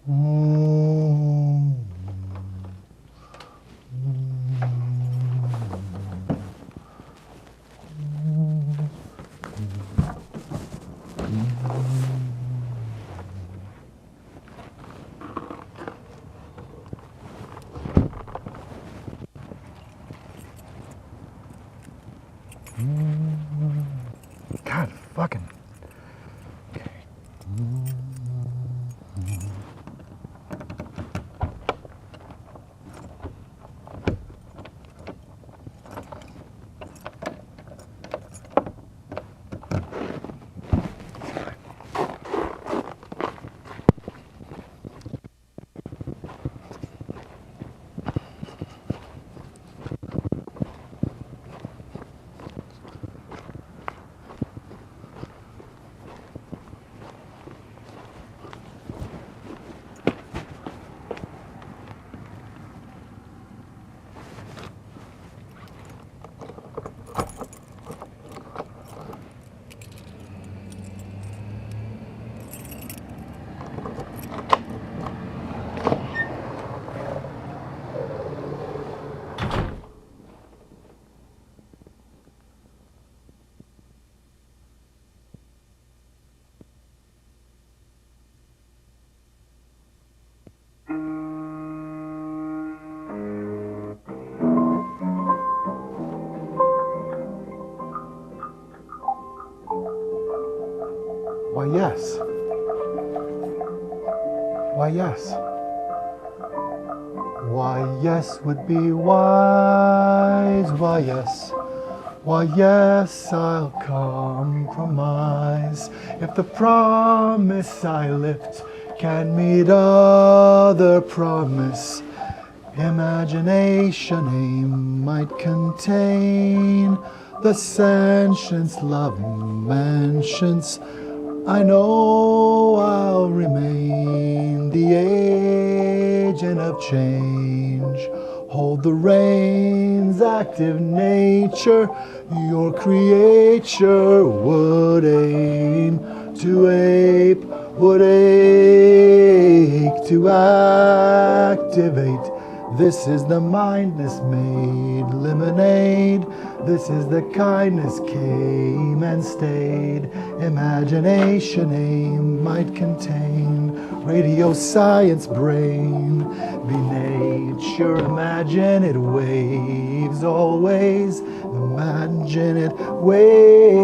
God fucking. Why, yes. Why, yes. Why, yes would be wise. Why, yes. Why, yes, I'll compromise if the promise I lift can meet other promise. Imagination aim might contain the sentience love mentions. I know I'll remain the agent of change. Hold the reins, active nature, your creature would aim to ape, would ache to activate. This is the mindness made lemonade. This is the kindness came and stayed. Imagination aim might contain radio science brain. Be nature, imagine it waves always. Imagine it waves.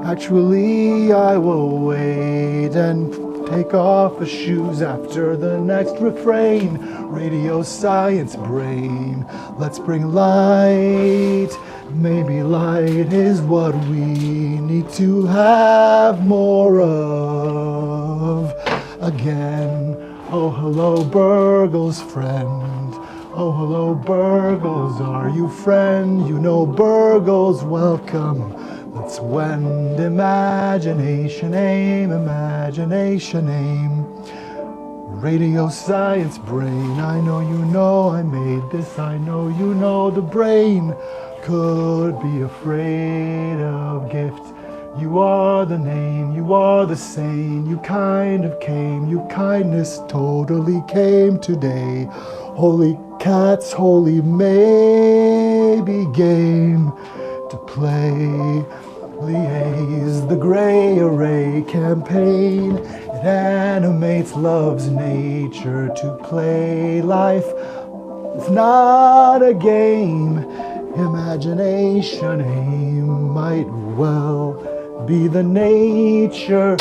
Actually, I will wait and take off the shoes after the next refrain. Radio science brain, let's bring light. Maybe light is what we need to have more of. Again, oh hello Burgles friend. Oh hello Burgles, are you friend? You know Burgles, welcome. Let's wend imagination aim, imagination aim. Radio science brain, I know you know I made this, I know you know the brain could be afraid of gift. You are the name, you are the same, you kind of came, you kindness totally came today. Holy cats, holy maybe game to play. Liaise the gray array campaign. It animates love's nature to play. Life is not a game. Imagination aim might well be the nature.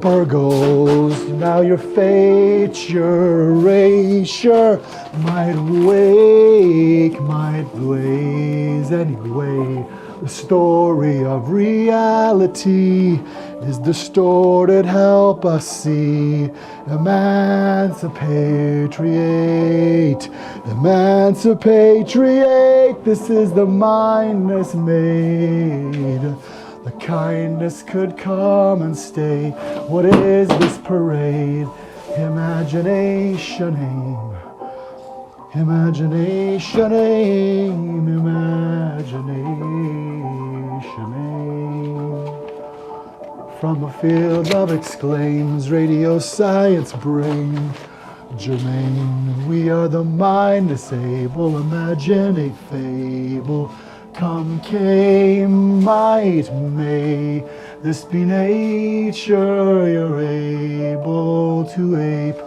Burgles, now your fate, your erasure might wake, might blaze anyway. The story of reality is distorted, help us see. Emancipatriate, emancipatriate. This is the mindness made. The kindness could come and stay. What is this parade? Imagination aim. Imagination aim, imagination aim. From a field of exclaims, radio science brain. Germain, we are the mind disable, imagine a fable. Come came, might may, this be nature you're able to ape.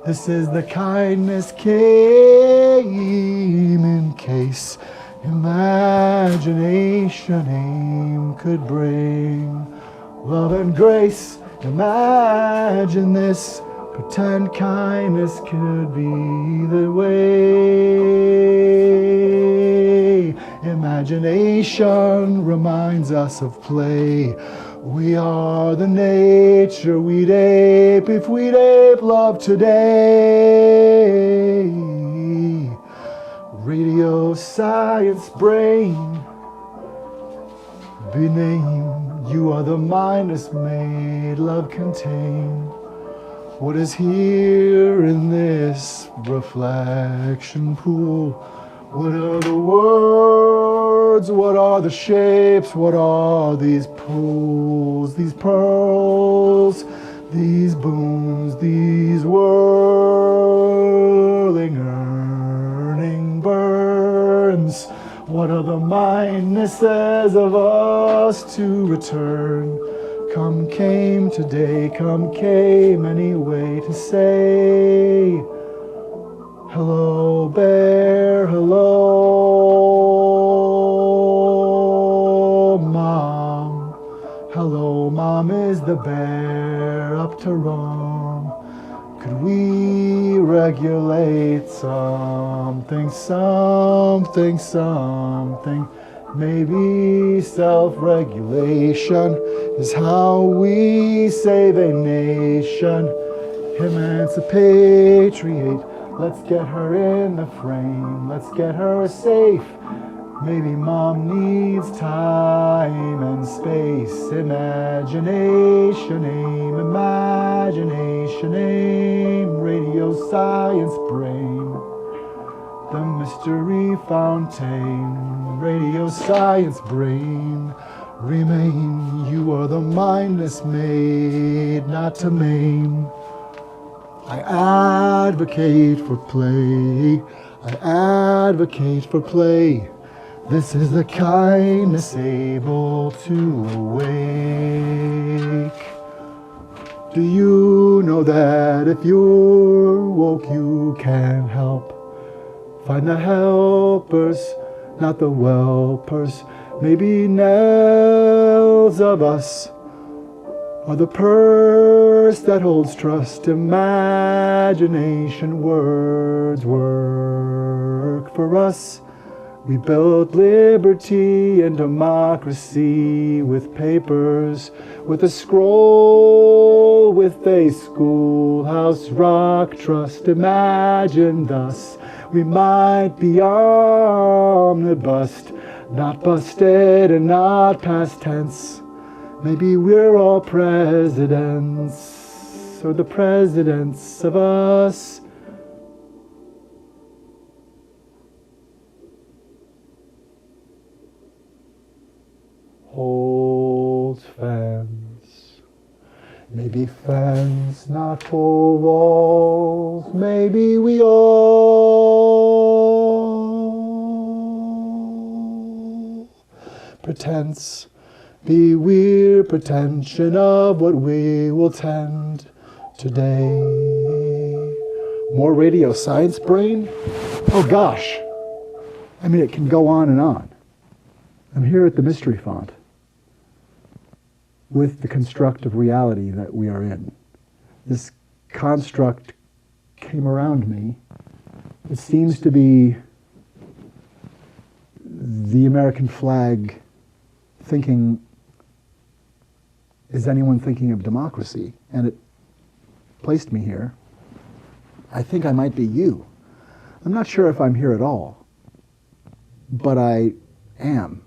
This is the kindness came in case imagination aim could bring. Love and grace, imagine this. Pretend kindness could be the way. Imagination reminds us of play. We are the nature we'd ape if we'd ape love today. Radio science brain, be named. You are the mindless made love contain. What is here in this reflection pool? What are the words? What are the shapes? What are these pools? These pearls? These booms? These whirling, earning burns? What are the mindnesses of us to return? Come came today, come came anyway to say, hello bear, hello mom. Hello mom, is the bear up to wrong? Could we regulate something, something, something? Maybe self-regulation is how we save a nation. Emancipatriate, let's get her in the frame, let's get her safe. Maybe mom needs time and space. Imagination aim, imagination aim, radio science brain. The mystery fountain, radio science brain. Remain, you are the mindless made, not to maim. I advocate for play, I advocate for play. This is the kindness able to awake. Do you know that if you're woke you can help? Find the helpers, not the whelpers. Maybe nails of us are the purse that holds trust. Imagination words work for us. We built liberty and democracy with papers, with a scroll, with a schoolhouse rock trust. Imagine thus, we might be omnibused, not busted and not past tense. Maybe we're all presidents, or the presidents of us. Hold fence, maybe fence, not full walls, maybe we all pretense, be weird pretension of what we will tend today. More radio science brain? Oh gosh, I mean it can go on and on. I'm here at the mystery font with the constructive reality that we are in. This construct came around me. It seems to be the American flag thinking, is anyone thinking of democracy? And it placed me here. I think I might be you. I'm not sure if I'm here at all, but I am.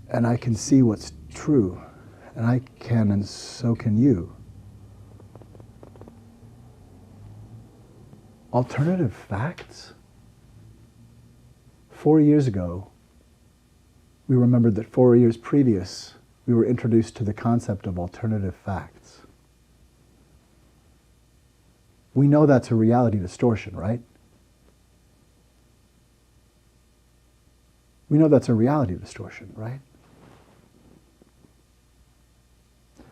And I can see what's true, and I can, and so can you. Alternative facts? 4 years ago, we remembered that 4 years previous, we were introduced to the concept of alternative facts. We know that's a reality distortion, right? We know that's a reality distortion, right?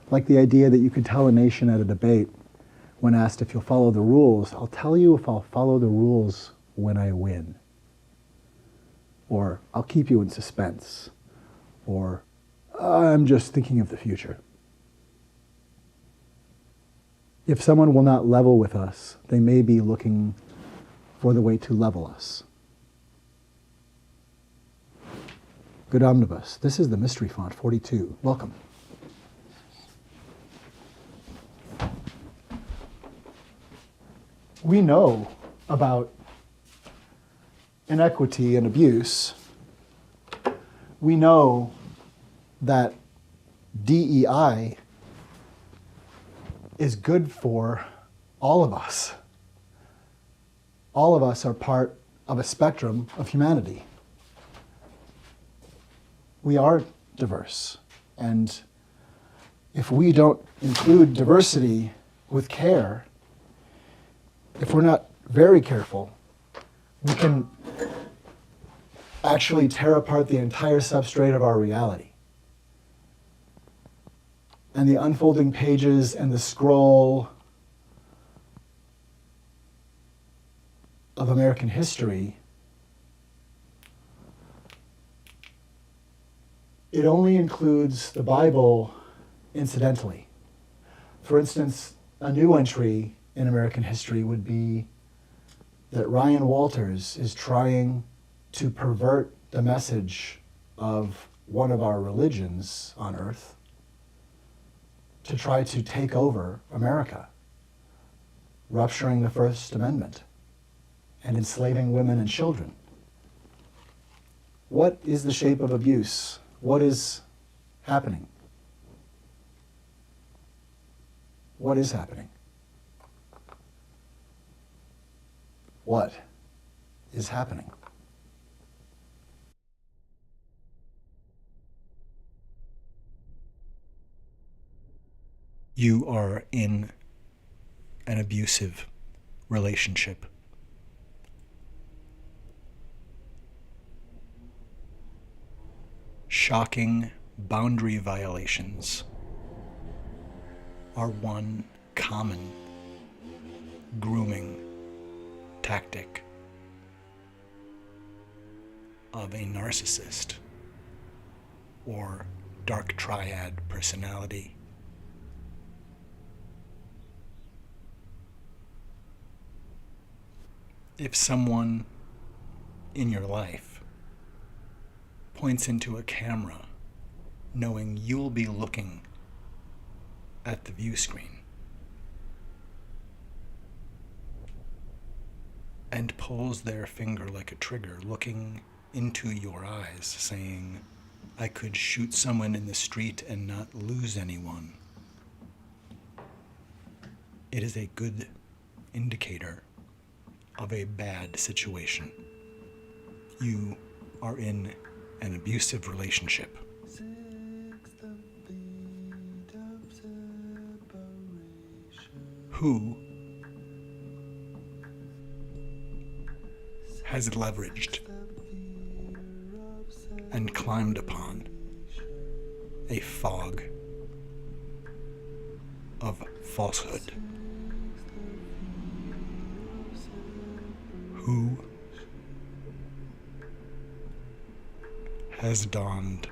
Like the idea that you could tell a nation at a debate when asked if you'll follow the rules, I'll tell you if I'll follow the rules when I win. Or I'll keep you in suspense. Or I'm just thinking of the future. If someone will not level with us, they may be looking for the way to level us. Good omnibus. This is the mystery font 42. Welcome. We know about inequity and abuse. We know that DEI is good for all of us. All of us are part of a spectrum of humanity. We are diverse, and if we don't include diversity with care, if we're not very careful, we can actually tear apart the entire substrate of our reality. And the unfolding pages and the scroll of American history, it only includes the Bible incidentally. For instance, a new entry in American history would be that Ryan Walters is trying to pervert the message of one of our religions on earth to try to take over America, rupturing the First Amendment and enslaving women and children. What is the shape of abuse? What is happening? What is happening? What is happening? You are in an abusive relationship. Shocking boundary violations are one common grooming tactic of a narcissist or dark triad personality. If someone in your life points into a camera knowing you'll be looking at the view screen and pulls their finger like a trigger, looking into your eyes, saying, I could shoot someone in the street and not lose anyone, it is a good indicator of a bad situation. You are in an abusive relationship. Who has leveraged and climbed upon a fog of falsehood? Who has donned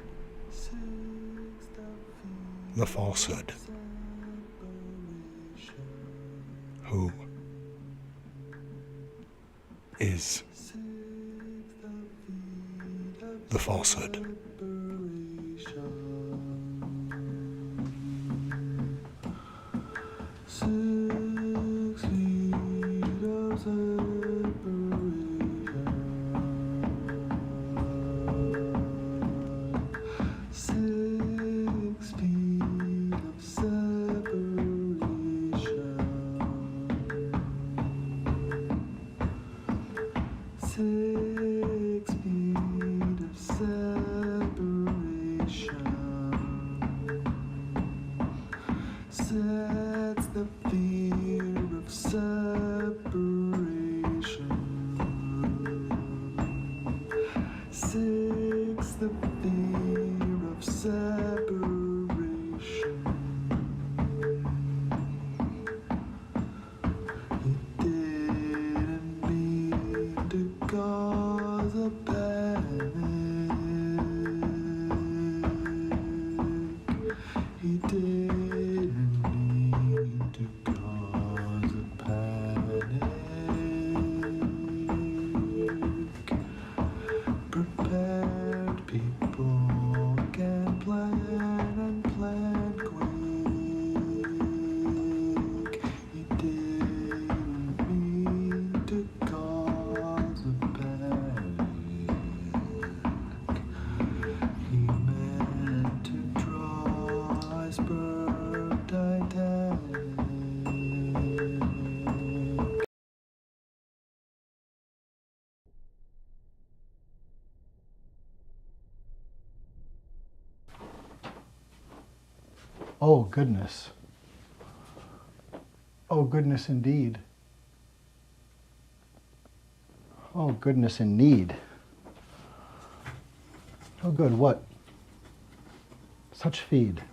the falsehood? Who is the falsehood? sets the fear of separation. 6, the fear of separation. He didn't mean to cause a panic. He didn't mean to cause a panic. Prepared people can plan and plan quick. He didn't mean to cause a panic. He meant to draw iceberg Titanic. Oh, goodness. Oh, goodness indeed. Oh, goodness in need. Oh, good, what? Such feed.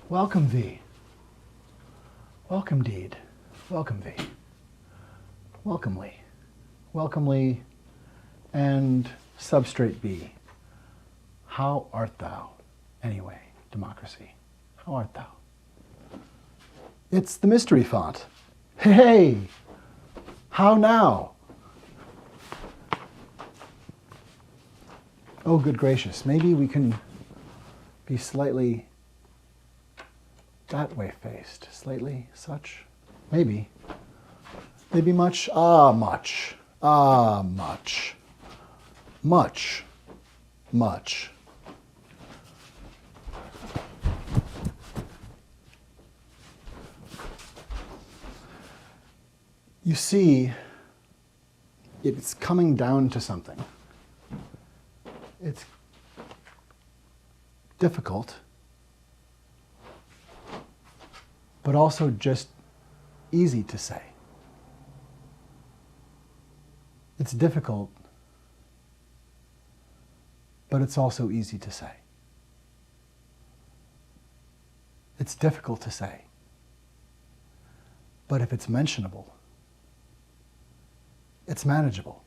Welcome thee. Welcome deed. Welcome thee. Welcomely. Welcomely and substrate B. How art thou? Anyway, democracy. How art thou? It's the mystery font. Hey! How now? Oh, good gracious. Maybe we can be slightly that way faced. Slightly such. Maybe. Maybe much. Much. Much. Much. Much. You see, it's coming down to something. It's difficult, but also just easy to say. It's difficult, but it's also easy to say. It's difficult to say, but if it's mentionable, it's manageable.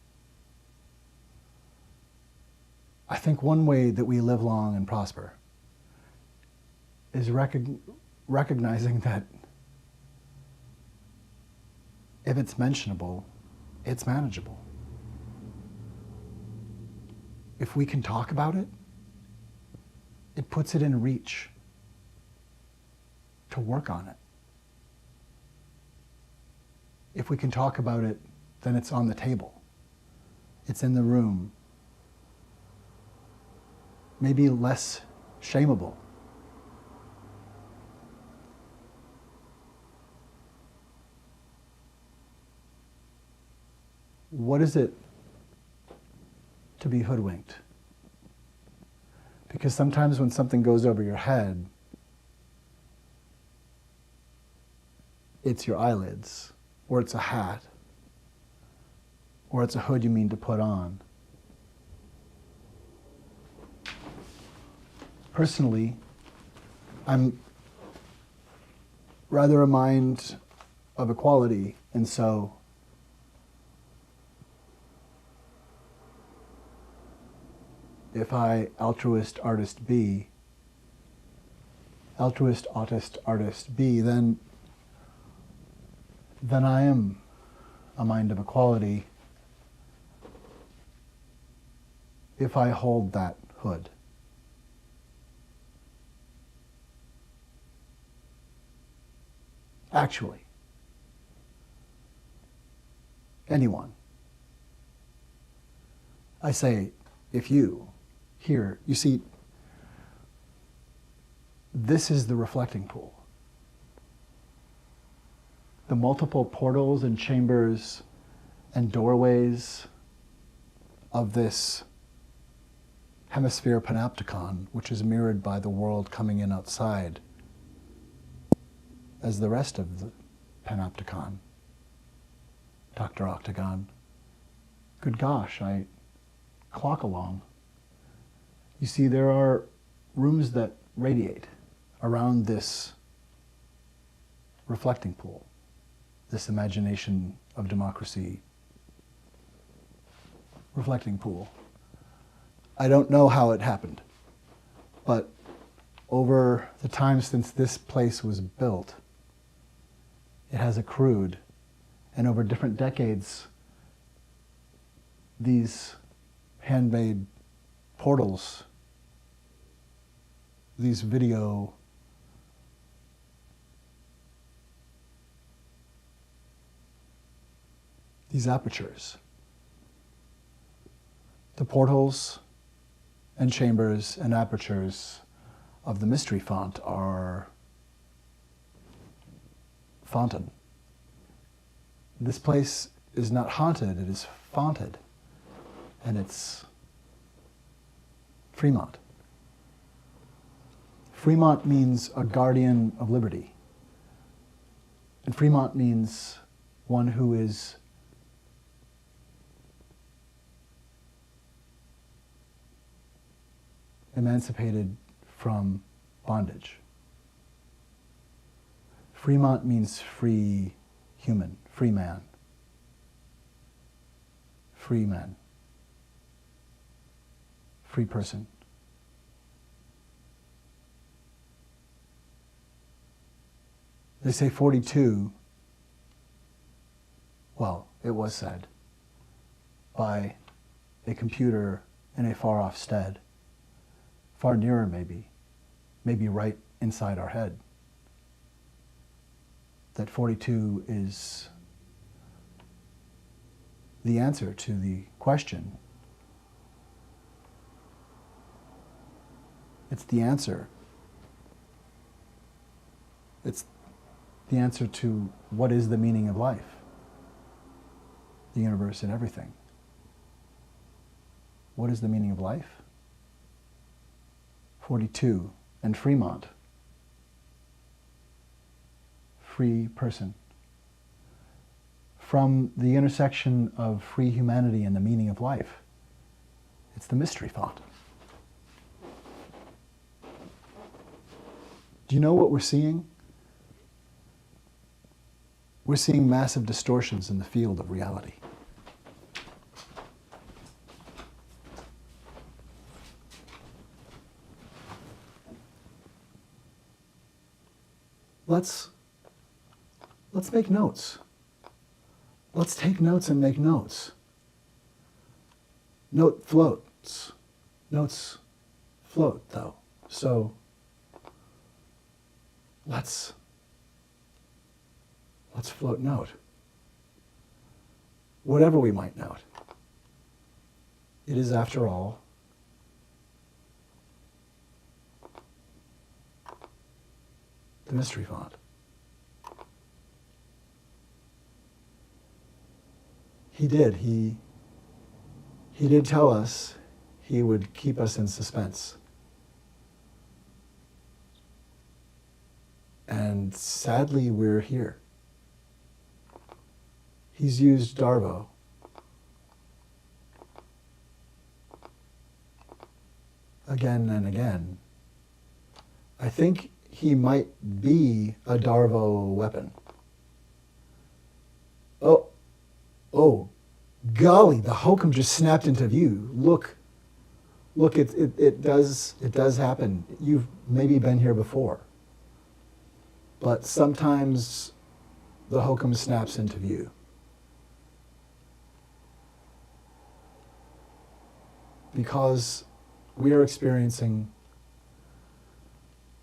I think one way that we live long and prosper is recognizing that if it's mentionable, it's manageable. If we can talk about it, it puts it in reach to work on it. If we can talk about it, then it's on the table. It's in the room. Maybe less shameable. What is it to be hoodwinked? Because sometimes when something goes over your head, it's your eyelids, or it's a hat, or it's a hood you mean to put on. Personally, I'm rather a mind of equality, and so if I altruist artist B, altruist autist artist B, then I am a mind of equality if I hold that hood. Actually, anyone. I say, if you, here, you see, this is the reflecting pool. The multiple portals and chambers and doorways of this hemisphere panopticon, which is mirrored by the world coming in outside as the rest of the panopticon. Dr. Octagon. Good gosh, I clock along. You see, there are rooms that radiate around this reflecting pool, this imagination of democracy reflecting pool. I don't know how it happened, but over the time since this place was built, it has accrued, and over different decades, these handmade portals, these video these apertures, the portals and chambers and apertures of the mystery font are fonted. This place is not haunted, it is fonted, and it's Fremont. Fremont means a guardian of liberty. And Fremont means one who is emancipated from bondage. Fremont means free human, free man. Free man. Free person. They say 42, well, it was said by a computer in a far-off stead, far nearer maybe right inside our head, that 42 is the answer to the question. It's the answer. It's the answer to what is the meaning of life, the universe and everything. What is the meaning of life? 42 and Fremont. Free person. From the intersection of free humanity and the meaning of life, it's the mystery font. Do you know what we're seeing? We're seeing massive distortions in the field of reality. Let's make notes. Let's take notes and make notes. Note floats. Notes float, though. So let's float note. Whatever we might note. It is, after all, the mystery font. He did. He did tell us he would keep us in suspense. And sadly, we're here. He's used Darvo. Again and again. I think he might be a Darvo weapon. Oh, golly, the hokum just snapped into view. Look, it does happen. You've maybe been here before. But sometimes the hokum snaps into view. Because we are experiencing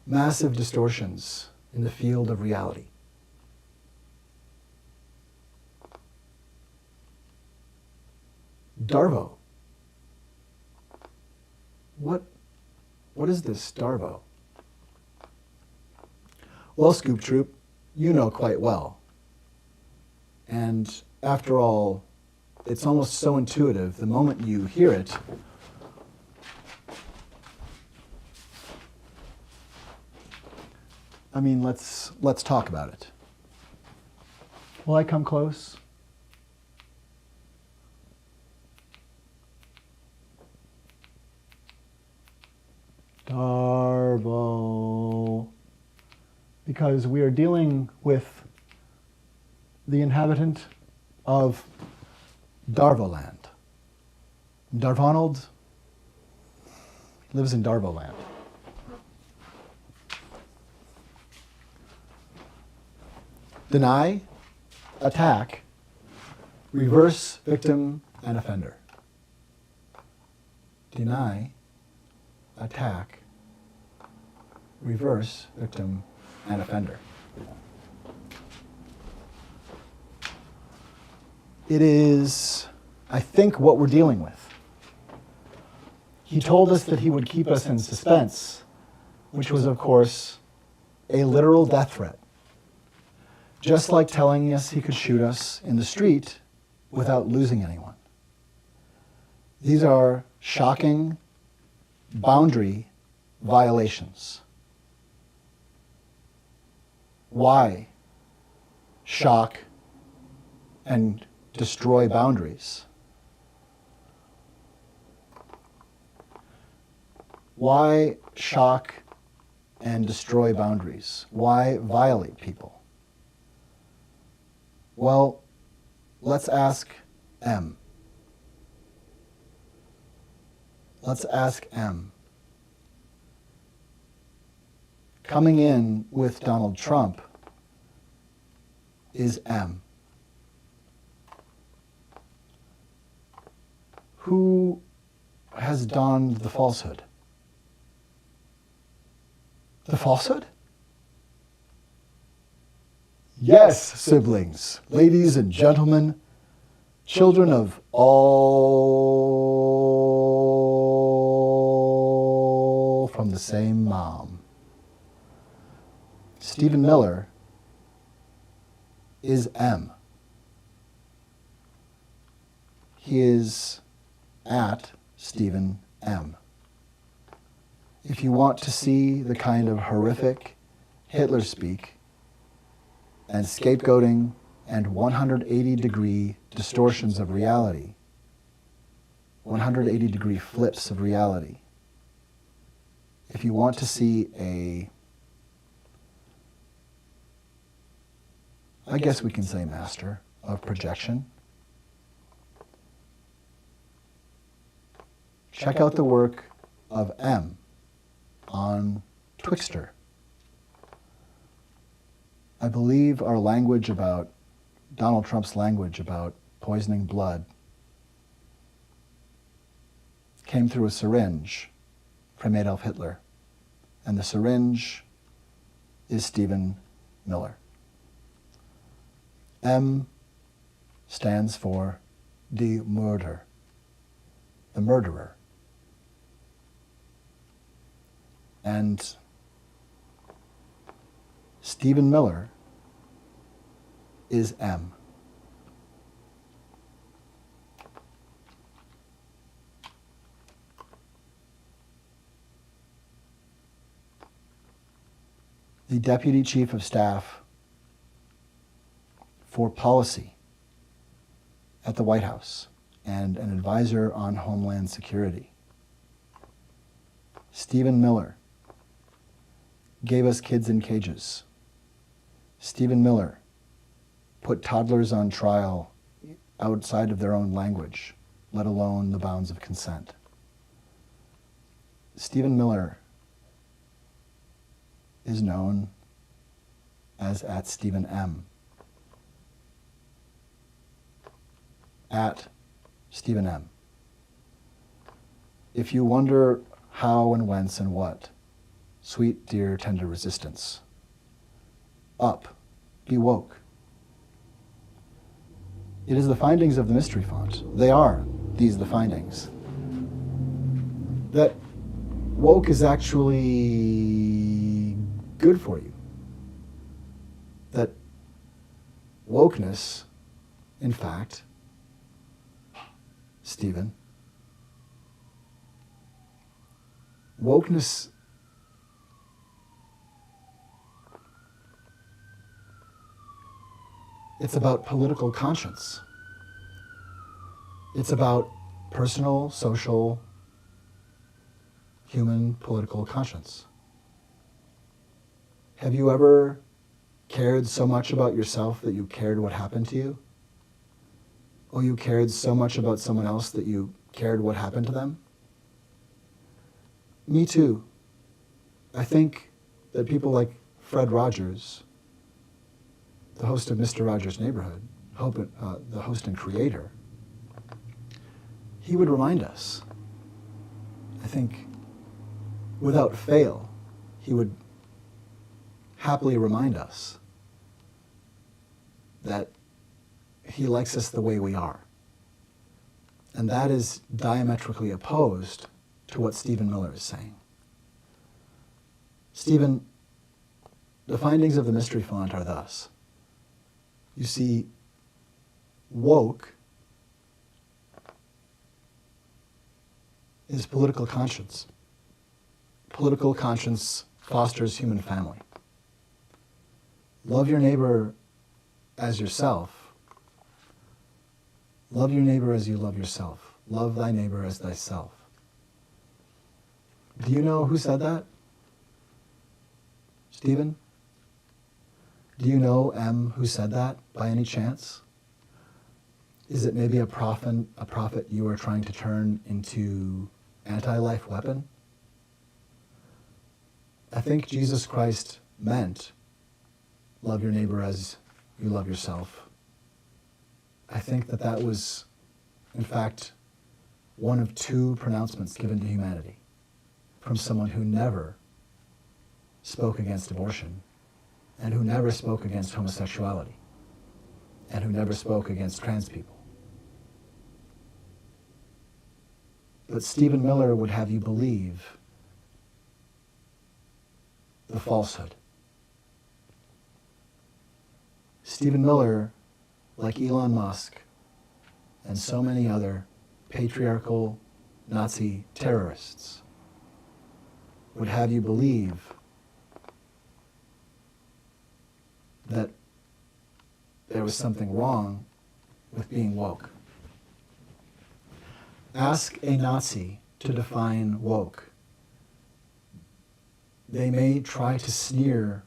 massive distortions in the field of reality. Darvo. What is this Darvo? Well, Scoop Troop, you know quite well. And after all, it's almost so intuitive. The moment you hear it, I mean, let's talk about it. Will I come close? Darvo. Because we are dealing with the inhabitant of Darvoland. Darvonald lives in Darvoland. Deny, attack, reverse victim and offender. Deny, attack, reverse victim and offender. It is, I think, what we're dealing with. He told us that he would keep us in suspense, which was, of course, a literal death threat. Just like telling us he could shoot us in the street without losing anyone. These are shocking boundary violations. Why shock and destroy boundaries? Why shock and destroy boundaries? Why violate people? Well, let's ask M. Let's ask M. Coming in with Donald Trump is M. Who has donned the falsehood? The falsehood? Yes, siblings, ladies and gentlemen, children of all from the same mom. Stephen Miller is M. He is at Stephen M. If you want to see the kind of horrific Hitler speak and scapegoating and 180-degree distortions of reality, 180-degree flips of reality, if you want to see I guess we can say master of projection, check out the work of M on Twixter. I believe our language about, Donald Trump's language about poisoning blood came through a syringe from Adolf Hitler, and the syringe is Stephen Miller. M stands for the murder, the murderer. And Stephen Miller is M. The Deputy Chief of Staff for Policy at the White House and an advisor on Homeland Security. Stephen Miller gave us kids in cages. Stephen Miller put toddlers on trial outside of their own language, let alone the bounds of consent. Stephen Miller is known as at Stephen M. At Stephen M. If you wonder how and whence and what, sweet, dear, tender resistance, up, be woke. It is the findings of the mystery font. They are, these the findings. That woke is actually good for you. That wokeness, in fact, Stephen, wokeness It's about political conscience. It's about personal, social, human political conscience. Have you ever cared so much about yourself that you cared what happened to you? Or you cared so much about someone else that you cared what happened to them? Me too. I think that people like Fred Rogers, the host of Mr. Rogers' Neighborhood, the host and creator, he would remind us, I think, without fail, he would happily remind us that he likes us the way we are. And that is diametrically opposed to what Stephen Miller is saying. Stephen, the findings of the mystery font are thus. You see, woke is political conscience. Political conscience fosters human family. Love your neighbor as yourself. Love your neighbor as you love yourself. Love thy neighbor as thyself. Do you know who said that? Stephen? Do you know who said that by any chance? Is it maybe a prophet you are trying to turn into anti-life weapon? I think Jesus Christ meant love your neighbor as you love yourself. I think that was, in fact, one of two pronouncements given to humanity from someone who never spoke against abortion and who never spoke against homosexuality and who never spoke against trans people. But Stephen Miller would have you believe the falsehood. Stephen Miller, like Elon Musk and so many other patriarchal Nazi terrorists, would have you believe that there was something wrong with being woke. Ask a Nazi to define woke. They may try to sneer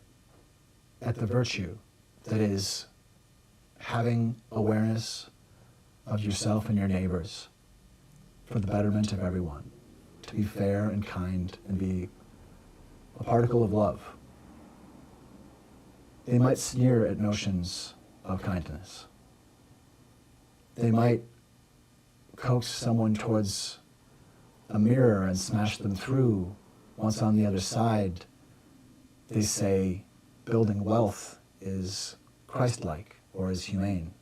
at the virtue that is having awareness of yourself and your neighbors for the betterment of everyone, to be fair and kind and be a particle of love. They might sneer at notions of kindness. They might coax someone towards a mirror and smash them through. Once on the other side, they say building wealth is Christ-like or is humane.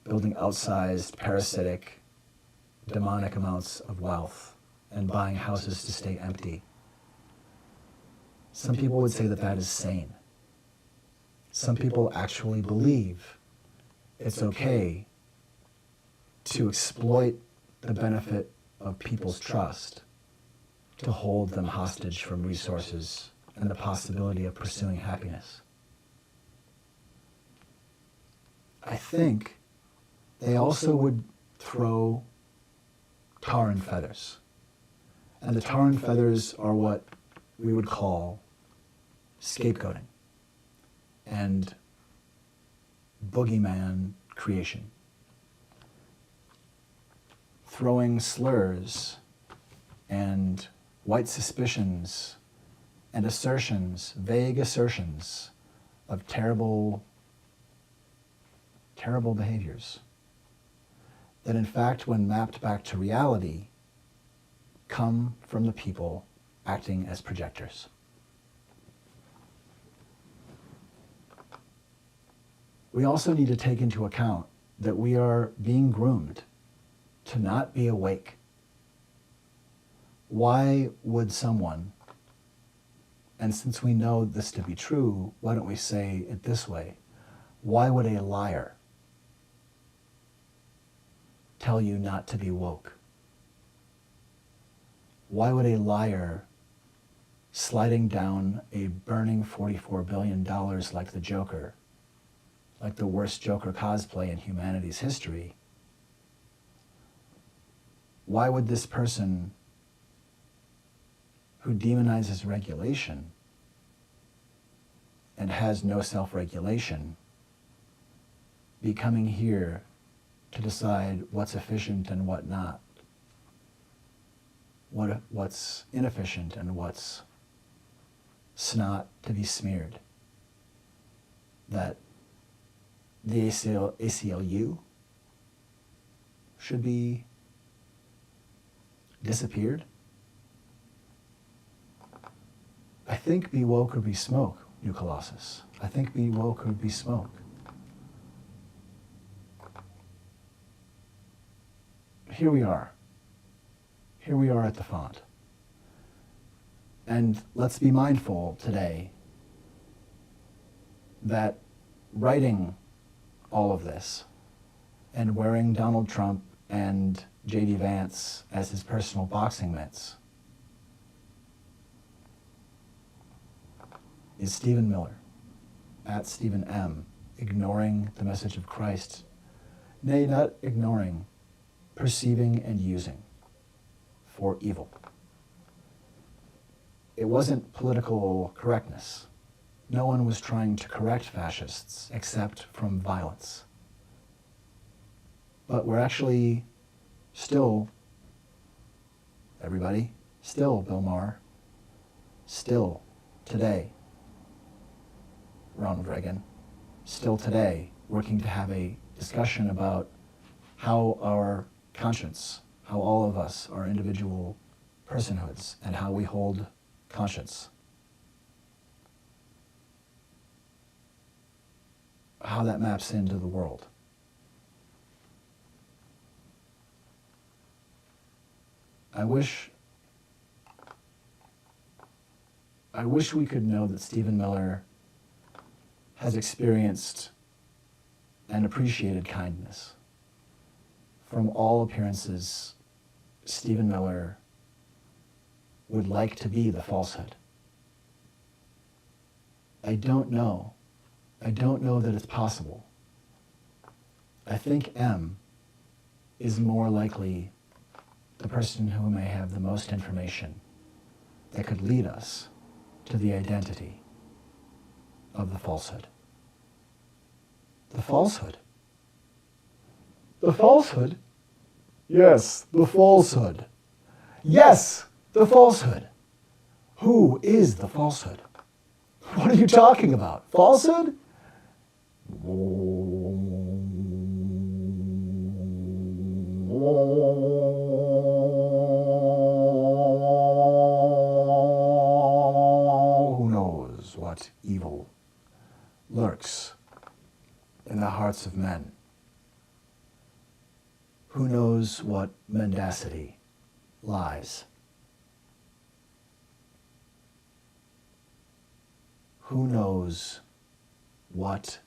Building outsized, parasitic, demonic amounts of wealth and buying houses to stay empty. Some people would say that is sane. Some people actually believe it's okay to exploit the benefit of people's trust to hold them hostage from resources and the possibility of pursuing happiness. I think they also would throw tar and feathers. And the tar and feathers are what we would call scapegoating and boogeyman creation. Throwing slurs and white suspicions and assertions, vague assertions of terrible behaviors that in fact, when mapped back to reality, come from the people acting as projectors. We also need to take into account that we are being groomed to not be awake. Why would someone, and since we know this to be true, why don't we say it this way? Why would a liar tell you not to be woke? Why would a liar sliding down a burning $44 billion like the Joker like the worst Joker cosplay in humanity's history, why would this person who demonizes regulation and has no self-regulation be coming here to decide what's efficient and what not, what's inefficient and what's snot to be smeared? That the ACLU should be disappeared? I think be woke or be smoke, New Colossus. I think be woke or be smoke. Here we are. Here we are at the font. And let's be mindful today that writing all of this and wearing Donald Trump and J.D. Vance as his personal boxing mitts is Stephen Miller, at Stephen M., ignoring the message of Christ, nay, not ignoring, perceiving and using for evil. It wasn't political correctness. No one was trying to correct fascists except from violence. But we're actually still, everybody, still Bill Maher, still today, Ronald Reagan, still today working to have a discussion about how our conscience, how all of us are individual personhoods and how we hold conscience. How that maps into the world. I wish we could know that Stephen Miller has experienced and appreciated kindness. From all appearances, Stephen Miller would like to be the falsehood. I don't know. I don't know that it's possible. I think M is more likely the person who may have the most information that could lead us to the identity of the falsehood. The falsehood? The falsehood? Yes, the falsehood. Yes, the falsehood. Who is the falsehood? What are you talking about? Falsehood? Who knows what evil lurks in the hearts of men? Who knows what mendacity lies? Who knows what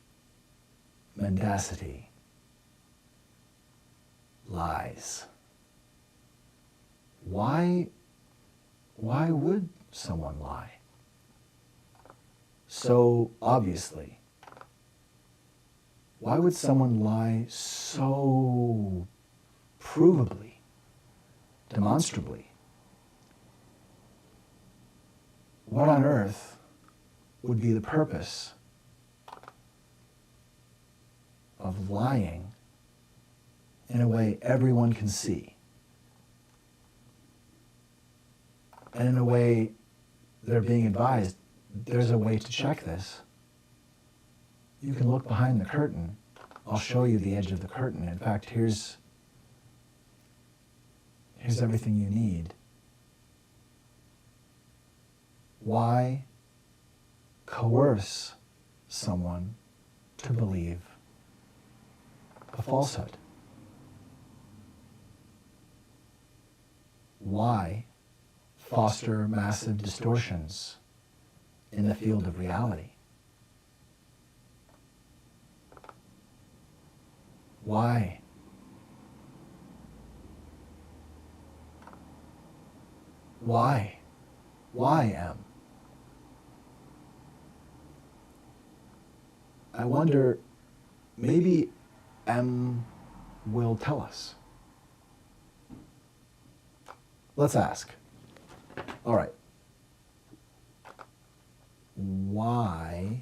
mendacity lies? Why would someone lie? So obviously. Why would someone lie so provably, demonstrably? What on earth would be the purpose of lying in a way everyone can see, and in a way they're being advised there's a way to check this? You can look behind the curtain. I'll show you the edge of the curtain. In fact, here's everything you need. Why coerce someone to believe a falsehood? Why foster massive distortions in the field of reality? Why? Why? Why, M? I wonder Maybe M will tell us. Let's ask. All right. Why?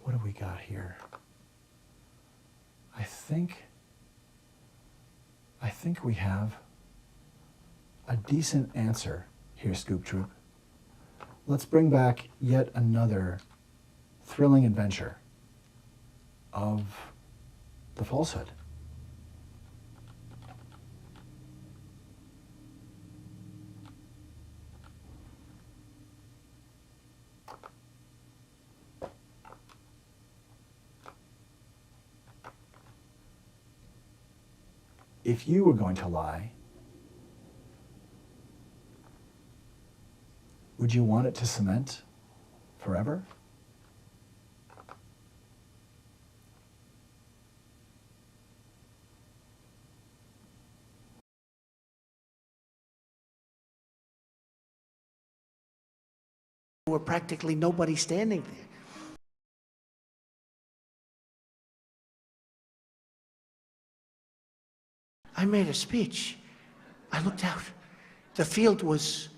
What do we got here? I think we have a decent answer here, Scoop Troop. Let's bring back yet another thrilling adventure of the falsehood. If you were going to lie, would you want it to cement forever? There were practically nobody standing there. I made a speech. I looked out. The field was,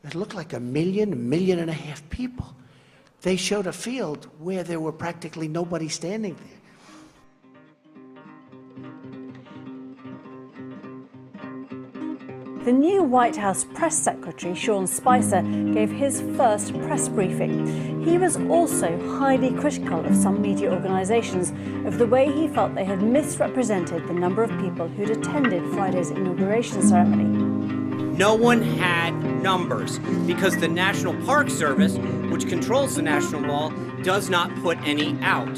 it looked like 1.5 million people. They showed a field where there were practically nobody standing there. The new White House press secretary, Sean Spicer, gave his first press briefing. He was also highly critical of some media organisations of the way he felt they had misrepresented the number of people who'd attended Friday's inauguration ceremony. No one had numbers because the National Park Service, which controls the National Mall, does not put any out.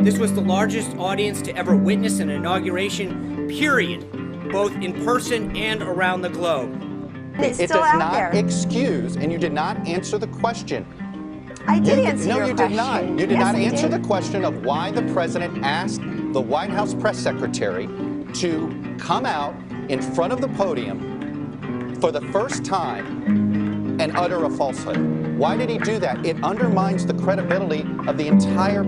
This was the largest audience to ever witness an inauguration, period, both in person and around the globe. It does not excuse, and you did not answer the question. I did answer your question. No, you did not. You did not answer the question of why the president asked the White House press secretary to come out in front of the podium for the first time and utter a falsehood. Why did he do that? It undermines the credibility of the entire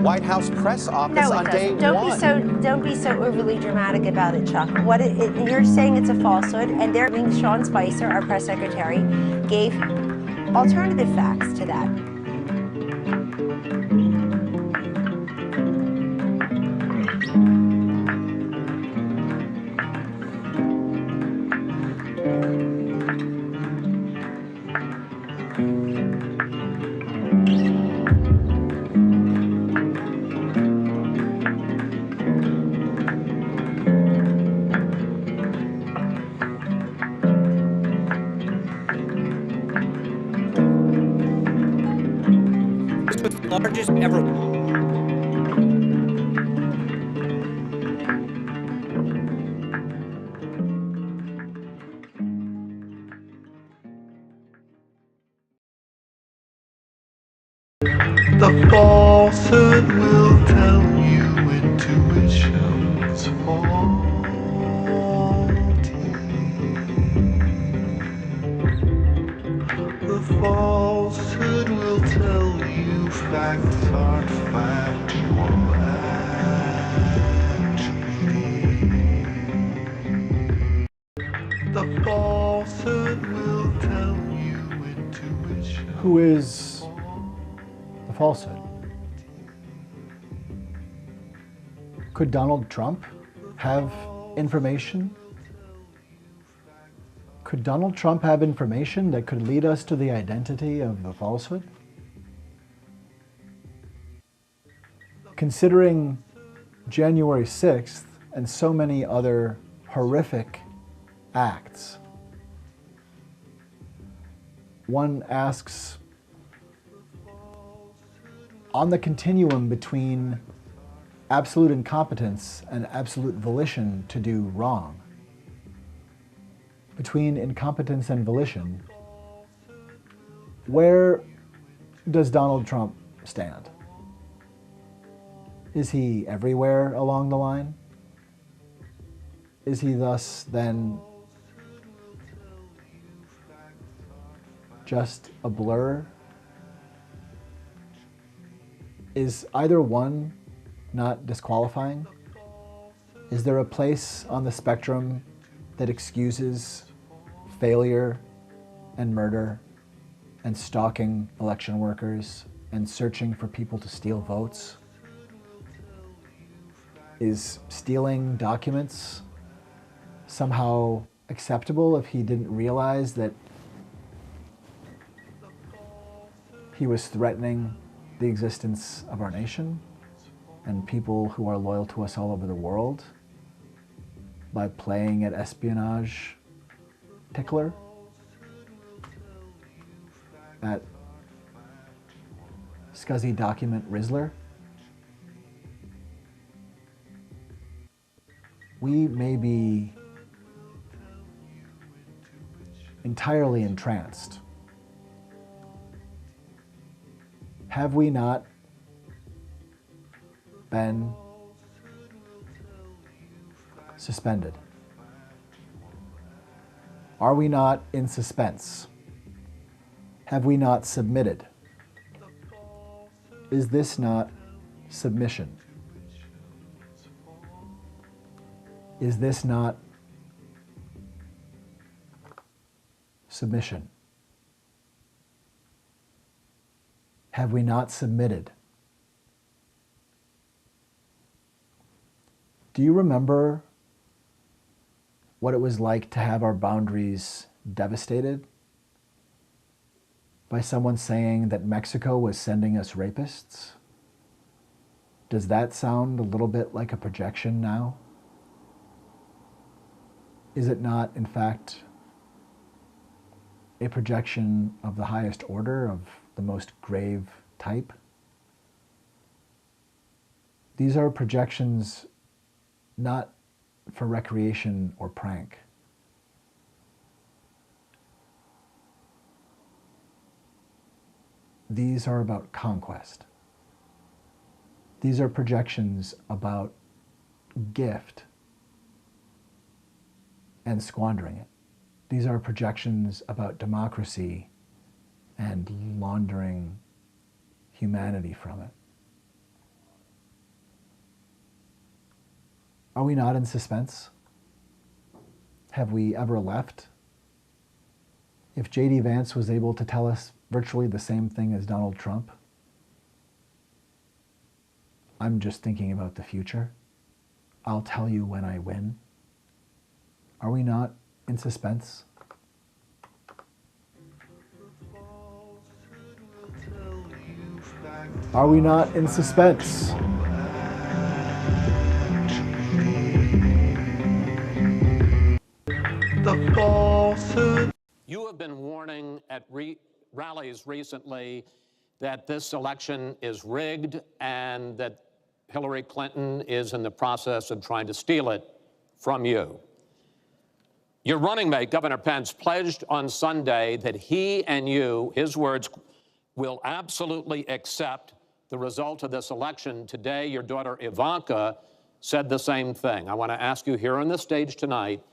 White House press office on day one. Don't be so overly dramatic about it, Chuck. You're saying it's a falsehood, and Sean Spicer, our press secretary, gave alternative facts to that. Largest ever. The falsehood will tell you intuition's faulty. The falsehood will tell you facts aren't factual actually. The falsehood will tell you intuition. Who is the falsehood? Could Donald Trump have information? Could Donald Trump have information that could lead us to the identity of the falsehood? Considering January 6th and so many other horrific acts, one asks, on the continuum between absolute incompetence and absolute volition to do wrong, between incompetence and volition, where does Donald Trump stand? Is he everywhere along the line? Is he thus then just a blur? Is either one not disqualifying? Is there a place on the spectrum that excuses failure and murder and stalking election workers and searching for people to steal votes? Is stealing documents somehow acceptable if he didn't realize that he was threatening the existence of our nation and people who are loyal to us all over the world by playing at espionage tickler, at scuzzy document Rizzler? We may be entirely entranced. Have we not been suspended? Are we not in suspense? Have we not submitted? Is this not submission? Is this not submission? Have we not submitted? Do you remember what it was like to have our boundaries devastated by someone saying that Mexico was sending us rapists? Does that sound a little bit like a projection now? Is it not, in fact, a projection of the highest order, of the most grave type? These are projections not for recreation or prank. These are about conquest. These are projections about gift and squandering it. These are projections about democracy and laundering humanity from it. Are we not in suspense? Have we ever left? If J.D. Vance was able to tell us virtually the same thing as Donald Trump, I'm just thinking about the future. I'll tell you when I win. Are we not in suspense? Are we not in suspense? The falsehood. You have been warning at rallies recently that this election is rigged and that Hillary Clinton is in the process of trying to steal it from you. Your running mate, Governor Pence, pledged on Sunday that he and you, his words, will absolutely accept the result of this election. Today, your daughter Ivanka said the same thing. I want to ask you here on the stage tonight,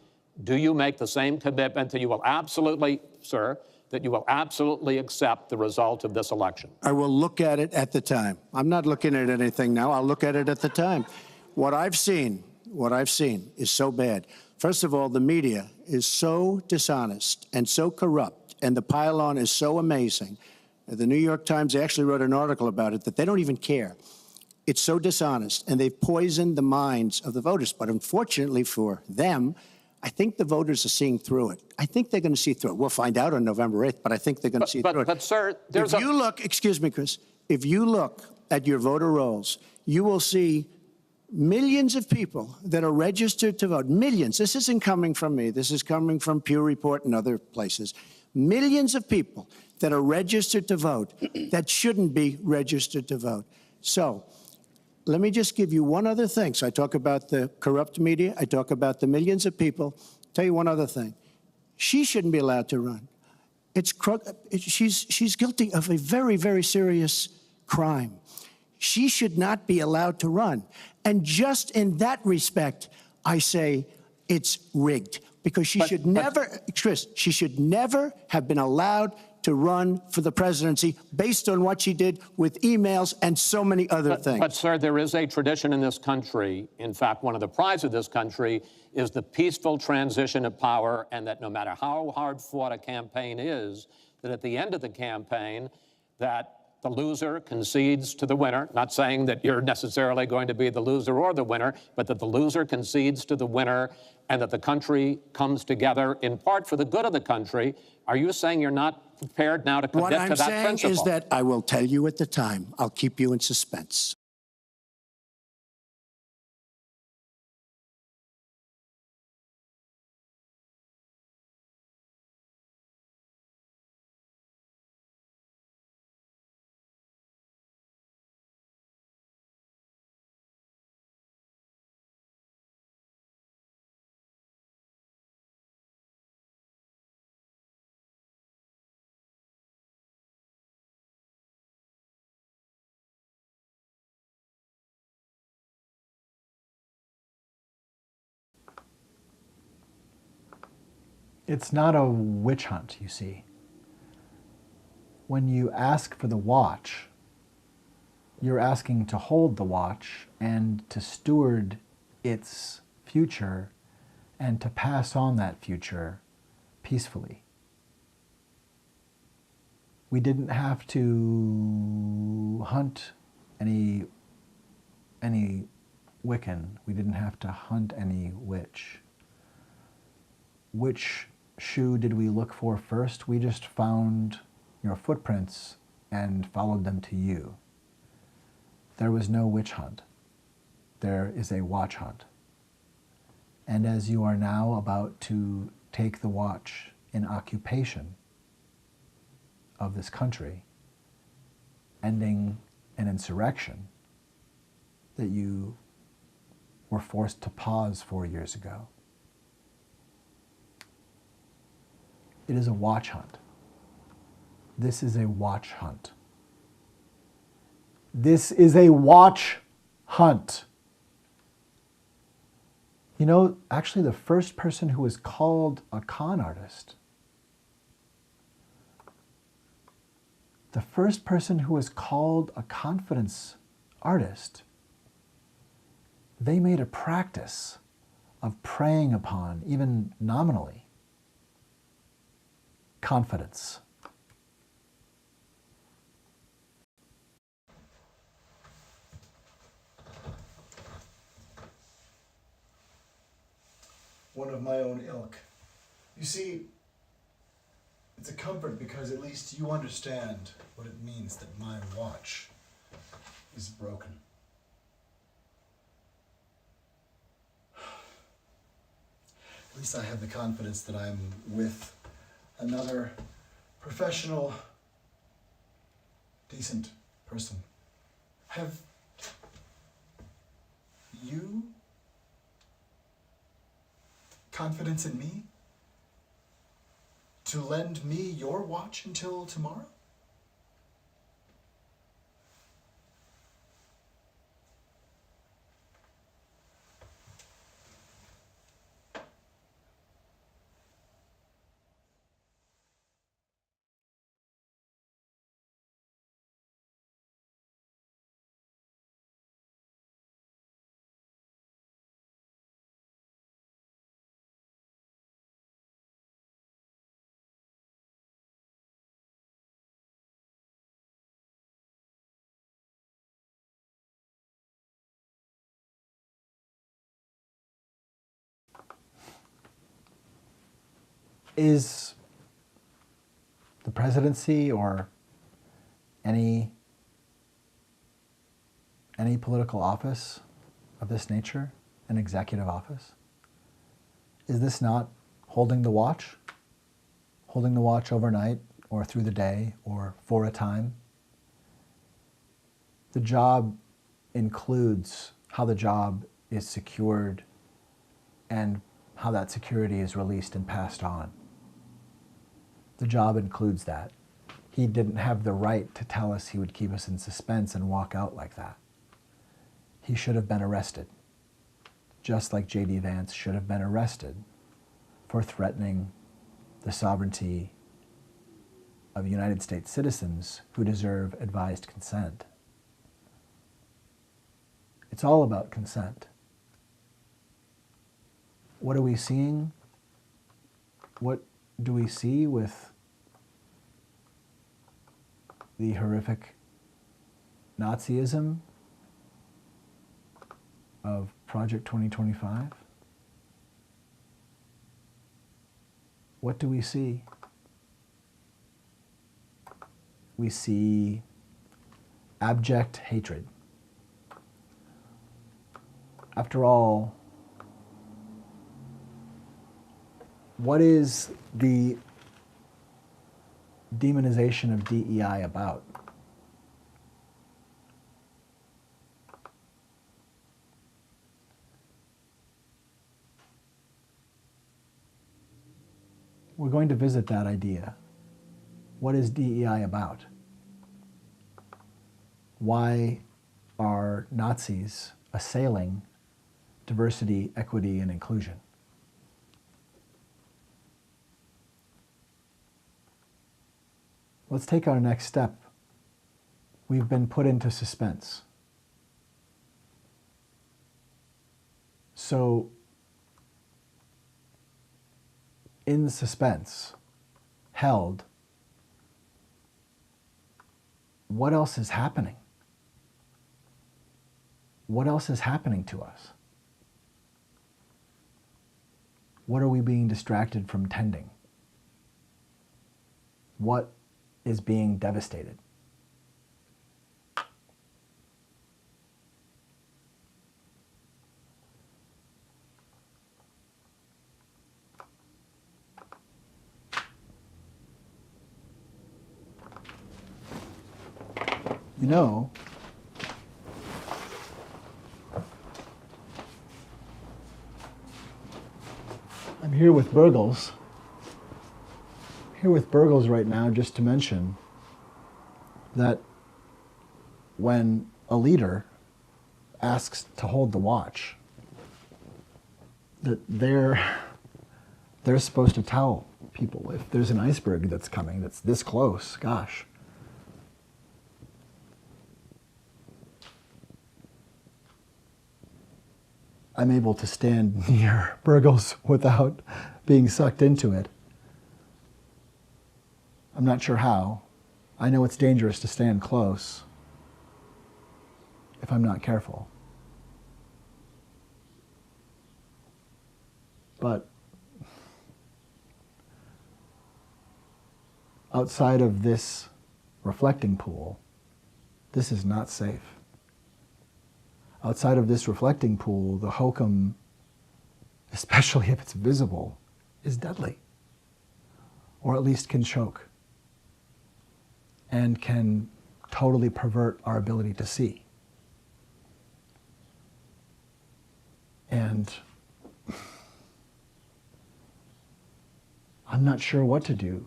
do you make the same commitment that you will absolutely, sir, that you will absolutely accept the result of this election? I will look at it at the time. I'm not looking at anything now. I'll look at it at the time. What I've seen is so bad. First of all, the media is so dishonest and so corrupt, and the pile-on is so amazing. The New York Times actually wrote an article about it that they don't even care. It's so dishonest, and they've poisoned the minds of the voters. But unfortunately for them, I think the voters are seeing through it. I think they're going to see through it. We'll find out on November 8th, but I think they're going to see through it. But, sir, there's if you look, excuse me, Chris, if you look at your voter rolls, you will see millions of people that are registered to vote. Millions. This isn't coming from me. This is coming from Pew Report and other places. Millions of people that are registered to vote that shouldn't be registered to vote. So let me just give you one other thing. So I talk about the corrupt media. I talk about the millions of people. Tell you one other thing. She shouldn't be allowed to run. She's guilty of a very, very serious crime. she should not be allowed to run. And just in that respect, I say it's rigged, because she should never, Chris, she should never have been allowed to run for the presidency based on what she did with emails and so many other things. But, sir, there is a tradition in this country. In fact, one of the prides of this country is the peaceful transition of power, and that no matter how hard fought a campaign is, that at the end of the campaign, that the loser concedes to the winner, not saying that you're necessarily going to be the loser or the winner, but that the loser concedes to the winner and that the country comes together in part for the good of the country. Are you saying you're not prepared now to commit to that principle? What I'm saying is that I will tell you at the time. I'll keep you in suspense. It's not a witch hunt, you see. When you ask for the watch, you're asking to hold the watch and to steward its future and to pass on that future peacefully. We didn't have to hunt any Wiccan. We didn't have to hunt any witch. Which shoe did we look for first? We just found your footprints and followed them to you. There was no witch hunt. There is a watch hunt. And as you are now about to take the watch in occupation of this country, ending an insurrection that you were forced to pause 4 years ago, it is a watch hunt. This is a watch hunt. This is a watch hunt. You know, actually the first person who was called a con artist, the first person who was called a confidence artist, they made a practice of preying upon, even nominally, confidence. One of my own ilk. You see, it's a comfort because at least you understand what it means that my watch is broken. At least I have the confidence that I'm with another professional, decent person. Have you confidence in me to lend me your watch until tomorrow? Is the presidency or any political office of this nature an executive office? Is this not holding the watch? Holding the watch overnight or through the day or for a time? The job includes how the job is secured and how that security is released and passed on. The job includes that. He didn't have the right to tell us he would keep us in suspense and walk out like that. He should have been arrested, just like J.D. Vance should have been arrested for threatening the sovereignty of United States citizens who deserve advised consent. It's all about consent. What are we seeing? What do we see with the horrific Nazism of Project 2025? What do we see? We see abject hatred. After all, what is the demonization of DEI about? We're going to visit that idea. What is DEI about? Why are Nazis assailing diversity, equity, and inclusion? Let's take our next step. We've been put into suspense. So, in suspense, held, what else is happening? What else is happening to us? What are we being distracted from tending? What is being devastated? You know, I'm here with Burgles. Here with Burgles right now just to mention that when a leader asks to hold the watch, that they're supposed to tell people if there's an iceberg that's coming that's this close, gosh. I'm able to stand near Burgles without being sucked into it. I'm not sure how. I know it's dangerous to stand close if I'm not careful. But outside of this reflecting pool, this is not safe. Outside of this reflecting pool, the hokum, especially if it's visible, is deadly, or at least can choke, and can totally pervert our ability to see. And I'm not sure what to do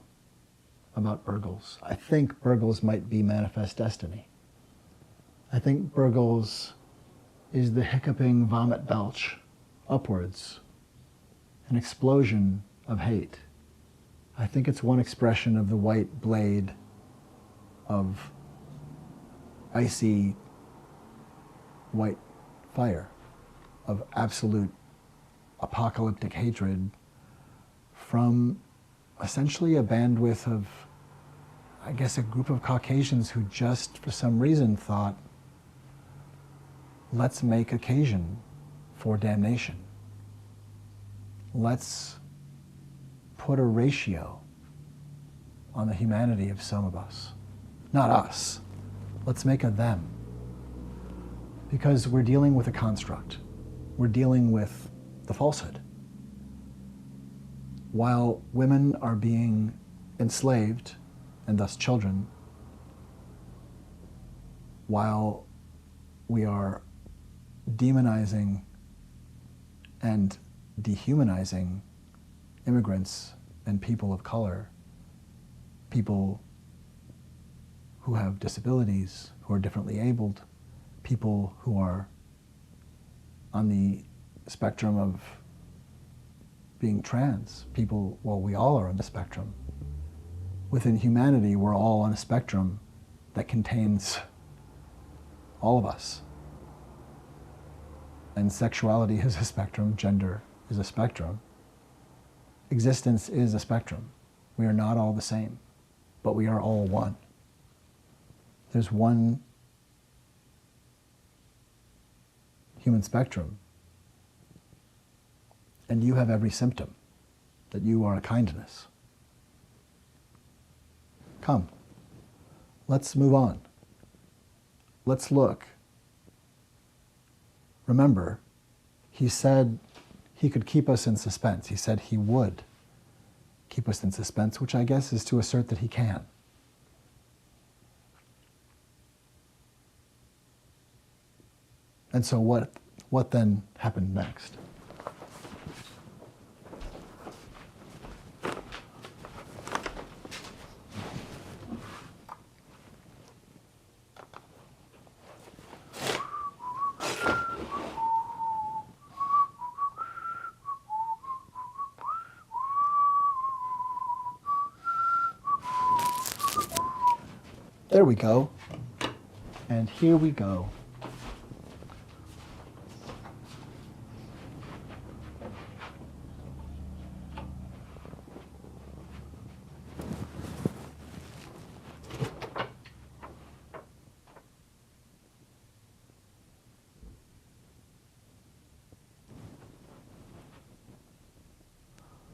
about Burgles. I think Burgles might be manifest destiny. I think Burgles is the hiccuping vomit belch upwards, an explosion of hate. I think it's one expression of the white blade of icy white fire, of absolute apocalyptic hatred from essentially a bandwidth of, I guess, a group of Caucasians who just, for some reason, thought, let's make occasion for damnation. Let's put a ratio on the humanity of some of us. Not us. Let's make a them. Because we're dealing with a construct. We're dealing with the falsehood. While women are being enslaved, and thus children, while we are demonizing and dehumanizing immigrants and people of color, people who have disabilities, who are differently abled, people who are on the spectrum of being trans, people, well, we all are on the spectrum. Within humanity, we're all on a spectrum that contains all of us. And sexuality is a spectrum, gender is a spectrum. Existence is a spectrum. We are not all the same, but we are all one. There's one human spectrum, and you have every symptom that you are a kindness. Come, let's move on. Let's look. Remember, he said he could keep us in suspense. He said he would keep us in suspense, which I guess is to assert that he can. And so what then happened next? There we go. And here we go.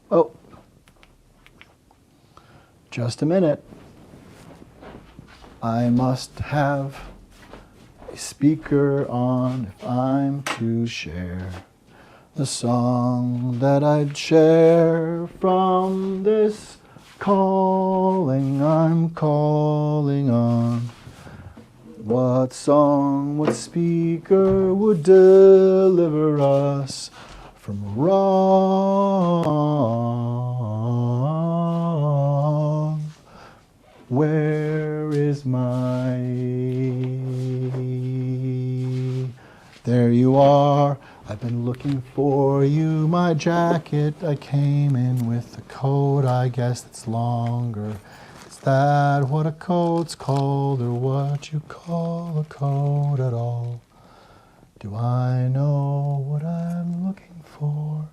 Oh, just a minute. I must have a speaker on if I'm to share the song that I'd share from this calling I'm calling on. What song, what speaker would deliver us from wrong? Where is my... There you are. I've been looking for you. My jacket, I came in with a coat. I guess it's longer. Is that what a coat's called, or what you call a coat at all? Do I know what I'm looking for?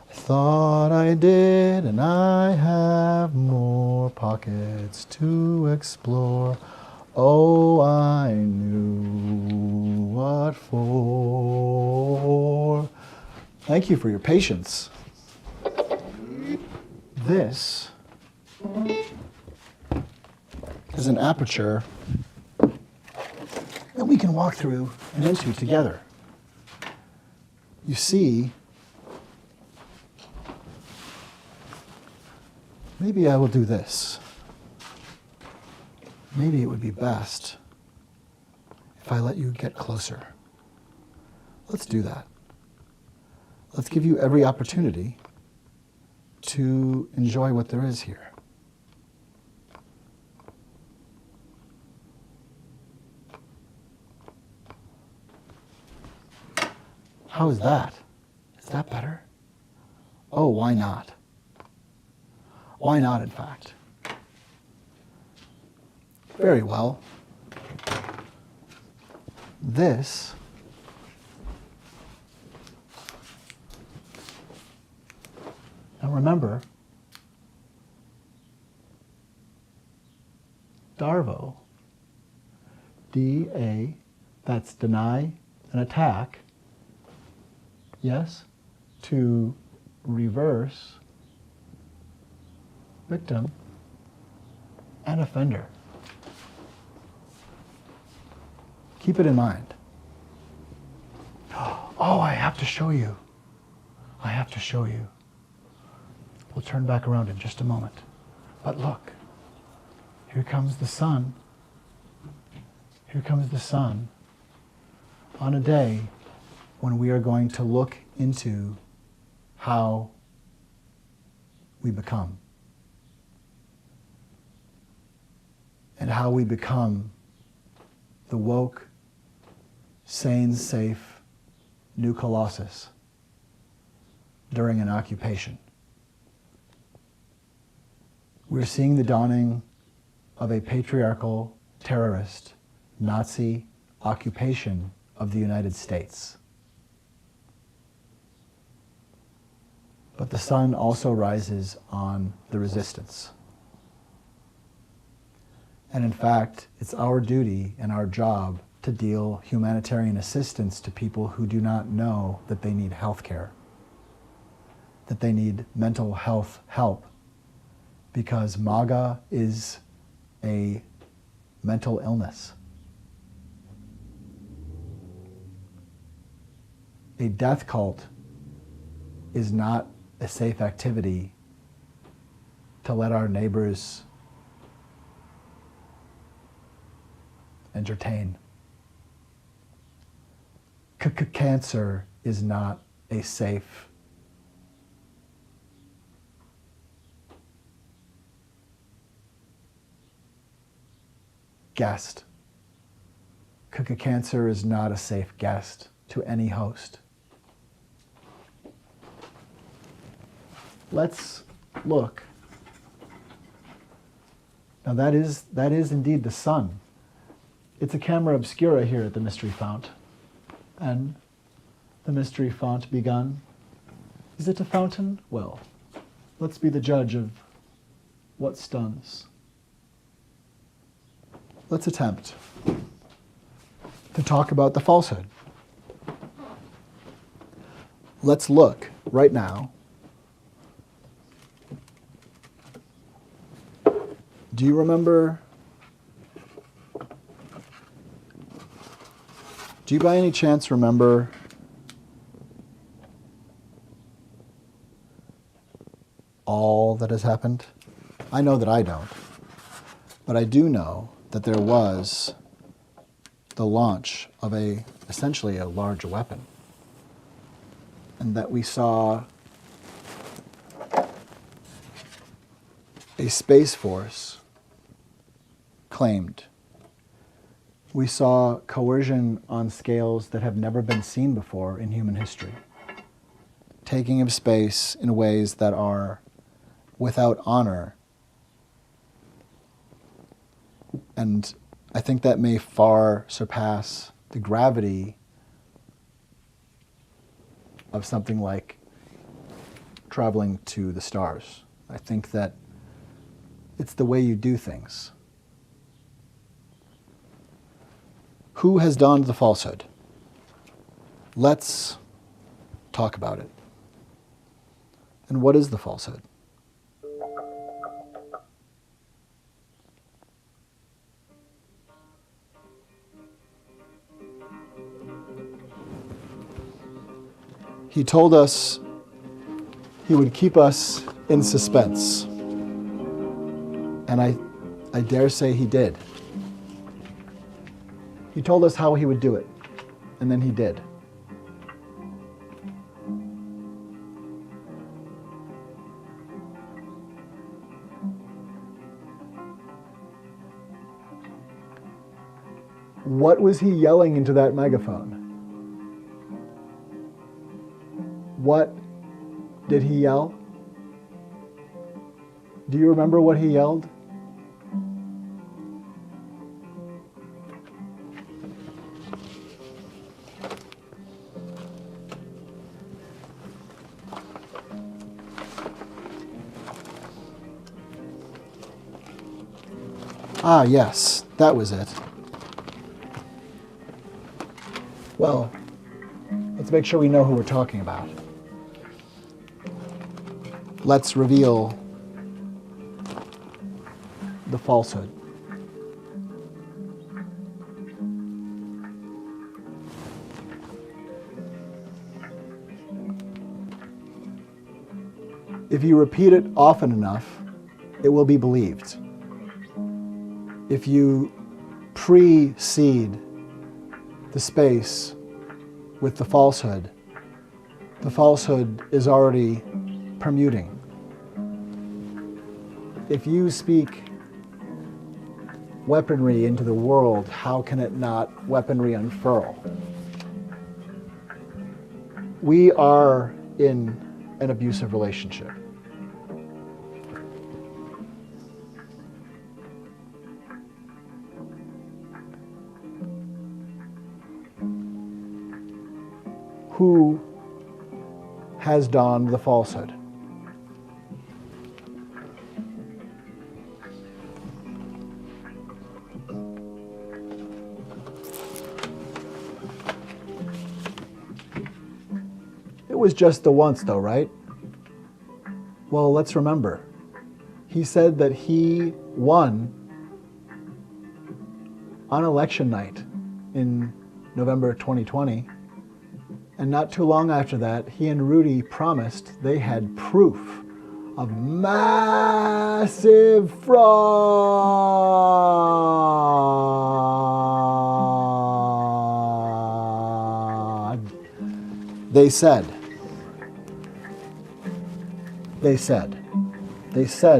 I thought I did, and I have more pockets to explore. Oh, I knew what for. Thank you for your patience. This is an aperture that we can walk through and into together. You see, maybe I will do this. Maybe it would be best if I let you get closer. Let's do that. Let's give you every opportunity to enjoy what there is here. How is that? Is that better? Oh, why not? Why not, in fact? Very well. This now remember, Darvo, D-A, that's deny an attack, yes, to reverse victim and offender. Keep it in mind. Oh, I have to show you. I have to show you. We'll turn back around in just a moment. But look, here comes the sun. Here comes the sun on a day when we are going to look into how we become. and how we become the woke, sane, safe new colossus during an occupation. We're seeing the dawning of a patriarchal, terrorist, Nazi occupation of the United States. But the sun also rises on the resistance. And in fact, it's our duty and our job to deal humanitarian assistance to people who do not know that they need health care, that they need mental health help, because MAGA is a mental illness. A death cult is not a safe activity to let our neighbors entertain. Cancer is not a safe guest. Cancer is not a safe guest to any host. Let's look. Now that is indeed the sun. It's a camera obscura here at the mystery font. And the mystery font begun. Is it a fountain? Well, let's be the judge of what stuns. Let's attempt to talk about the falsehood. Let's look right now. Do you remember? Do you by any chance remember all that has happened? I know that I don't. But I do know that there was the launch of essentially a large weapon. And that we saw a space force claimed. We saw coercion on scales that have never been seen before in human history. Taking of space in ways that are without honor. And I think that may far surpass the gravity of something like traveling to the stars. I think that it's the way you do things. Who has donned the falsehood? Let's talk about it. And what is the falsehood? He told us he would keep us in suspense. And I dare say he did. He told us how he would do it, and then he did. What was he yelling into that megaphone? What did he yell? Do you remember what he yelled? Ah, yes, that was it. Well, let's make sure we know who we're talking about. Let's reveal the falsehood. If you repeat it often enough, it will be believed. If you precede the space with the falsehood is already permuting. If you speak weaponry into the world, how can it not weaponry unfurl? We are in an abusive relationship. Who has donned the falsehood? It was just the once though, right? Well, let's remember. He said that he won on election night in November 2020. And not too long after that, he and Rudy promised they had proof of massive fraud. They said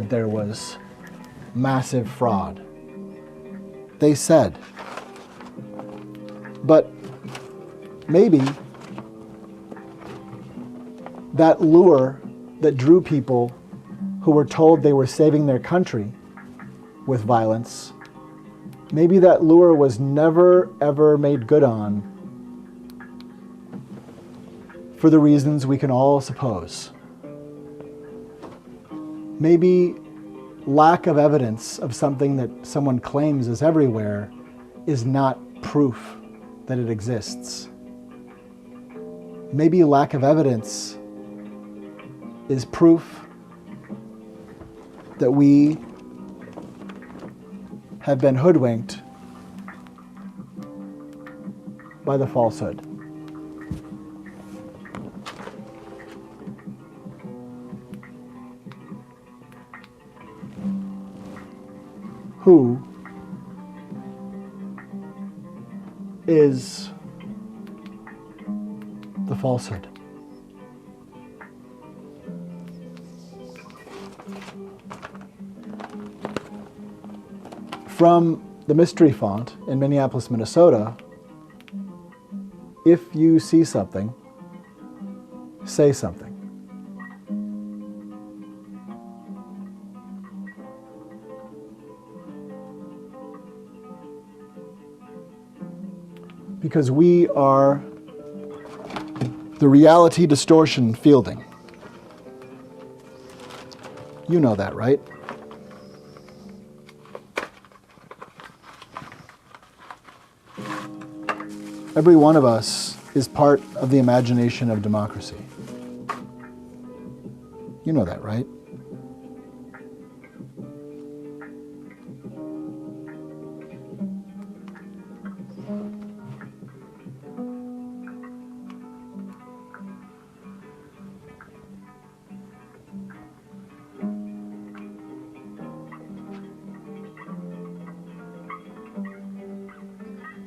there was massive fraud. They said, but maybe that lure that drew people who were told they were saving their country with violence, maybe that lure was never ever made good on for the reasons we can all suppose. Maybe lack of evidence of something that someone claims is everywhere is not proof that it exists. Maybe lack of evidence is proof that we have been hoodwinked by the falsehood. Who is the falsehood? From the mystery font in Minneapolis, Minnesota, if you see something, say something. Because we are the reality distortion fielding. You know that, right? Every one of us is part of the imagination of democracy. You know that, right?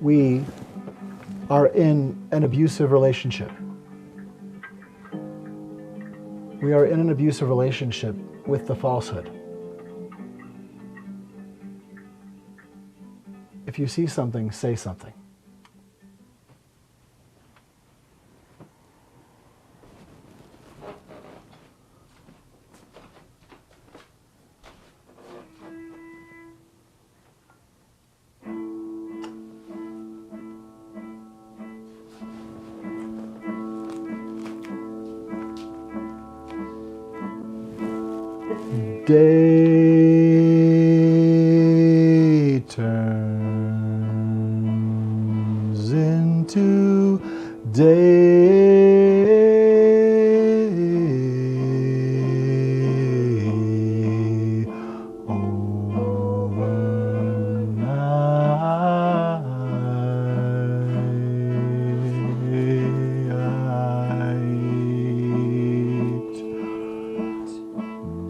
We are in an abusive relationship. We are in an abusive relationship with the falsehood. If you see something, say something. Day turns into day overnight.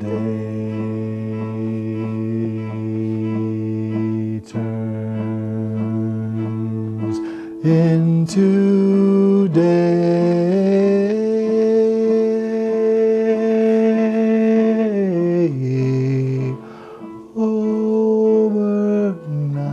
Day turns into day overnight.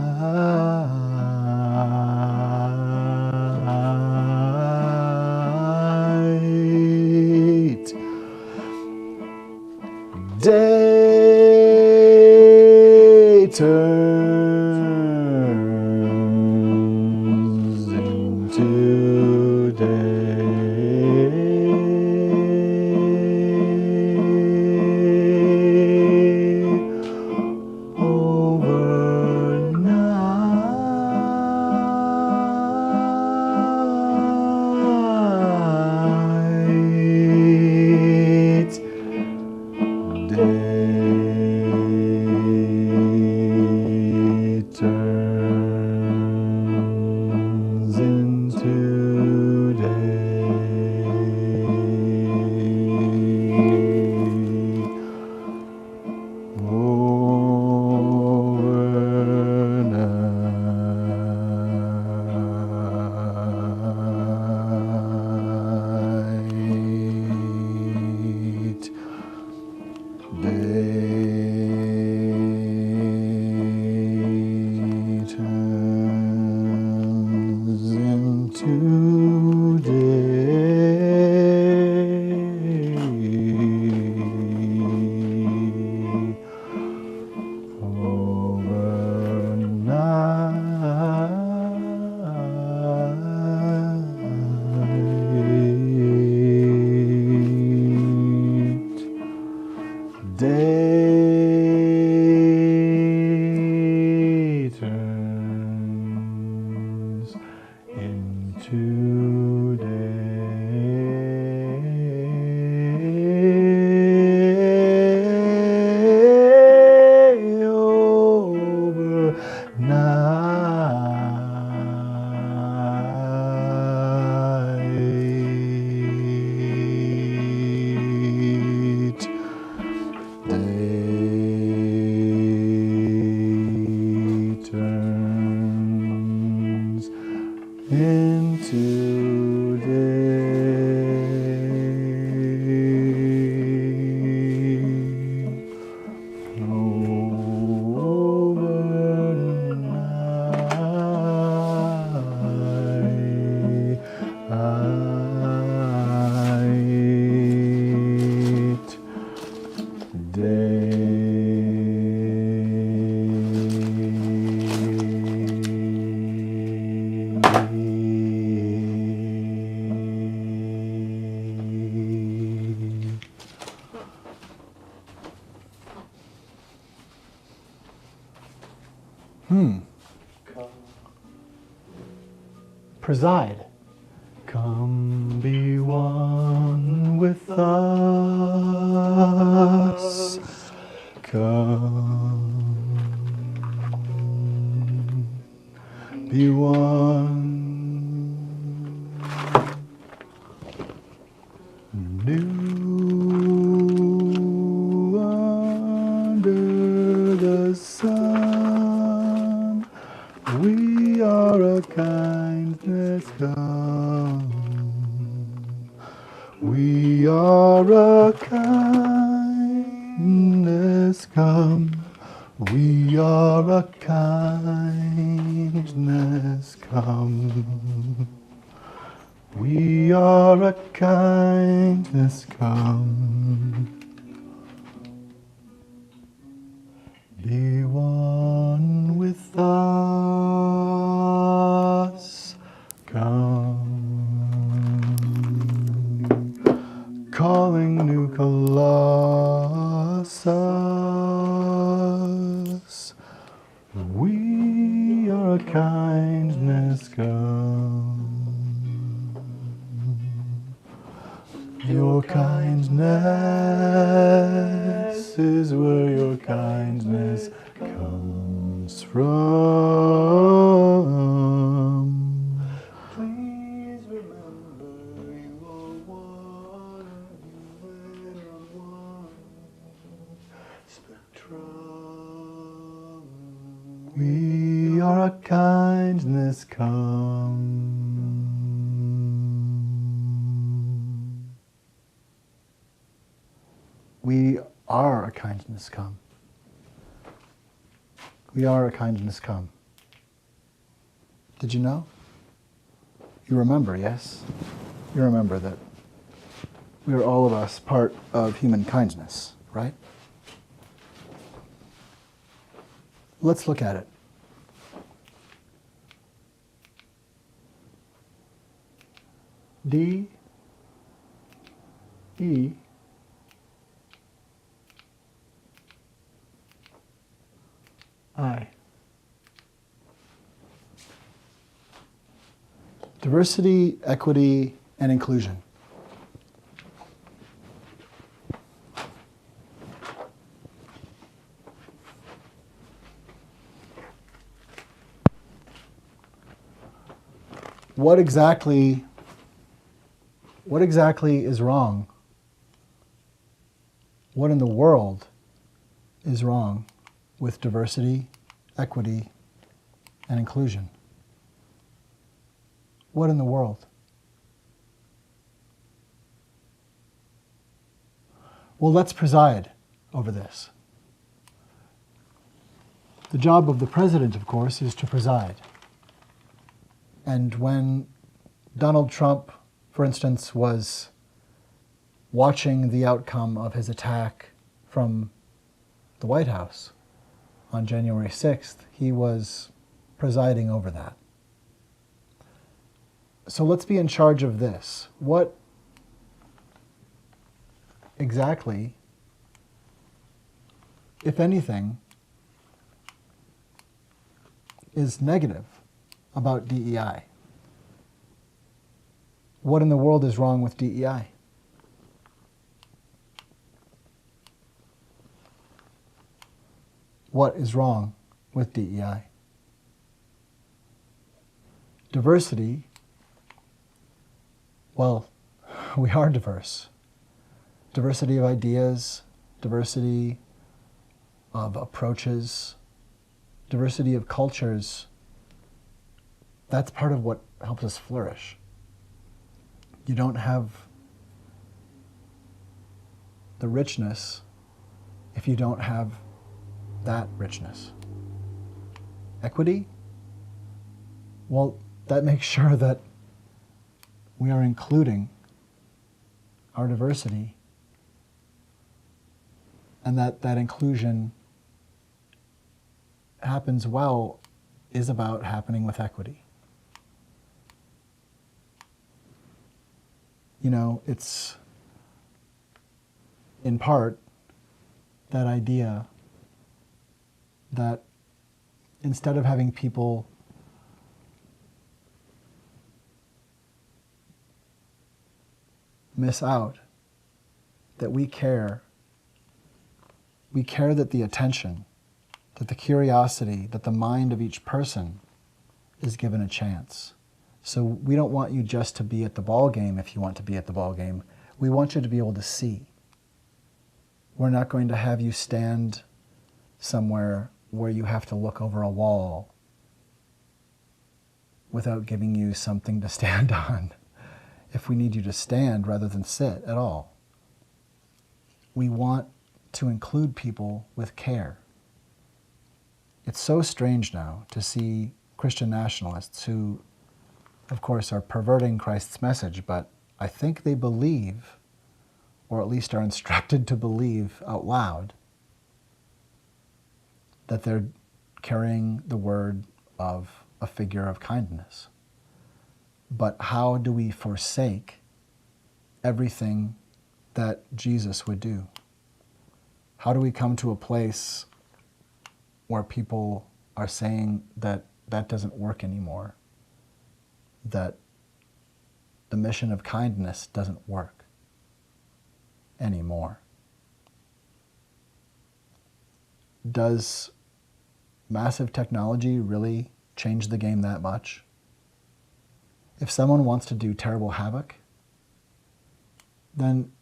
today overnight. Day turns into day. Preside. Come be one with us. Come be one. New under the sun. We are a kindness come. We are a kindness come. We are a kindness come. We are a kindness come. Be one with us. Come. Calling new Colossus. We are a kindness come. Your kindness is where your kindness comes from. Please remember you are one, you are one spectrum. We are a kindness come. We are a kindness come. We are a kindness come. Did you know? You remember, yes? You remember that we are all of us part of human kindness, right? Let's look at it. D E I. Diversity, equity, and inclusion. What exactly is wrong? What in the world is wrong with diversity, equity, and inclusion? What in the world? Well, let's preside over this. The job of the president, of course, is to preside. And when Donald Trump, for instance, was watching the outcome of his attack from the White House on January 6th, he was presiding over that. So let's be in charge of this. What exactly, if anything, is negative about DEI? What in the world is wrong with DEI? What is wrong with DEI? Diversity, well, we are diverse. Diversity of ideas, diversity of approaches, diversity of cultures, that's part of what helps us flourish. You don't have the richness if you don't have that richness. Equity? Well, that makes sure that we are including our diversity, and that inclusion happens well is about happening with equity. You know, it's in part that idea that instead of having people miss out, that we care that the attention, that the curiosity, that the mind of each person is given a chance. So we don't want you just to be at the ball game if you want to be at the ball game. We want you to be able to see. We're not going to have you stand somewhere where you have to look over a wall without giving you something to stand on if we need you to stand rather than sit at all. We want to include people with care. It's so strange now to see Christian nationalists who, of course, are perverting Christ's message, but I think they believe, or at least are instructed to believe out loud, that they're carrying the word of a figure of kindness. But how do we forsake everything that Jesus would do? How do we come to a place where people are saying that that doesn't work anymore? That the mission of kindness doesn't work anymore? Does massive technology really change the game that much? If someone wants to do terrible havoc, then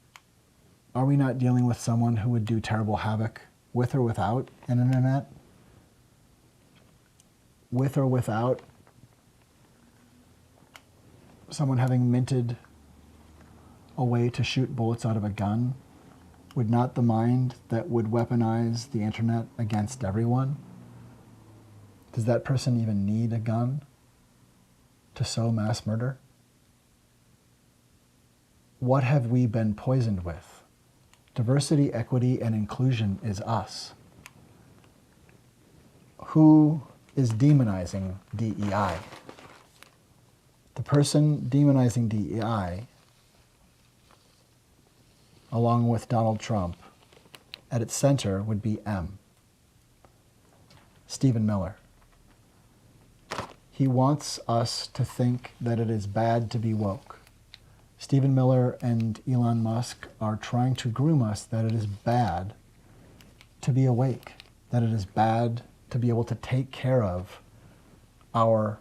are we not dealing with someone who would do terrible havoc with or without an internet? With or without someone having minted a way to shoot bullets out of a gun? Would not the mind that would weaponize the internet against everyone, does that person even need a gun to sow mass murder? What have we been poisoned with? Diversity, equity, and inclusion is us. Who is demonizing DEI? The person demonizing DEI, along with Donald Trump, at its center would be M. Stephen Miller. He wants us to think that it is bad to be woke. Stephen Miller and Elon Musk are trying to groom us that it is bad to be awake, that it is bad to be able to take care of our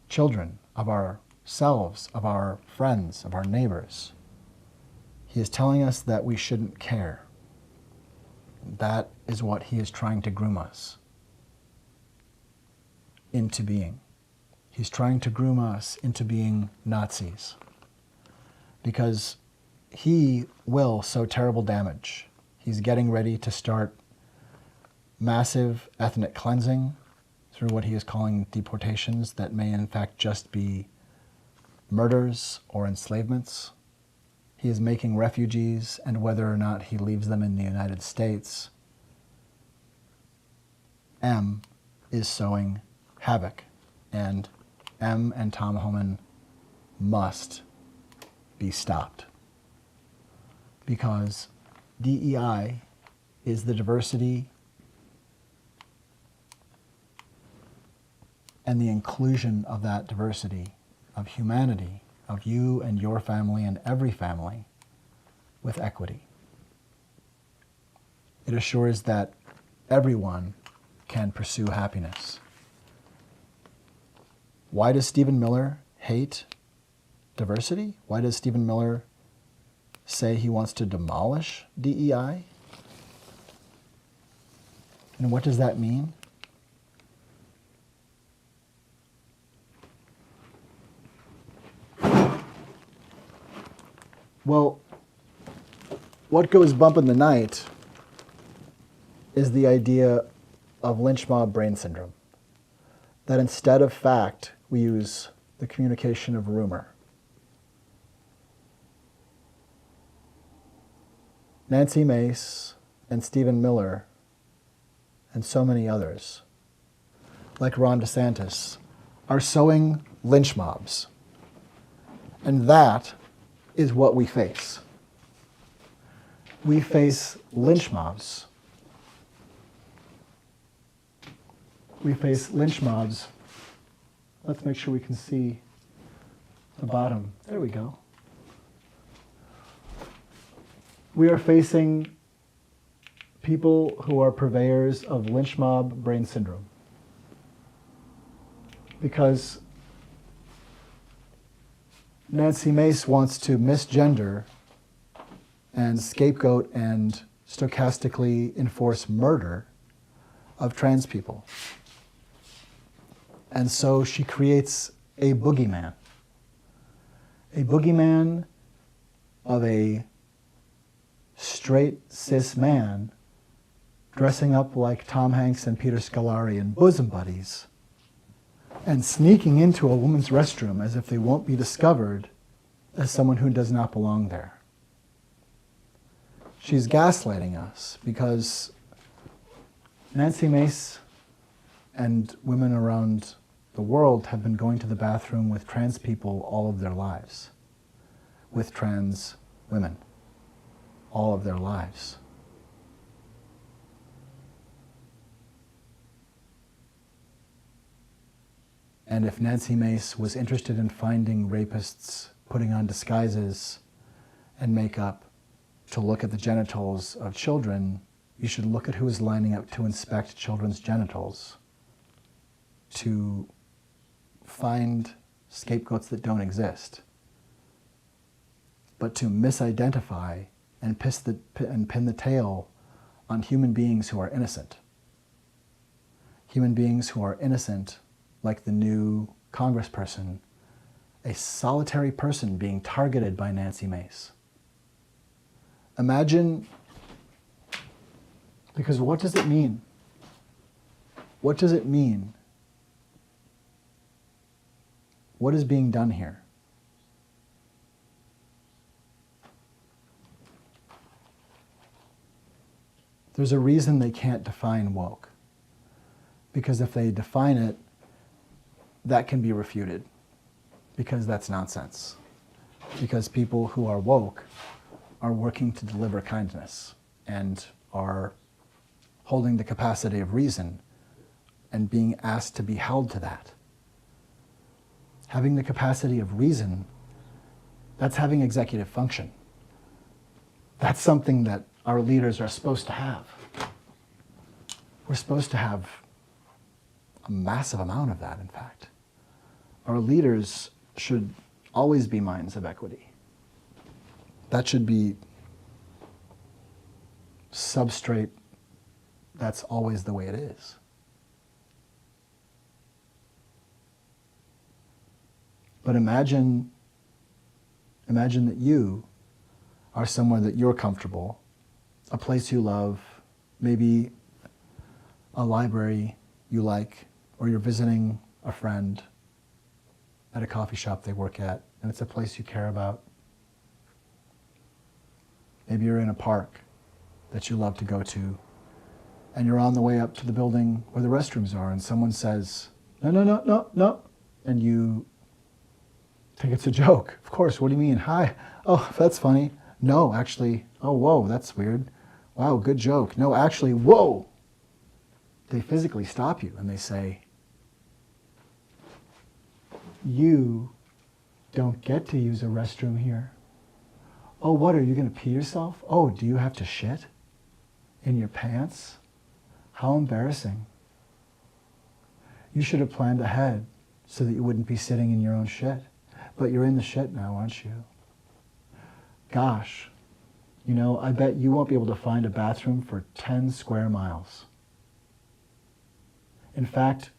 children, of ourselves, of our friends, of our neighbors. He is telling us that we shouldn't care. That is what he is trying to groom us into being. He's trying to groom us into being Nazis, because he will sow terrible damage. He's getting ready to start massive ethnic cleansing through what he is calling deportations that may in fact just be murders or enslavements. He is making refugees, and whether or not he leaves them in the United States, M is sowing havoc, and M and Tom Homan must be stopped, because DEI is the diversity and the inclusion of that diversity of humanity of you and your family and every family with equity. It assures that everyone can pursue happiness. Why does Stephen Miller hate diversity? Why does Stephen Miller say he wants to demolish DEI? And what does that mean? Well, what goes bump in the night is the idea of lynch mob brain syndrome. That instead of fact, we use the communication of rumor. Nancy Mace and Stephen Miller and so many others, like Ron DeSantis, are sowing lynch mobs. And that is what we face. We face lynch mobs. We face lynch mobs. Let's make sure we can see the bottom. There we go. We are facing people who are purveyors of lynch mob brain syndrome. Because Nancy Mace wants to misgender and scapegoat and stochastically enforce murder of trans people. And so she creates a boogeyman of a straight cis man dressing up like Tom Hanks and Peter Scolari in bosom buddies and sneaking into a woman's restroom as if they won't be discovered as someone who does not belong there. She's gaslighting us because Nancy Mace and women around the world have been going to the bathroom with trans people all of their lives, with trans women all of their lives. And if Nancy Mace was interested in finding rapists putting on disguises and makeup to look at the genitals of children, you should look at who is lining up to inspect children's genitals, to find scapegoats that don't exist, but to misidentify and pin the tail on human beings who are innocent. Human beings who are innocent, like the new congressperson, a solitary person being targeted by Nancy Mace. Imagine, because what does it mean? What does it mean? What is being done here? There's a reason they can't define woke. Because if they define it, that can be refuted. Because that's nonsense. Because people who are woke are working to deliver kindness and are holding the capacity of reason and being asked to be held to that. Having the capacity of reason, that's having executive function. That's something that our leaders are supposed to have. We're supposed to have a massive amount of that, in fact. Our leaders should always be minds of equity. That should be substrate. That's always the way it is. But imagine that you are somewhere that you're comfortable, a place you love, maybe a library you like, or you're visiting a friend at a coffee shop they work at, and it's a place you care about. Maybe you're in a park that you love to go to, and you're on the way up to the building where the restrooms are, and someone says, no, and you think it's a joke. Of course, what do you mean? Hi, oh, that's funny. No, actually, oh, whoa, that's weird. Wow, good joke. No, actually, whoa. They physically stop you and they say, you don't get to use a restroom here. Oh, what, are you going to pee yourself? Oh, do you have to shit in your pants? How embarrassing. You should have planned ahead so that you wouldn't be sitting in your own shit. But you're in the shit now, aren't you? Gosh, you know, I bet you won't be able to find a bathroom for 10 square miles. In fact,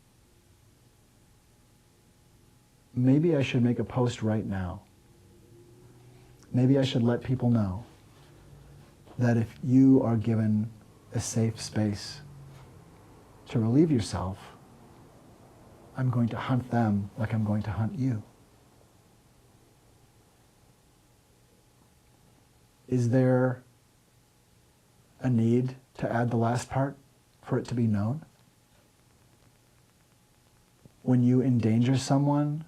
maybe I should make a post right now. Maybe I should let people know that if you are given a safe space to relieve yourself, I'm going to hunt them like I'm going to hunt you. Is there a need to add the last part for it to be known? When you endanger someone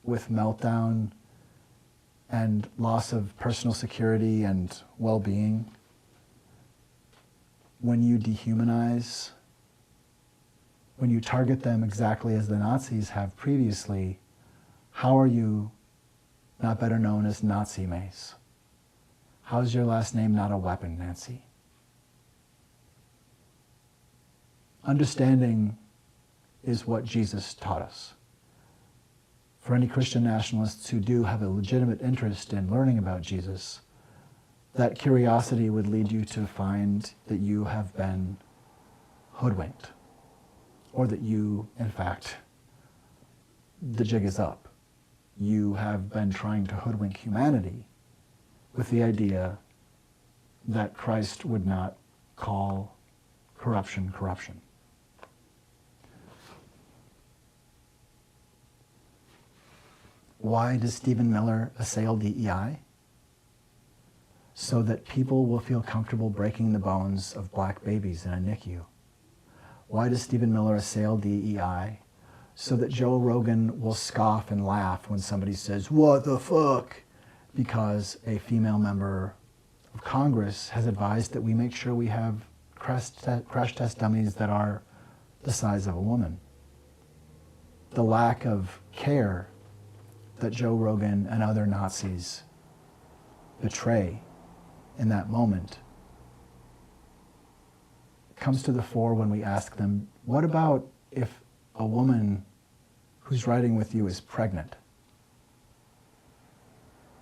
with meltdown and loss of personal security and well-being, when you dehumanize, when you target them exactly as the Nazis have previously, how are you not better known as Nazi Mace? How's your last name not a weapon, Nancy? Understanding is what Jesus taught us. For any Christian nationalists who do have a legitimate interest in learning about Jesus, that curiosity would lead you to find that you have been hoodwinked, or that you, in fact, the jig is up. You have been trying to hoodwink humanity with the idea that Christ would not call corruption corruption. Why does Stephen Miller assail DEI? So that people will feel comfortable breaking the bones of black babies in a NICU. Why does Stephen Miller assail DEI? So that Joe Rogan will scoff and laugh when somebody says, "What the fuck?" Because a female member of Congress has advised that we make sure we have crash test dummies that are the size of a woman. The lack of care that Joe Rogan and other Nazis betray in that moment comes to the fore when we ask them, what about if a woman who's riding with you is pregnant?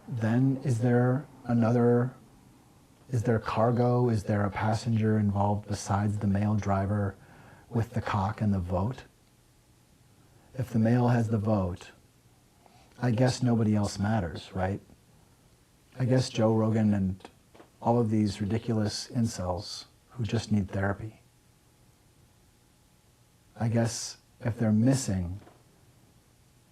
Then is there cargo? Is there a passenger involved besides the male driver with the cock and the vote? If the male has the vote, I guess nobody else matters, right? I guess Joe Rogan and all of these ridiculous incels who just need therapy. I guess if they're missing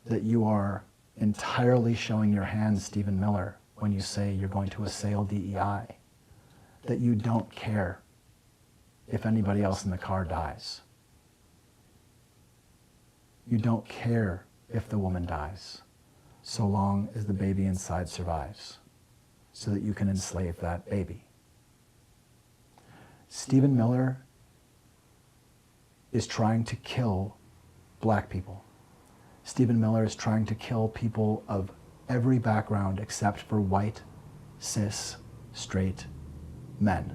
that you are entirely showing your hand, Stephen Miller, when you say you're going to assail DEI, that you don't care if anybody else in the car dies. You don't care if the woman dies, so long as the baby inside survives, so that you can enslave that baby. Stephen Miller is trying to kill black people. Stephen Miller is trying to kill people of every background except for white, cis, straight men.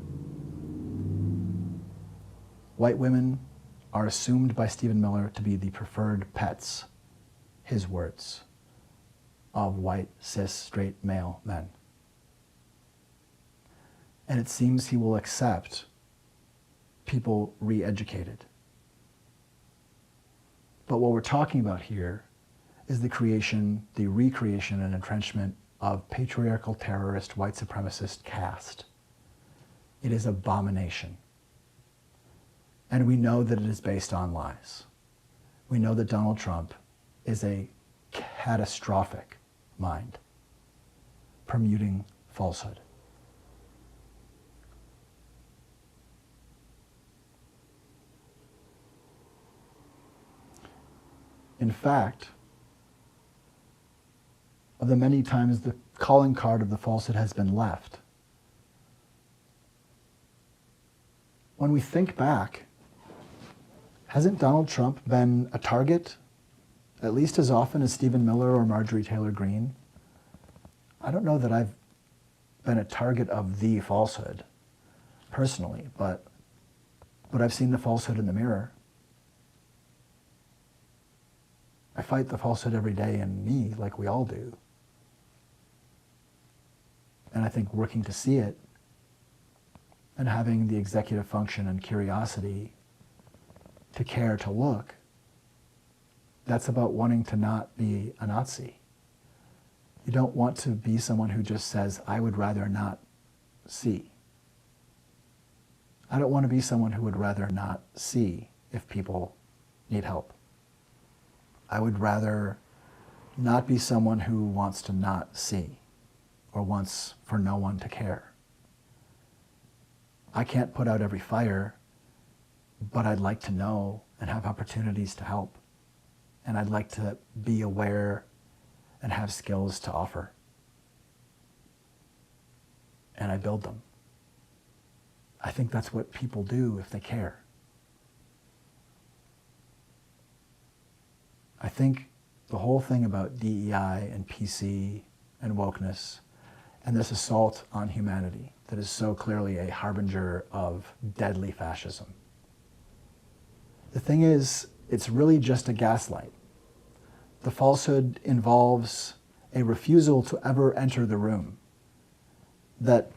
White women are assumed by Stephen Miller to be the preferred pets, his words, of white, cis, straight male men. And it seems he will accept people re-educated. But what we're talking about here is the recreation and entrenchment of patriarchal terrorist white supremacist caste. It is abomination. And we know that it is based on lies. We know that Donald Trump is a catastrophic mind, permuting falsehood. In fact, of the many times the calling card of the falsehood has been left, when we think back, hasn't Donald Trump been a target at least as often as Stephen Miller or Marjorie Taylor Greene, I don't know that I've been a target of the falsehood personally, but I've seen the falsehood in the mirror. I fight the falsehood every day in me, like we all do. And I think working to see it and having the executive function and curiosity to care, to look, that's about wanting to not be a Nazi. You don't want to be someone who just says, I would rather not see. I don't want to be someone who would rather not see if people need help. I would rather not be someone who wants to not see or wants for no one to care. I can't put out every fire, but I'd like to know and have opportunities to help. And I'd like to be aware and have skills to offer. And I build them. I think that's what people do if they care. I think the whole thing about DEI and PC and wokeness and this assault on humanity that is so clearly a harbinger of deadly fascism. The thing is, it's really just a gaslight. The falsehood involves a refusal to ever enter the room. That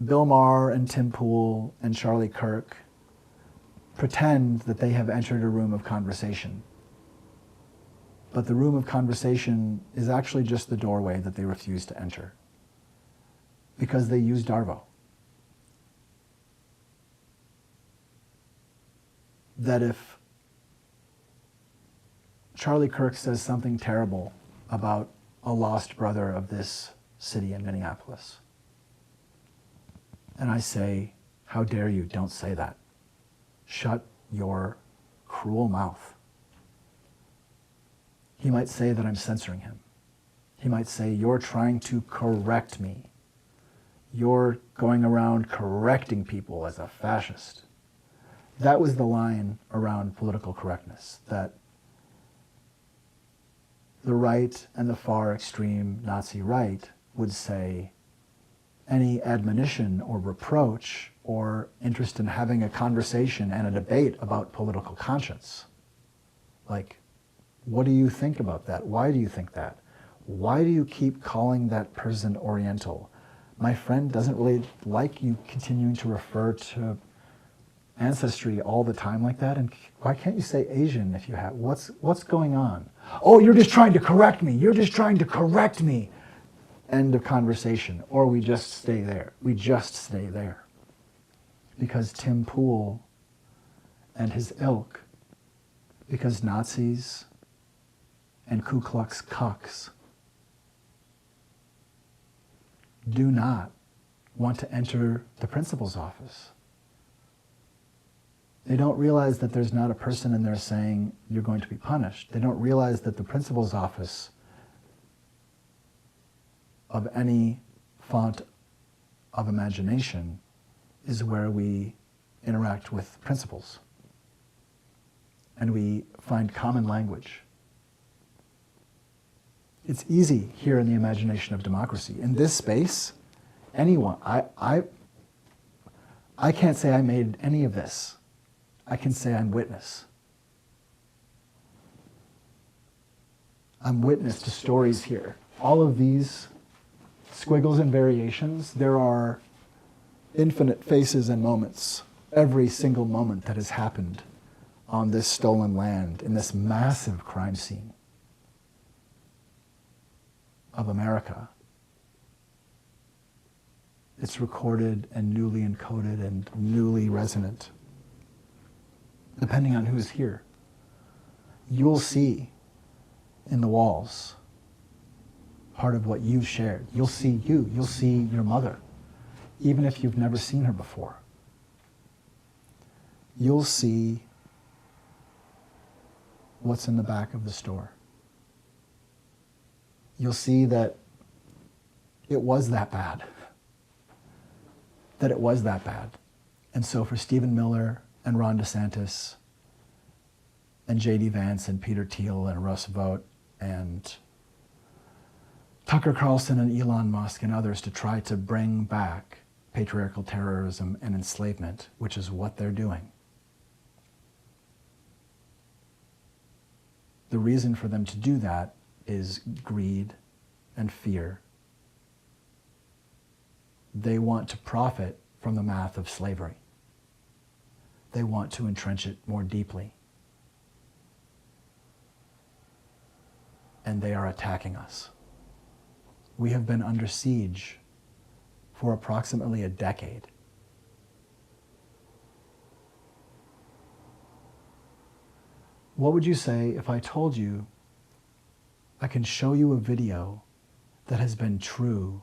Bill Maher and Tim Pool and Charlie Kirk pretend that they have entered a room of conversation. But the room of conversation is actually just the doorway that they refuse to enter because they use Darvo. That if Charlie Kirk says something terrible about a lost brother of this city in Minneapolis, and I say, how dare you, don't say that. Shut your cruel mouth. He might say that I'm censoring him. He might say, you're trying to correct me. You're going around correcting people as a fascist. That was the line around political correctness, that the right and the far extreme Nazi right would say any admonition or reproach or interest in having a conversation and a debate about political conscience. Like, what do you think about that? Why do you think that? Why do you keep calling that person Oriental? My friend doesn't really like you continuing to refer to ancestry all the time like that, and why can't you say Asian if you have? What's going on? Oh, you're just trying to correct me. You're just trying to correct me. End of conversation. Or we just stay there. We just stay there. Because Tim Pool and his ilk, because Nazis and Ku Klux cucks do not want to enter the principal's office. They don't realize that there's not a person in there saying you're going to be punished. They don't realize that the principal's office of any font of imagination is where we interact with principals and we find common language. It's easy here in the imagination of democracy. In this space, anyone, I can't say I made any of this. I can say I'm witness. I'm witness to stories here. All of these squiggles and variations, there are infinite faces and moments. Every single moment that has happened on this stolen land, in this massive crime scene of America. It's recorded and newly encoded and newly resonant, depending on who's here. You'll see in the walls part of what you've shared. You'll see you. You'll see your mother, even if you've never seen her before. You'll see what's in the back of the store. You'll see that it was that bad. That it was that bad. And so for Stephen Miller and Ron DeSantis and J.D. Vance and Peter Thiel and Russ Vought and Tucker Carlson and Elon Musk and others to try to bring back patriarchal terrorism and enslavement, which is what they're doing. The reason for them to do that is greed and fear. They want to profit from the math of slavery. They want to entrench it more deeply. And they are attacking us. We have been under siege for approximately a decade. What would you say if I told you I can show you a video that has been true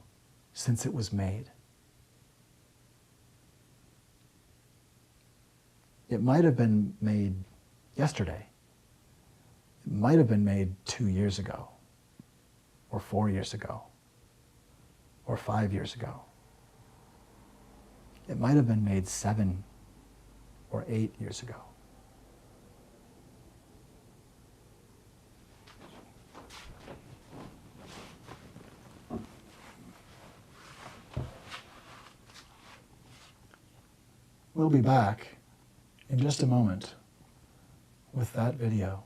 since it was made? It might have been made yesterday. It might have been made 2 years ago, or 4 years ago, or 5 years ago. It might have been made 7 or 8 years ago. We'll be back in just a moment with that video.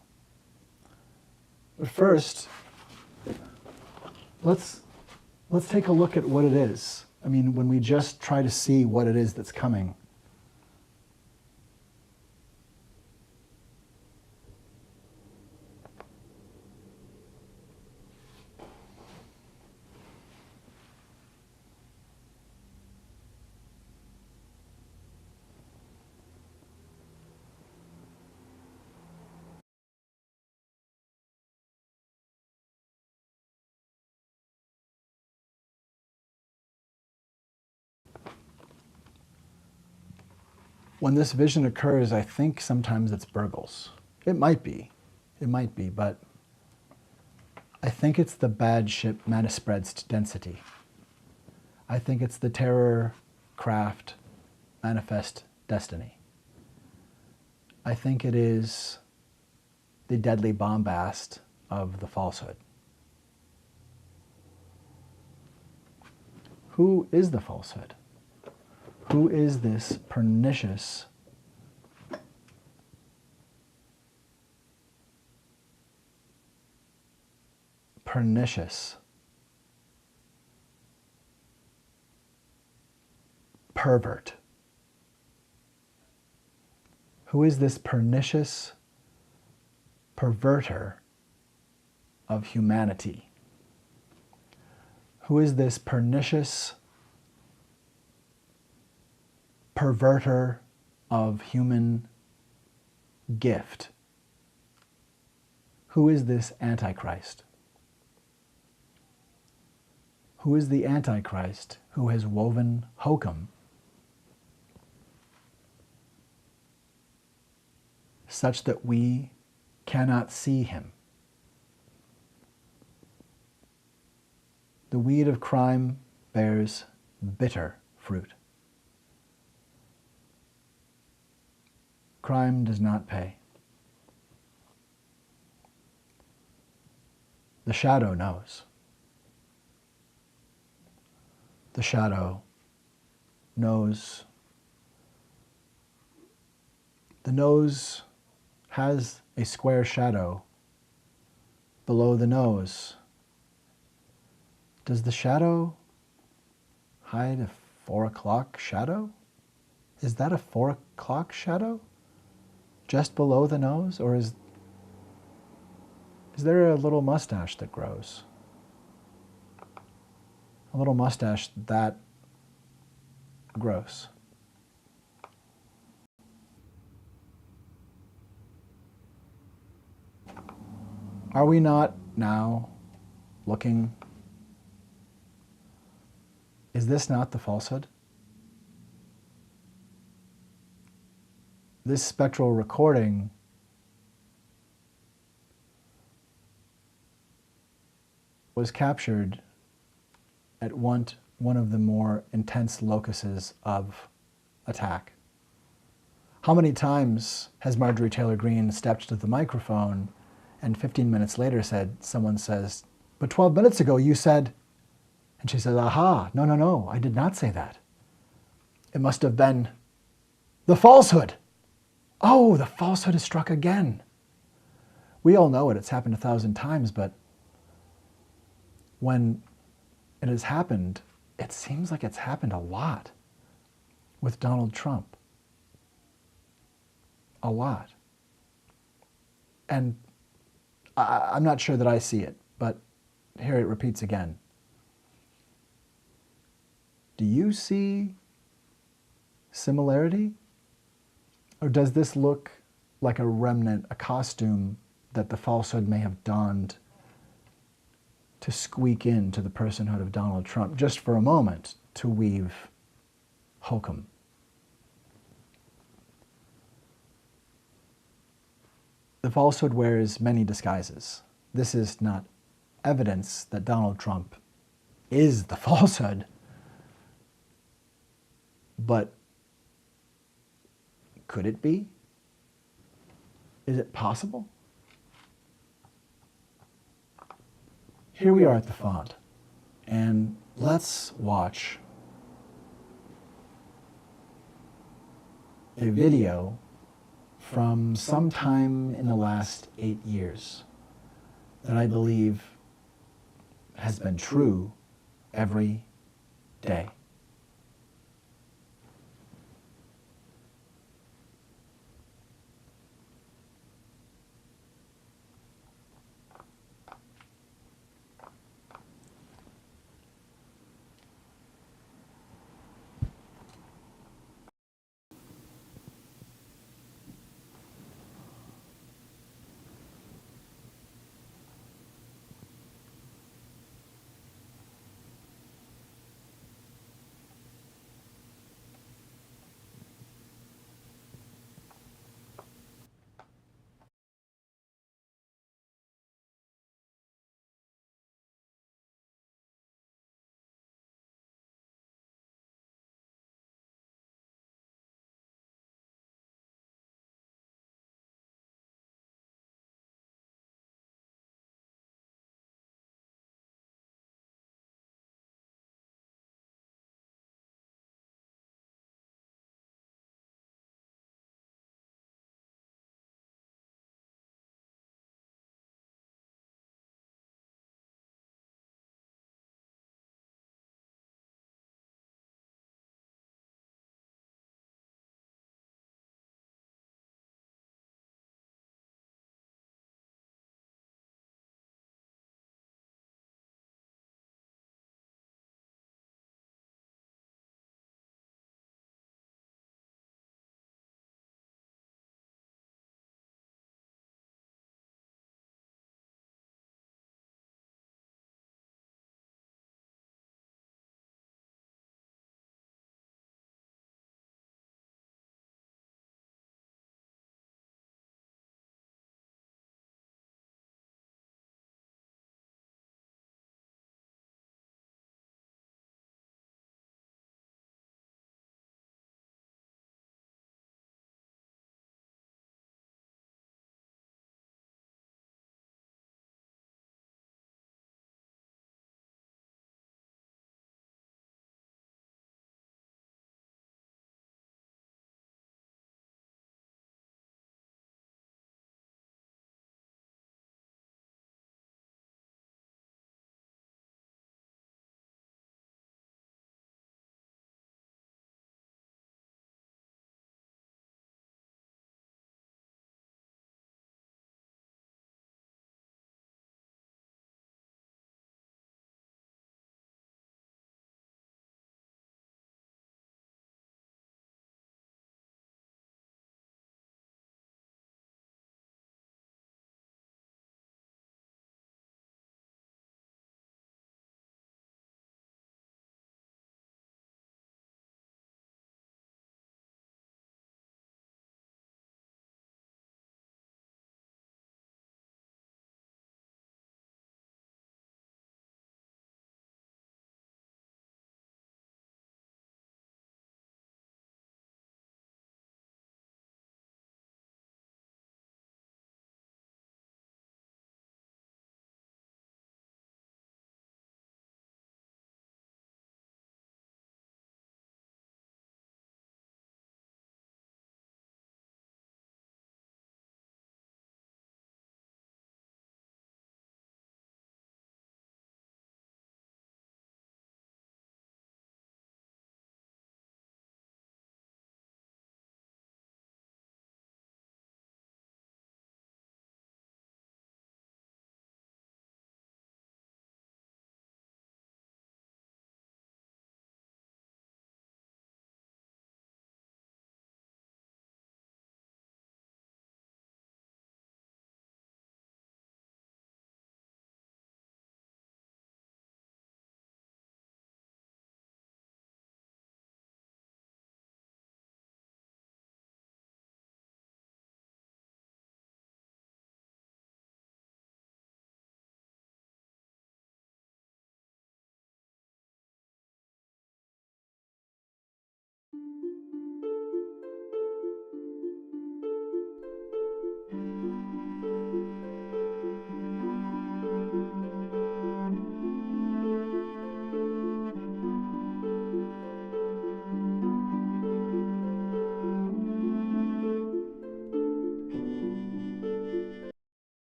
But first, let's take a look at what it is. I mean, when we just try to see what it is that's coming. When this vision occurs, I think sometimes it's burgles. It might be, but I think it's the bad ship manuspreadst density. I think it's the terror craft manifest destiny. I think it is the deadly bombast of the falsehood. Who is the falsehood? Who is this pernicious, pervert? Who is this pernicious perverter of humanity? Who is this pernicious perverter of human gift? Who is this Antichrist? Who is the Antichrist who has woven hokum such that we cannot see him? The weed of crime bears bitter fruit. Crime does not pay. The shadow knows. The shadow knows. The nose has a square shadow below the nose. Does the shadow hide a 4 o'clock shadow? Is that a 4 o'clock shadow? Just below the nose? Or is there a little mustache that grows? A little mustache that gross. Are we not now looking? Is this not the falsehood? This spectral recording was captured at one of the more intense locuses of attack. How many times has Marjorie Taylor Greene stepped to the microphone and 15 minutes later someone says, but 12 minutes ago you said, and she says, aha, no, I did not say that. It must have been the falsehood. Oh, the falsehood has struck again. We all know it, it's happened 1,000 times, but when it has happened, it seems like it's happened a lot with Donald Trump. A lot. And I'm not sure that I see it, but here it repeats again. Do you see similarity? Or does this look like a remnant, a costume that the falsehood may have donned to squeak into the personhood of Donald Trump just for a moment to weave hokum? The falsehood wears many disguises. This is not evidence that Donald Trump is the falsehood, but could it be? Is it possible? Here we are at the font, and let's watch a video from sometime in the last 8 years that I believe has been true every day.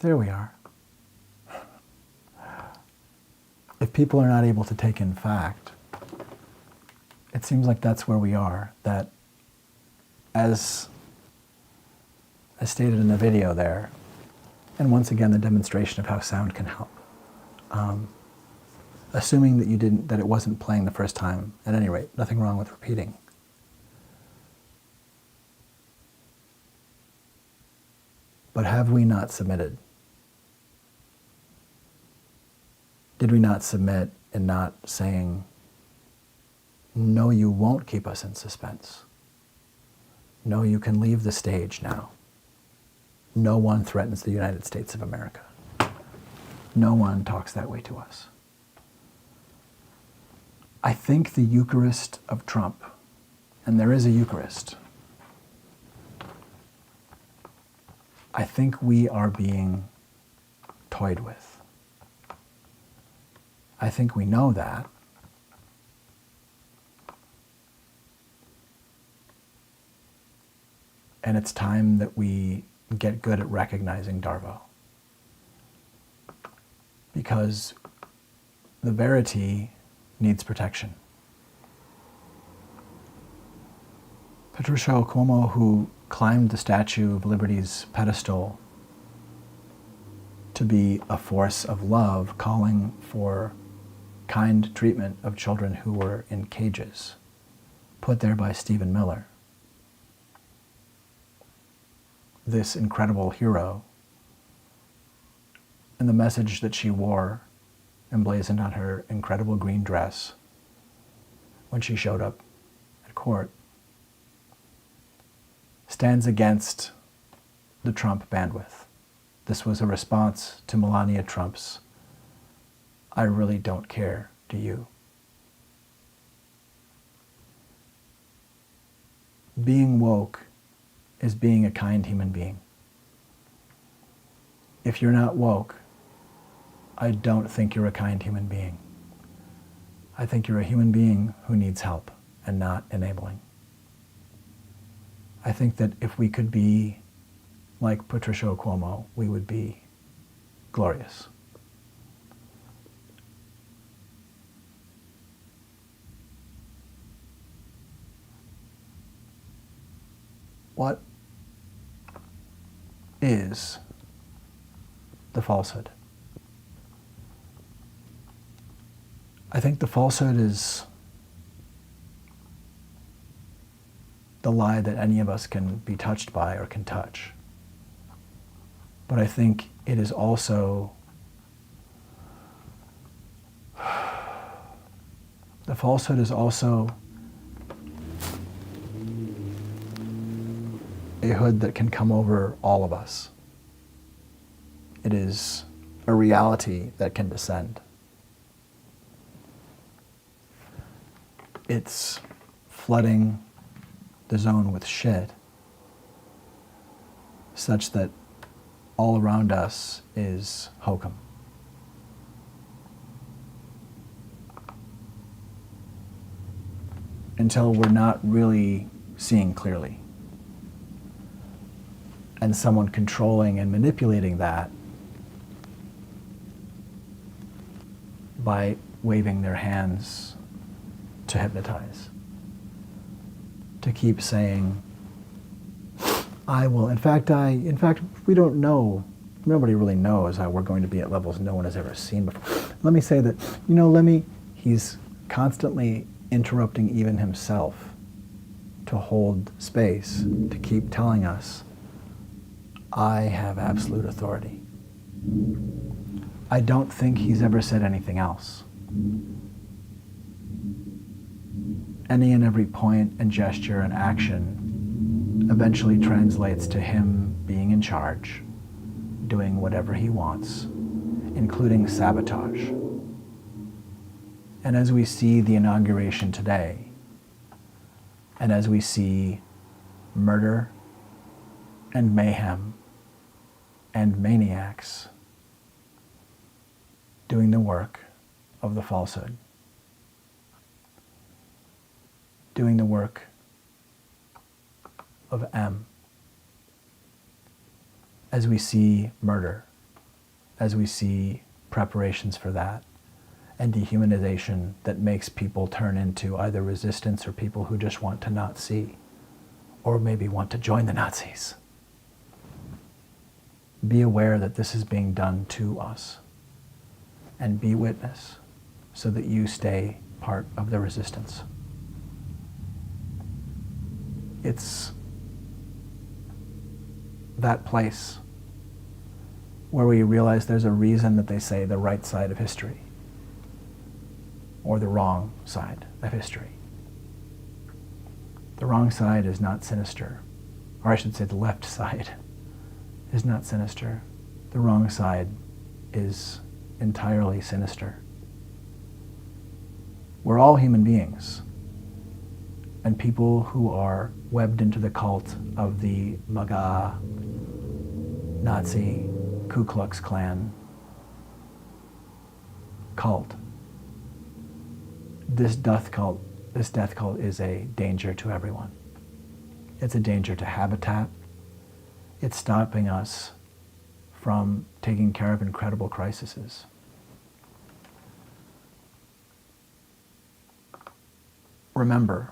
There we are. If people are not able to take in fact, it seems like that's where we are. That, as I stated in the video there, and once again the demonstration of how sound can help. Assuming that it wasn't playing the first time, at any rate, nothing wrong with repeating. But have we not submitted? Did we not submit in not saying, no, you won't keep us in suspense. No, you can leave the stage now. No one threatens the United States of America. No one talks that way to us. I think the Eucharist of Trump, and there is a Eucharist, I think we are being toyed with. I think we know that. And it's time that we get good at recognizing Darvo. Because the verity needs protection. Patricia Cuomo, who climbed the Statue of Liberty's pedestal to be a force of love, calling for kind treatment of children who were in cages, put there by Stephen Miller. This incredible hero, and the message that she wore emblazoned on her incredible green dress when she showed up at court, stands against the Trump bandwidth. This was a response to Melania Trump's, "I really don't care, do you?" Being woke is being a kind human being. If you're not woke, I don't think you're a kind human being. I think you're a human being who needs help and not enabling. I think that if we could be like Patricia Cuomo, we would be glorious. What is the falsehood? I think the falsehood is the lie that any of us can be touched by or can touch. But I think it is also the falsehood is also a hood that can come over all of us. It is a reality that can descend. It's flooding the zone with shit such that all around us is hokum. Until we're not really seeing clearly. And someone controlling and manipulating that by waving their hands to hypnotize. To keep saying, I will. In fact, we don't know. Nobody really knows how we're going to be at levels no one has ever seen before. Let me say that, he's constantly interrupting even himself to hold space, to keep telling us, I have absolute authority. I don't think he's ever said anything else. Any and every point and gesture and action eventually translates to him being in charge, doing whatever he wants, including sabotage. And as we see the inauguration today, and as we see murder and mayhem and maniacs doing the work of the falsehood, doing the work of M, as we see murder as we see preparations for that and dehumanization that makes people turn into either resistance or people who just want to not see, or maybe want to join the Nazis. Be aware that this is being done to us, and be witness so that you stay part of the resistance. It's that place where we realize there's a reason that they say the right side of history or the wrong side of history. The wrong side is not sinister, or I should say the left side is not sinister. The wrong side is entirely sinister. We're all human beings, and people who are webbed into the cult of the MAGA, Nazi, Ku Klux Klan cult. This death cult is a danger to everyone. It's a danger to habitat. It's stopping us from taking care of incredible crises. Remember,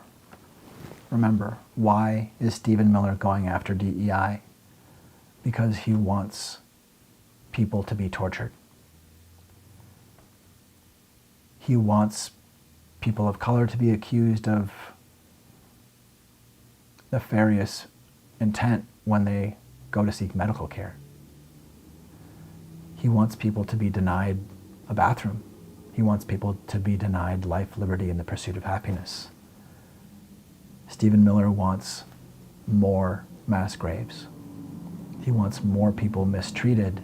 why is Stephen Miller going after DEI? Because he wants people to be tortured. He wants people of color to be accused of nefarious intent when they go to seek medical care. He wants people to be denied a bathroom. He wants people to be denied life, liberty, and the pursuit of happiness. Stephen Miller wants more mass graves. He wants more people mistreated,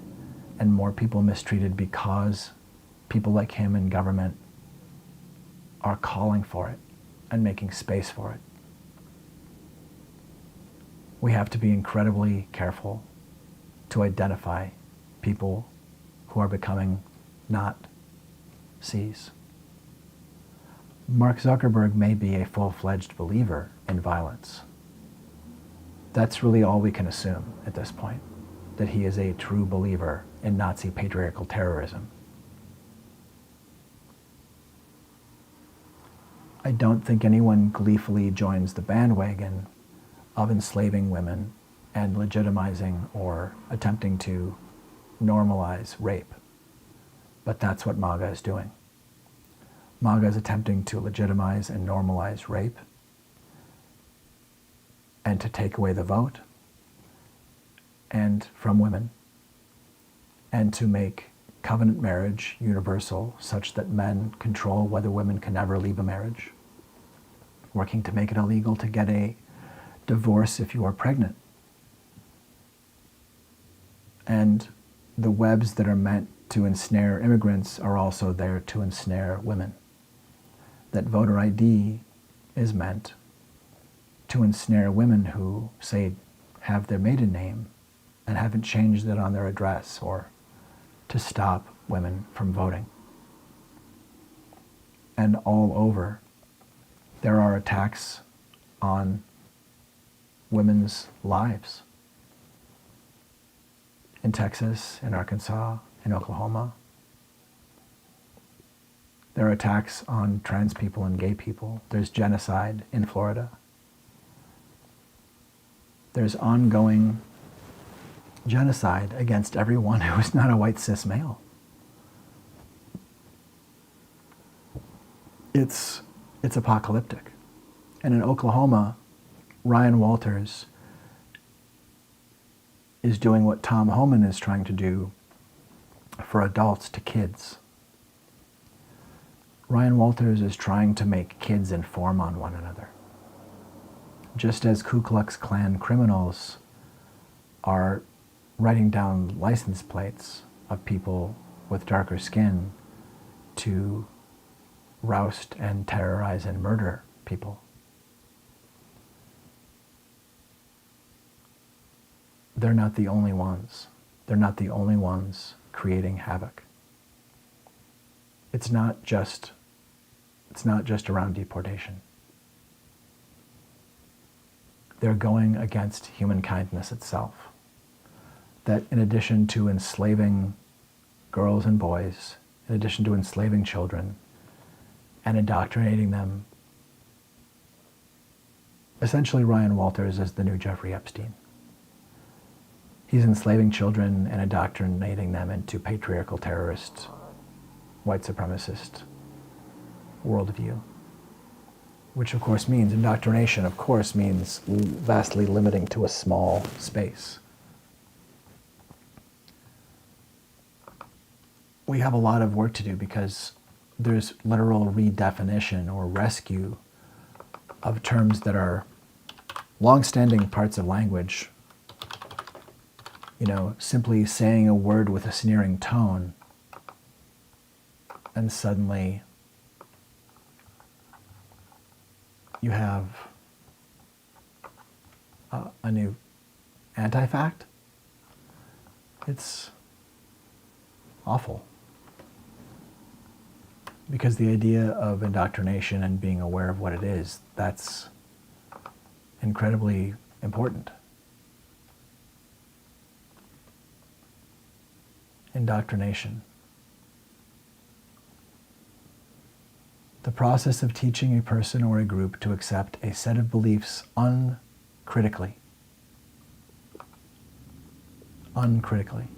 and more people mistreated because people like him in government are calling for it and making space for it. We have to be incredibly careful to identify people who are becoming not Cs. Mark Zuckerberg may be a full-fledged believer in violence. That's really all we can assume at this point, that he is a true believer in Nazi patriarchal terrorism. I don't think anyone gleefully joins the bandwagon of enslaving women and legitimizing or attempting to normalize rape. But that's what MAGA is doing. MAGA is attempting to legitimize and normalize rape and to take away the vote and from women, and to make covenant marriage universal such that men control whether women can ever leave a marriage, working to make it illegal to get a divorce if you are pregnant. And the webs that are meant to ensnare immigrants are also there to ensnare women. That voter ID is meant to ensnare women who, say, have their maiden name and haven't changed it on their address, or to stop women from voting. And all over, there are attacks on women's lives. In Texas, in Arkansas, in Oklahoma. There are attacks on trans people and gay people. There's genocide in Florida. There's ongoing genocide against everyone who is not a white cis male. It's apocalyptic. And in Oklahoma, Ryan Walters is doing what Tom Homan is trying to do for adults to kids. Ryan Walters is trying to make kids inform on one another. Just as Ku Klux Klan criminals are writing down license plates of people with darker skin to roust and terrorize and murder people. They're not the only ones. They're not the only ones creating havoc. It's not just around deportation. They're going against human kindness itself. That in addition to enslaving girls and boys, in addition to enslaving children and indoctrinating them. Essentially, Ryan Walters is the new Jeffrey Epstein. He's enslaving children and indoctrinating them into patriarchal terrorist, white supremacist worldview. Which of course means, indoctrination of course means vastly limiting to a small space. We have a lot of work to do because there's literal redefinition or rescue of terms that are long-standing parts of language. You know, simply saying a word with a sneering tone, and suddenly you have a new anti-fact. It's awful. Because the idea of indoctrination and being aware of what it is, that's incredibly important. Indoctrination. The process of teaching a person or a group to accept a set of beliefs uncritically. Uncritically.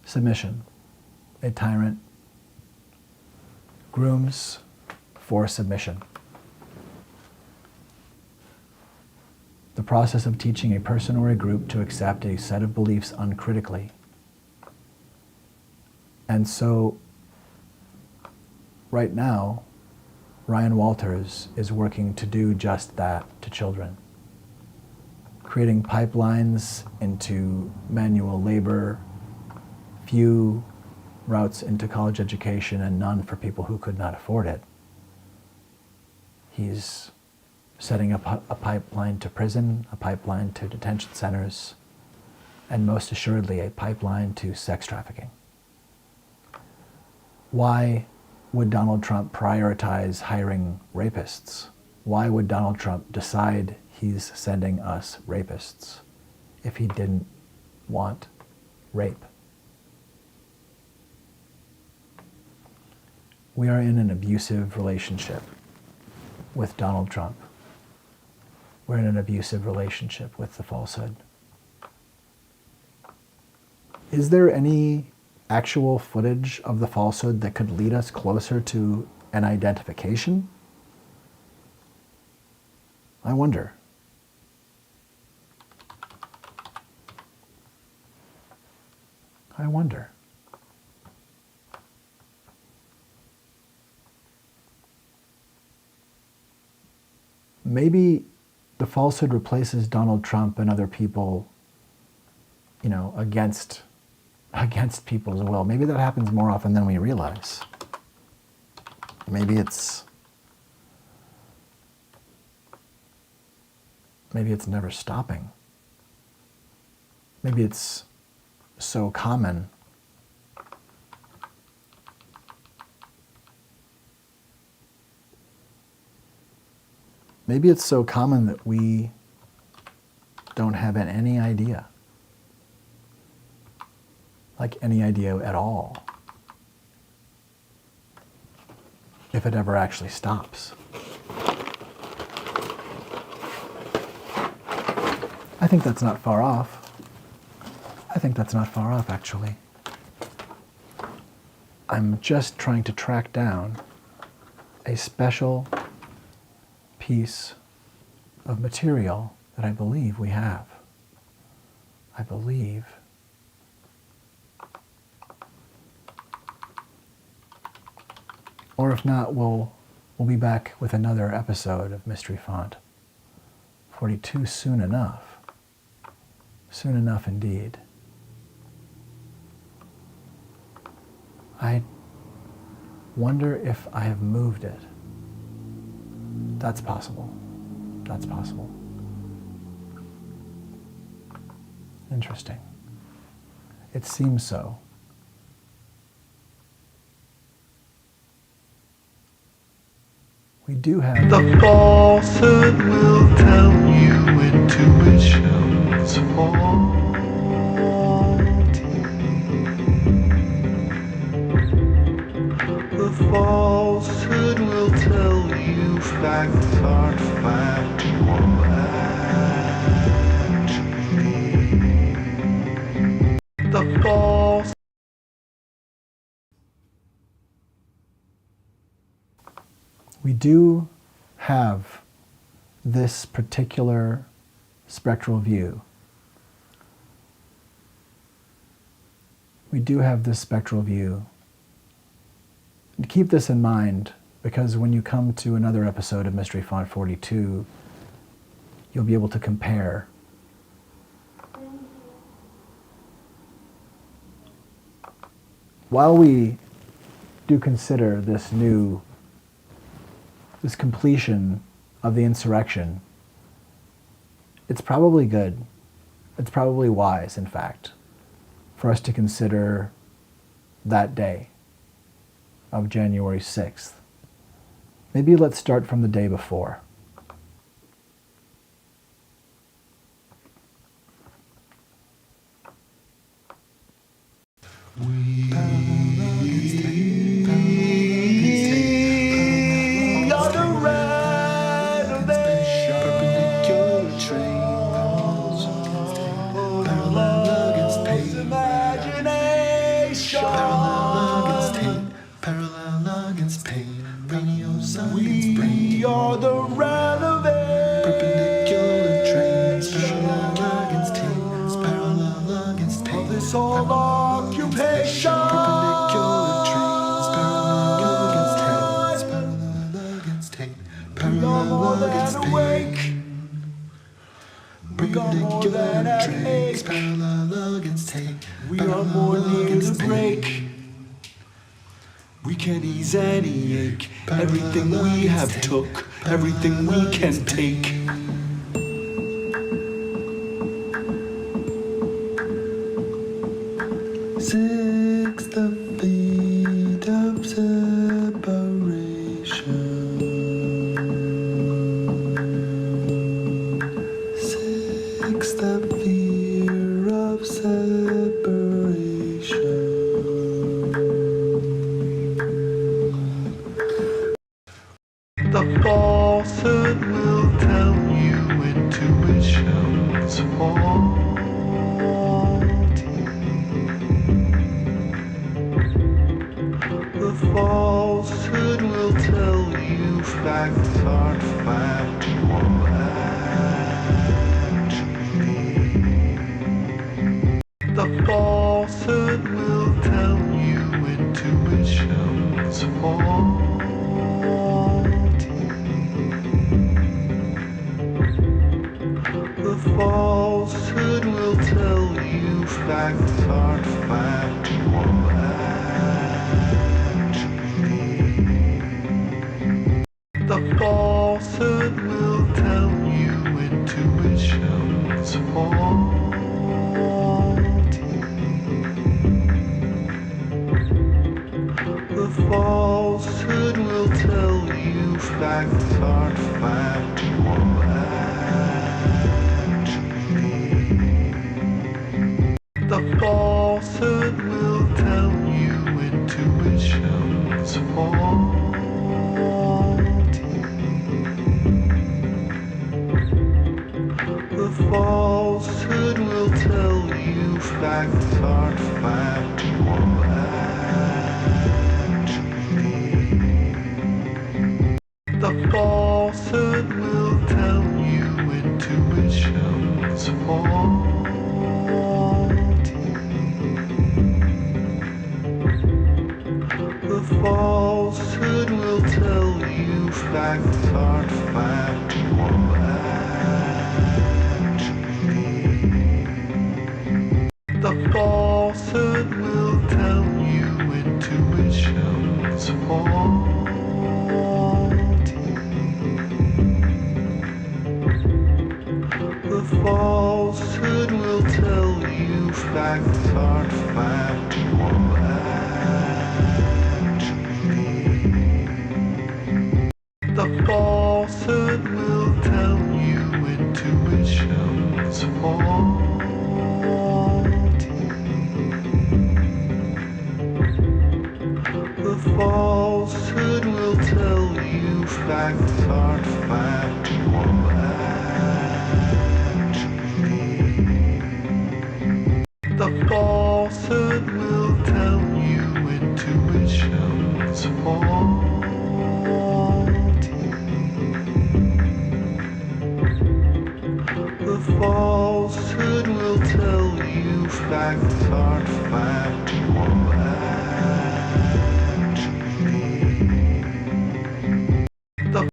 Submission. A tyrant grooms for submission. The process of teaching a person or a group to accept a set of beliefs uncritically. And so, right now, Ryan Walters is working to do just that to children. Creating pipelines into manual labor, few routes into college education, and none for people who could not afford it. He's setting up a pipeline to prison, a pipeline to detention centers, and most assuredly a pipeline to sex trafficking. Why would Donald Trump prioritize hiring rapists? Why would Donald Trump decide he's sending us rapists if he didn't want rape? We are in an abusive relationship with Donald Trump. We're in an abusive relationship with the falsehood. Is there any actual footage of the falsehood that could lead us closer to an identification? I wonder. I wonder. Maybe the falsehood replaces Donald Trump and other people, you know, against people's will. Maybe that happens more often than we realize. Maybe it's never stopping. Maybe it's so common. Maybe it's so common that we don't have any idea. Like any idea at all. If it ever actually stops. I think that's not far off. I think that's not far off, actually. I'm just trying to track down a special piece of material that I believe we have. I believe. Or if not, we'll be back with another episode of Mystery Font 42 soon enough. Soon enough indeed. I wonder if I have moved it. That's possible. That's possible. Interesting. It seems so. We do have... The falsehood will tell you intuition. We do have this particular spectral view. We do have this spectral view. And keep this in mind, because when you come to another episode of Mystery Font 42, you'll be able to compare. While we do consider this completion of the insurrection, it's probably good, it's probably wise, in fact, for us to consider that day of January 6th. Maybe let's start from the day before. We are the renovation. Perpendicular trains. Parallel against pain. Imagination. Parallel against tape. Parallel against pain. Radio science brain. We are the renovation. Perpendicular trains. Parallel against tape. Parallel against pain. This whole occupation. Perpendicular trains. Parallel against tape. Parallel against pain. Perpendicular trains. Parallel against tape. We are more near the break. We can ease any ache. Everything we have took, everything we can take. Sixth of feet of separation. Sixth of fear of separation. The falsehood will tell you intuitions faulty. The falsehood will tell you facts aren't factual actually. The falsehood will tell you intuitions faulty. The falsehood will tell you facts aren't factual actually. The falsehood will tell you intuitions faulty. The falsehood will tell you facts aren't factual actually. The falsehood will tell you intuitions faulty. The falsehood will tell you facts aren't factual actually. The falsehood will tell you intuitions faulty. The falsehood will tell you facts aren't factual actually. The falsehood will tell you intuitions faulty. The falsehood will tell you facts aren't factual actually. The falsehood will tell you intuitions faulty. The falsehood will tell you facts aren't factual actually. The falsehood will tell you intuitions faulty. falsehood will tell you facts aren't factual actually. The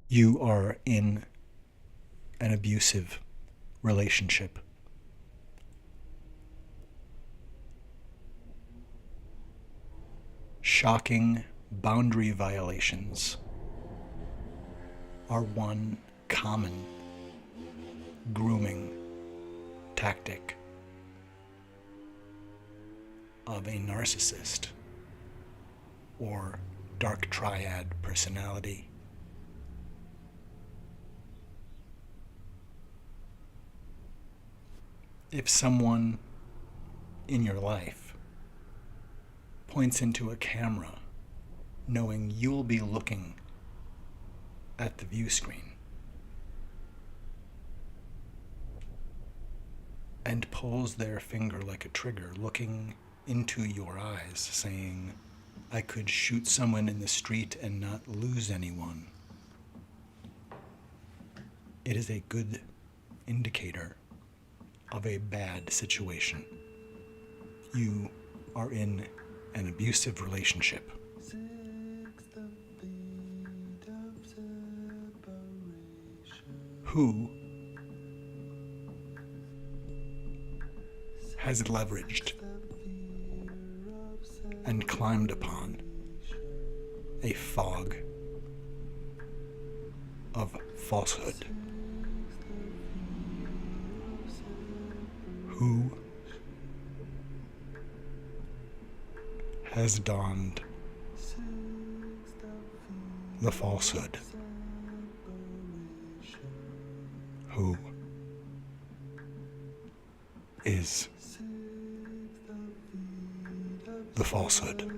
You are in an abusive relationship. Shocking boundary violations are one common grooming tactic of a narcissist or dark triad personality. If someone in your life points into a camera knowing you'll be looking at the view screen and pulls their finger like a trigger, looking into your eyes, saying, I could shoot someone in the street and not lose anyone, it is a good indicator of a bad situation. You are in an abusive relationship. Who has leveraged and climbed upon a fog of falsehood? Who has donned the falsehood? Who is the falsehood?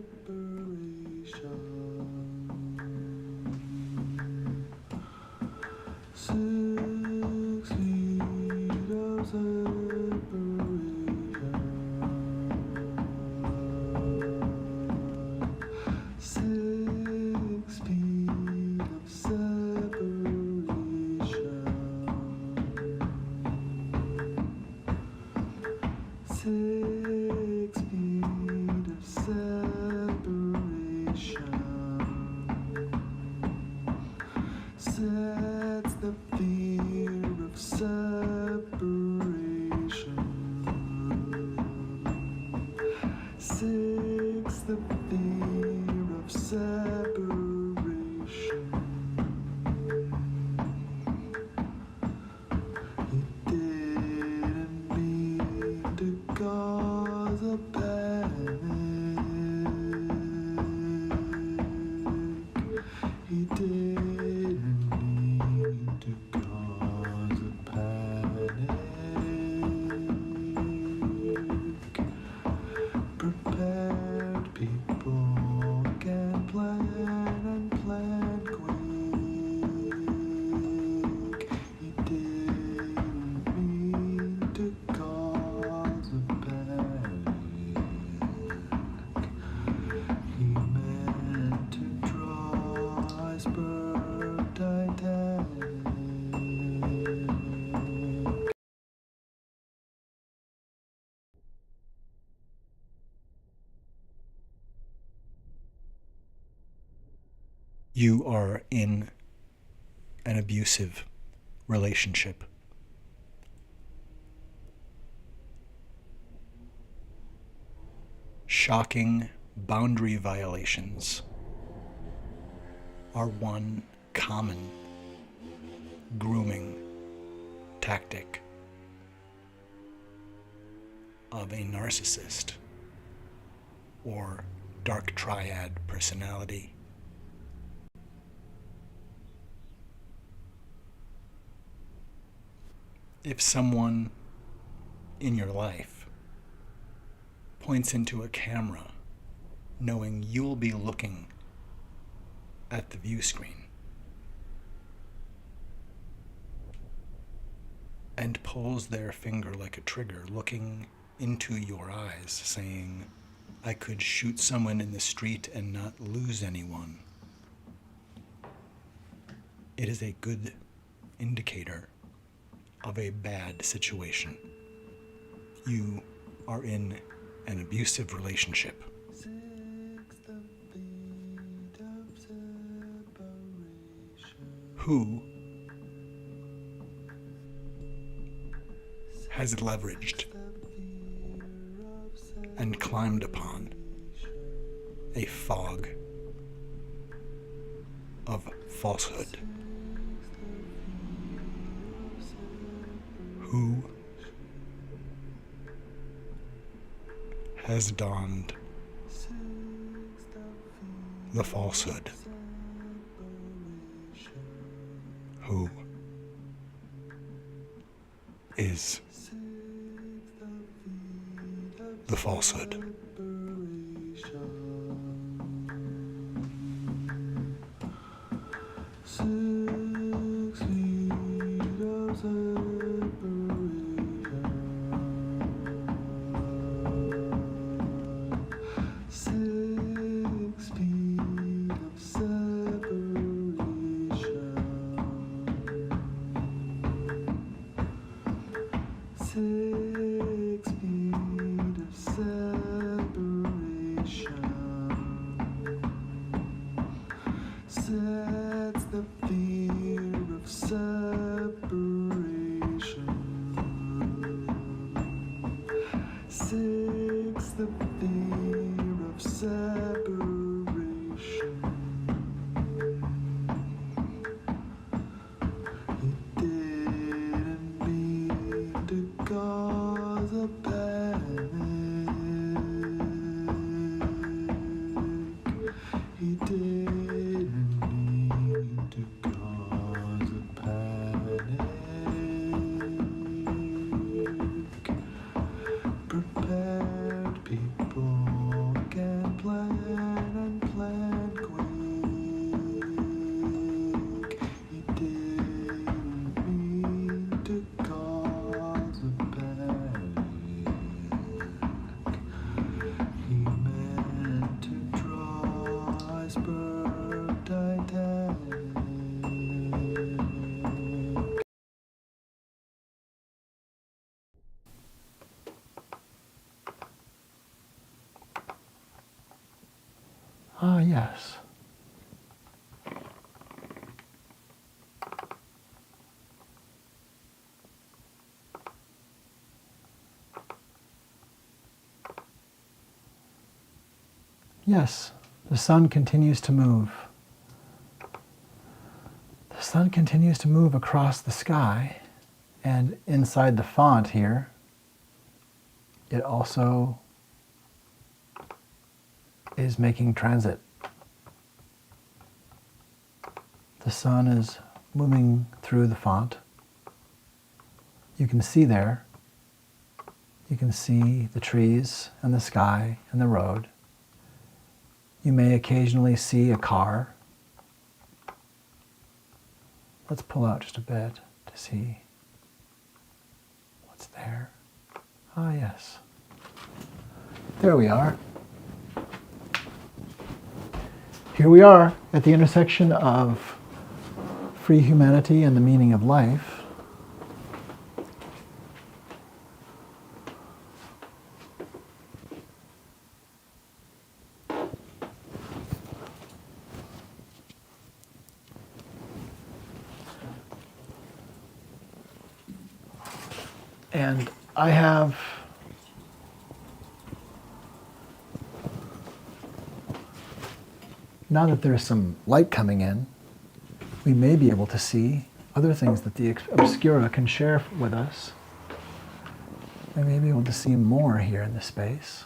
You are in an abusive relationship. Shocking boundary violations are one common grooming tactic of a narcissist or dark triad personality. If someone in your life points into a camera knowing you'll be looking at the view screen and pulls their finger like a trigger, looking into your eyes, saying, I could shoot someone in the street and not lose anyone, it is a good indicator of a bad situation. You are in an abusive relationship. Who has leveraged and climbed upon a fog of falsehood? Who has donned the falsehood? Who is the falsehood? Ah, yes. Yes, the sun continues to move. The sun continues to move across the sky, and inside the font here, it also is making transit. The sun is moving through the font. You can see there, you can see the trees and the sky and the road. You may occasionally see a car. Let's pull out just a bit to see what's there. Ah, yes. There we are. Here we are at the intersection of free humanity and the meaning of life. And I have now that there's some light coming in, we may be able to see other things that the Obscura can share with us. I may be able to see more here in this space.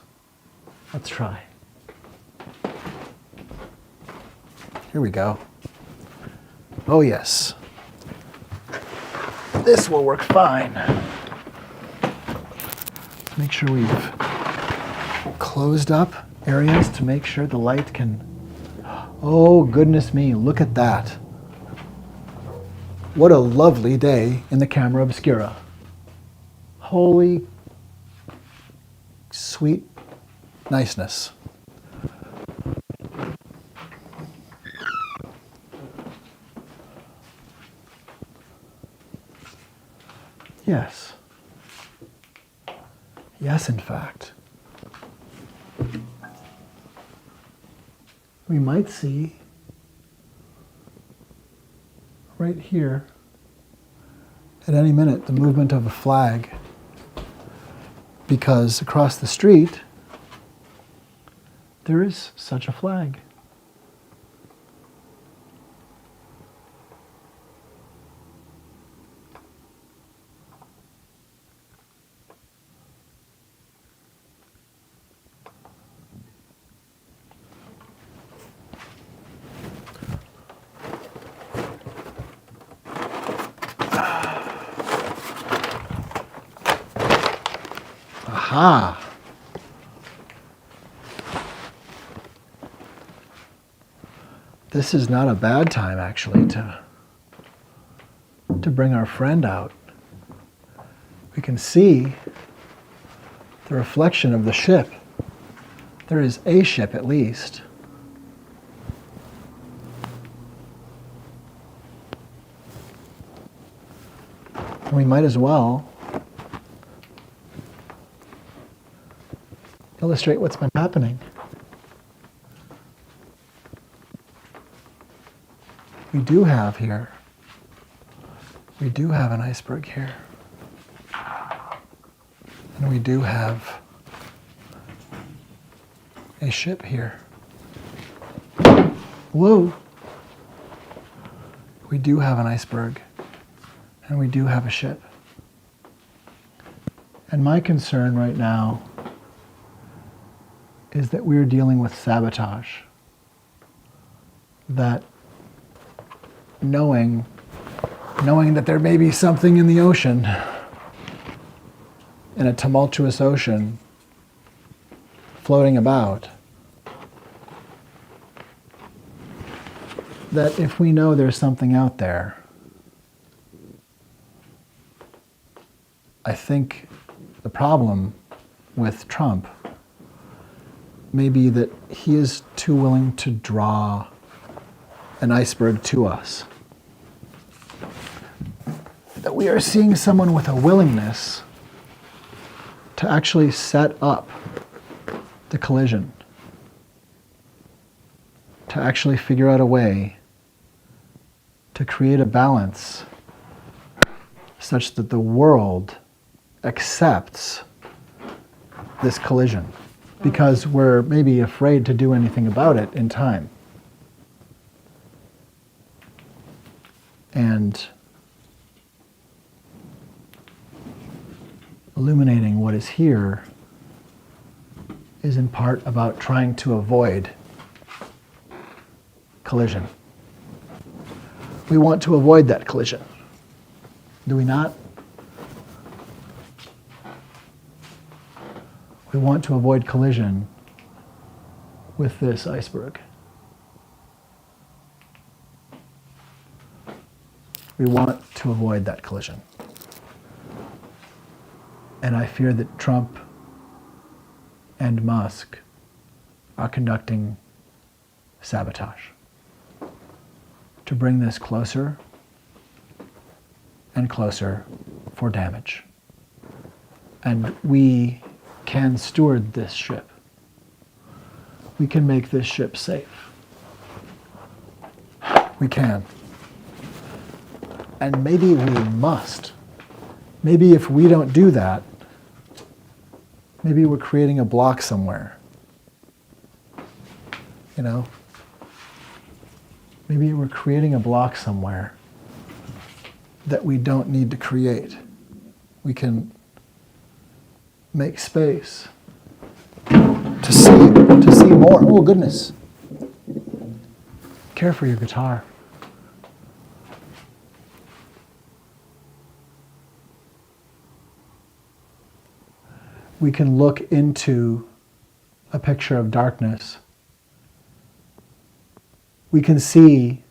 Let's try. Here we go. Oh yes. This will work fine. Make sure we've closed up areas to make sure the light can... Oh goodness me, look at that. What a lovely day in the camera obscura. Holy sweet niceness. Yes. Yes, in fact. We might see right here at any minute the movement of a flag, because across the street there is such a flag. Aha! This is not a bad time, actually, to bring our friend out. We can see the reflection of the ship. There is a ship, at least. And we might as well illustrate what's been happening. We do have here, we do have an iceberg here. And we do have a ship here. Whoa! We do have an iceberg, and we do have a ship. And my concern right now is that we're dealing with sabotage. That knowing that there may be something in the ocean, in a tumultuous ocean, floating about, that if we know there's something out there, I think the problem with Trump may be that he is too willing to draw an iceberg to us. That we are seeing someone with a willingness to actually set up the collision, to actually figure out a way to create a balance such that the world accepts this collision, because we're maybe afraid to do anything about it in time. And illuminating what is here is in part about trying to avoid collision. We want to avoid that collision, do we not? We want to avoid collision with this iceberg. We want to avoid that collision. And I fear that Trump and Musk are conducting sabotage to bring this closer and closer for damage. And we can steward this ship. We can make this ship safe. We can. And maybe we must. Maybe if we don't do that, maybe we're creating a block somewhere. You know? Maybe we're creating a block somewhere that we don't need to create. We can make space to see more. Oh, goodness. Care for your guitar. We can look into a picture of darkness. We can see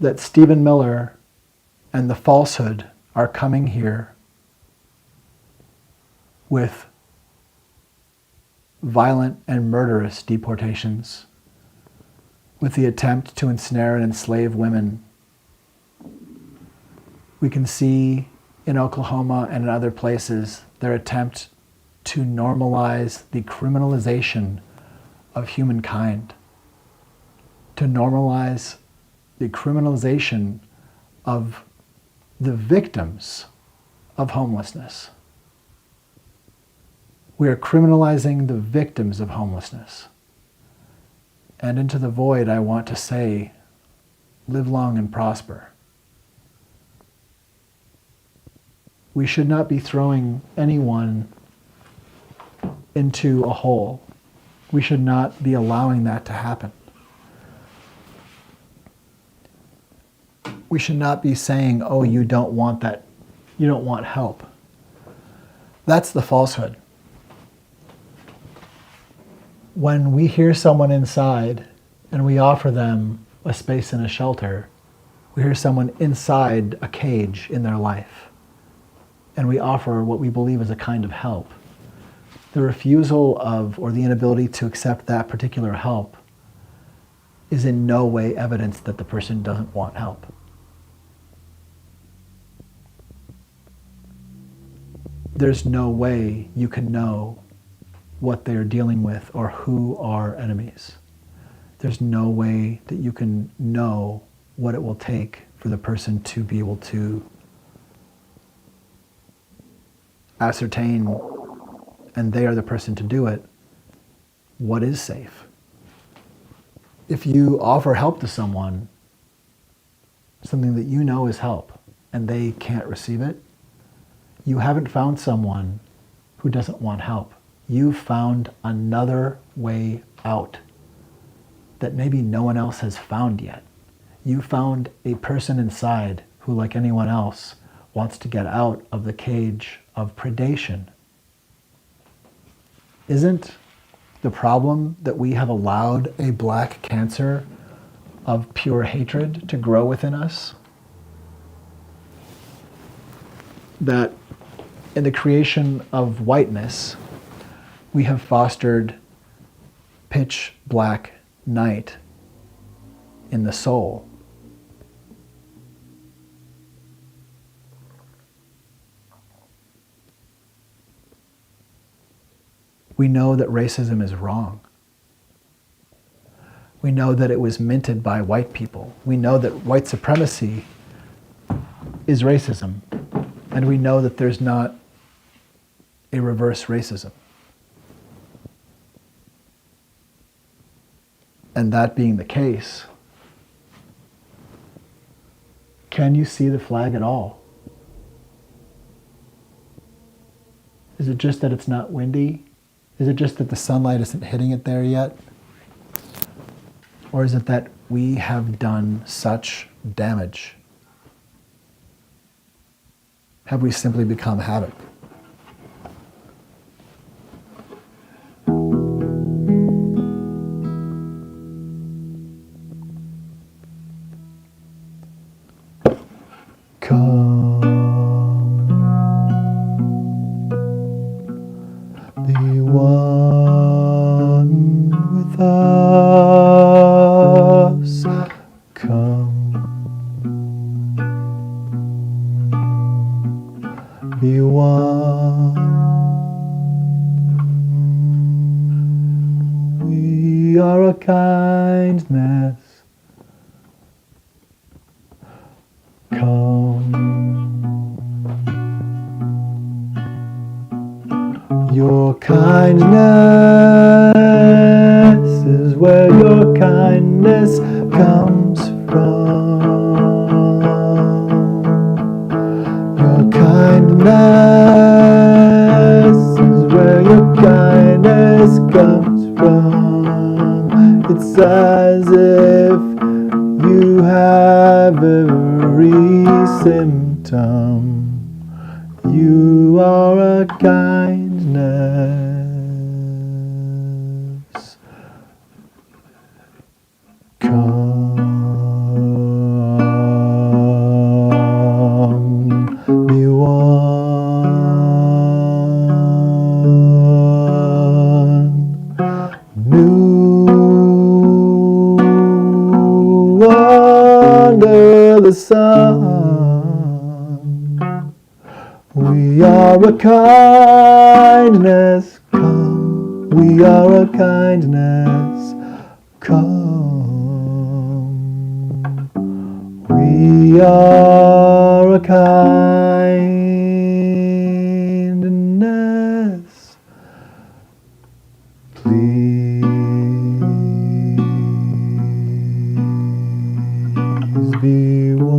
that Stephen Miller and the FalseHood are coming here with violent and murderous deportations, with the attempt to ensnare and enslave women. We can see in Oklahoma and in other places their attempt to normalize the criminalization of humankind, to normalize the criminalization of the victims of homelessness. We are criminalizing the victims of homelessness. And into the void, I want to say, live long and prosper. We should not be throwing anyone into a hole. We should not be allowing that to happen. We should not be saying, oh, you don't want that, you don't want help. That's the FalseHood. When we hear someone inside and we offer them a space and a shelter, we hear someone inside a cage in their life, and we offer what we believe is a kind of help. The refusal of, or the inability to accept that particular help is in no way evidence that the person doesn't want help. There's no way you can know what they're dealing with or who are enemies. There's no way that you can know what it will take for the person to be able to ascertain, and they are the person to do it, what is safe. If you offer help to someone, something that you know is help, and they can't receive it, you haven't found someone who doesn't want help. You've found another way out that maybe no one else has found yet. You found a person inside who, like anyone else, wants to get out of the cage of predation. Isn't the problem that we have allowed a black cancer of pure hatred to grow within us? That in the creation of whiteness, we have fostered pitch black night in the soul. We know that racism is wrong. We know that it was minted by white people. We know that white supremacy is racism. And we know that there's not a reverse racism. And that being the case, can you see the flag at all? Is it just that it's not windy? Is it just that the sunlight isn't hitting it there yet? Or is it that we have done such damage? Have we simply become havoc? Be one with us. Come, be one. We are a kindness. Come. Your kindness is where your kindness comes from. Your kindness as if you have every symptom. You are a kindness. Come, be one. New under the sun. We are a kindness. Come, we are a kindness. Come, we are a kindness. Please be one.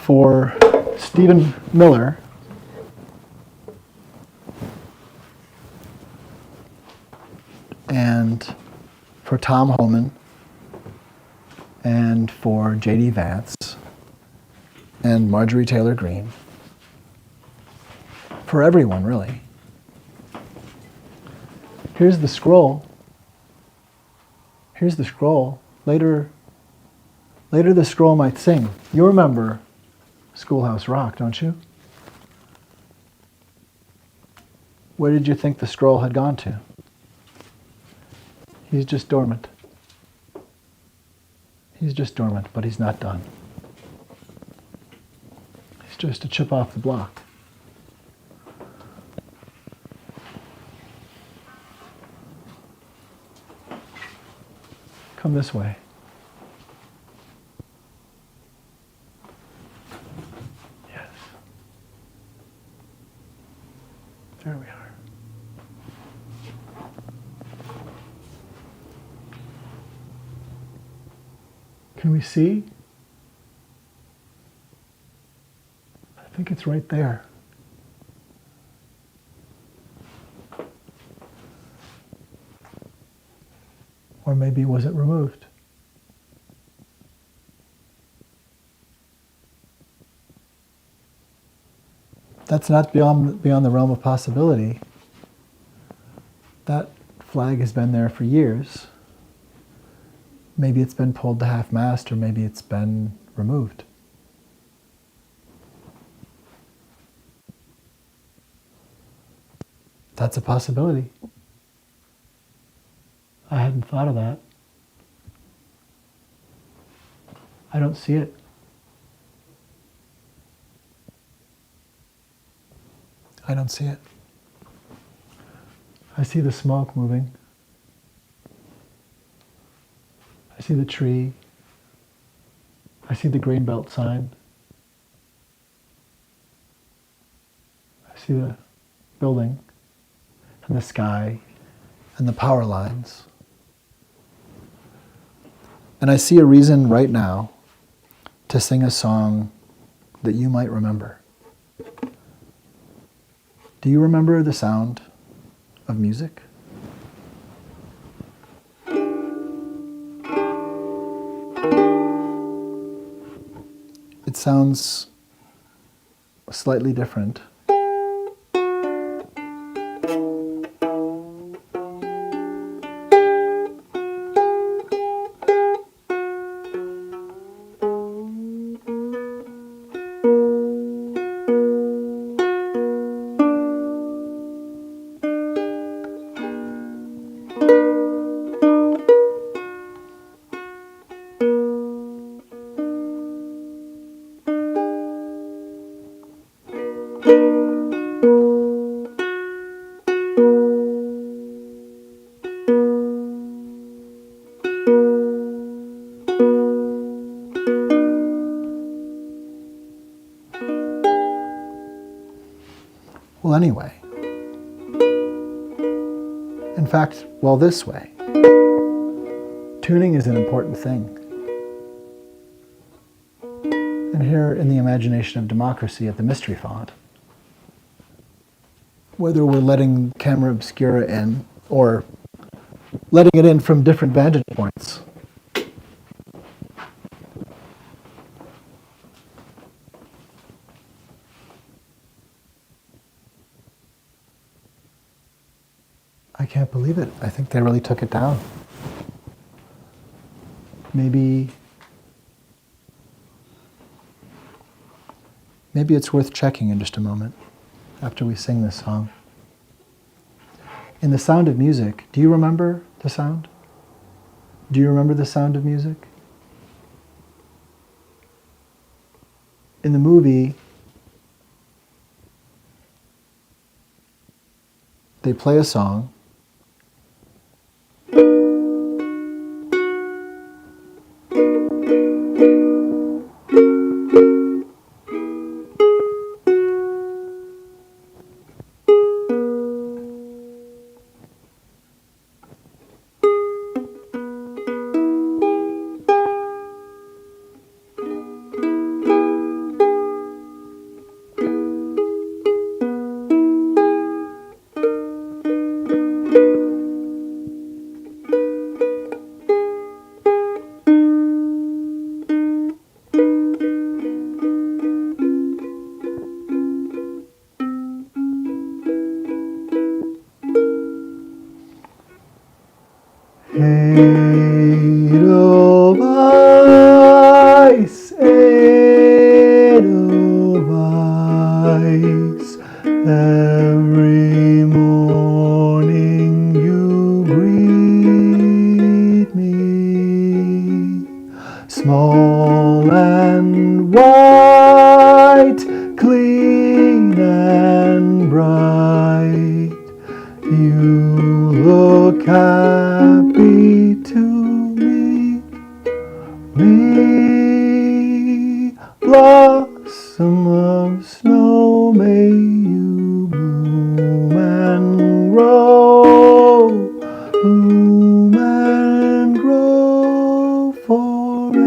For Stephen Miller, and for Tom Holman, and for J.D. Vance, and Marjorie Taylor Greene, for everyone, really. Here's the scroll. Here's the scroll. Later the scroll might sing. You remember Schoolhouse Rock, don't you? Where did you think the scroll had gone to? He's just dormant. He's just dormant, but he's not done. He's just a chip off the block. Come this way. Yes. There we are. Can we see? I think it's right there. Or maybe was it removed? That's not beyond the realm of possibility. That flag has been there for years. Maybe it's been pulled to half-mast, or maybe it's been removed. That's a possibility. I hadn't thought of that. I don't see it. I don't see it. I see the smoke moving. I see the tree. I see the Greenbelt sign. I see the building and the sky and the power lines. And I see a reason right now to sing a song that you might remember. Do you remember the sound of music? It sounds slightly different. Well, anyway. In fact, well, this way. Tuning is an important thing. And here in the imagination of democracy at the mystery font, whether we're letting camera obscura in or letting it in from different vantage points, I can't believe it. I think they really took it down. Maybe it's worth checking in just a moment after we sing this song. In The Sound of Music, do you remember the sound? Do you remember the sound of music? In the movie, they play a song. Edelweiss, Edelweiss, every morning you greet me, small and white, clean and bright, you look happy to meet me, blossom of snow, may you bloom and grow, bloom and grow forever.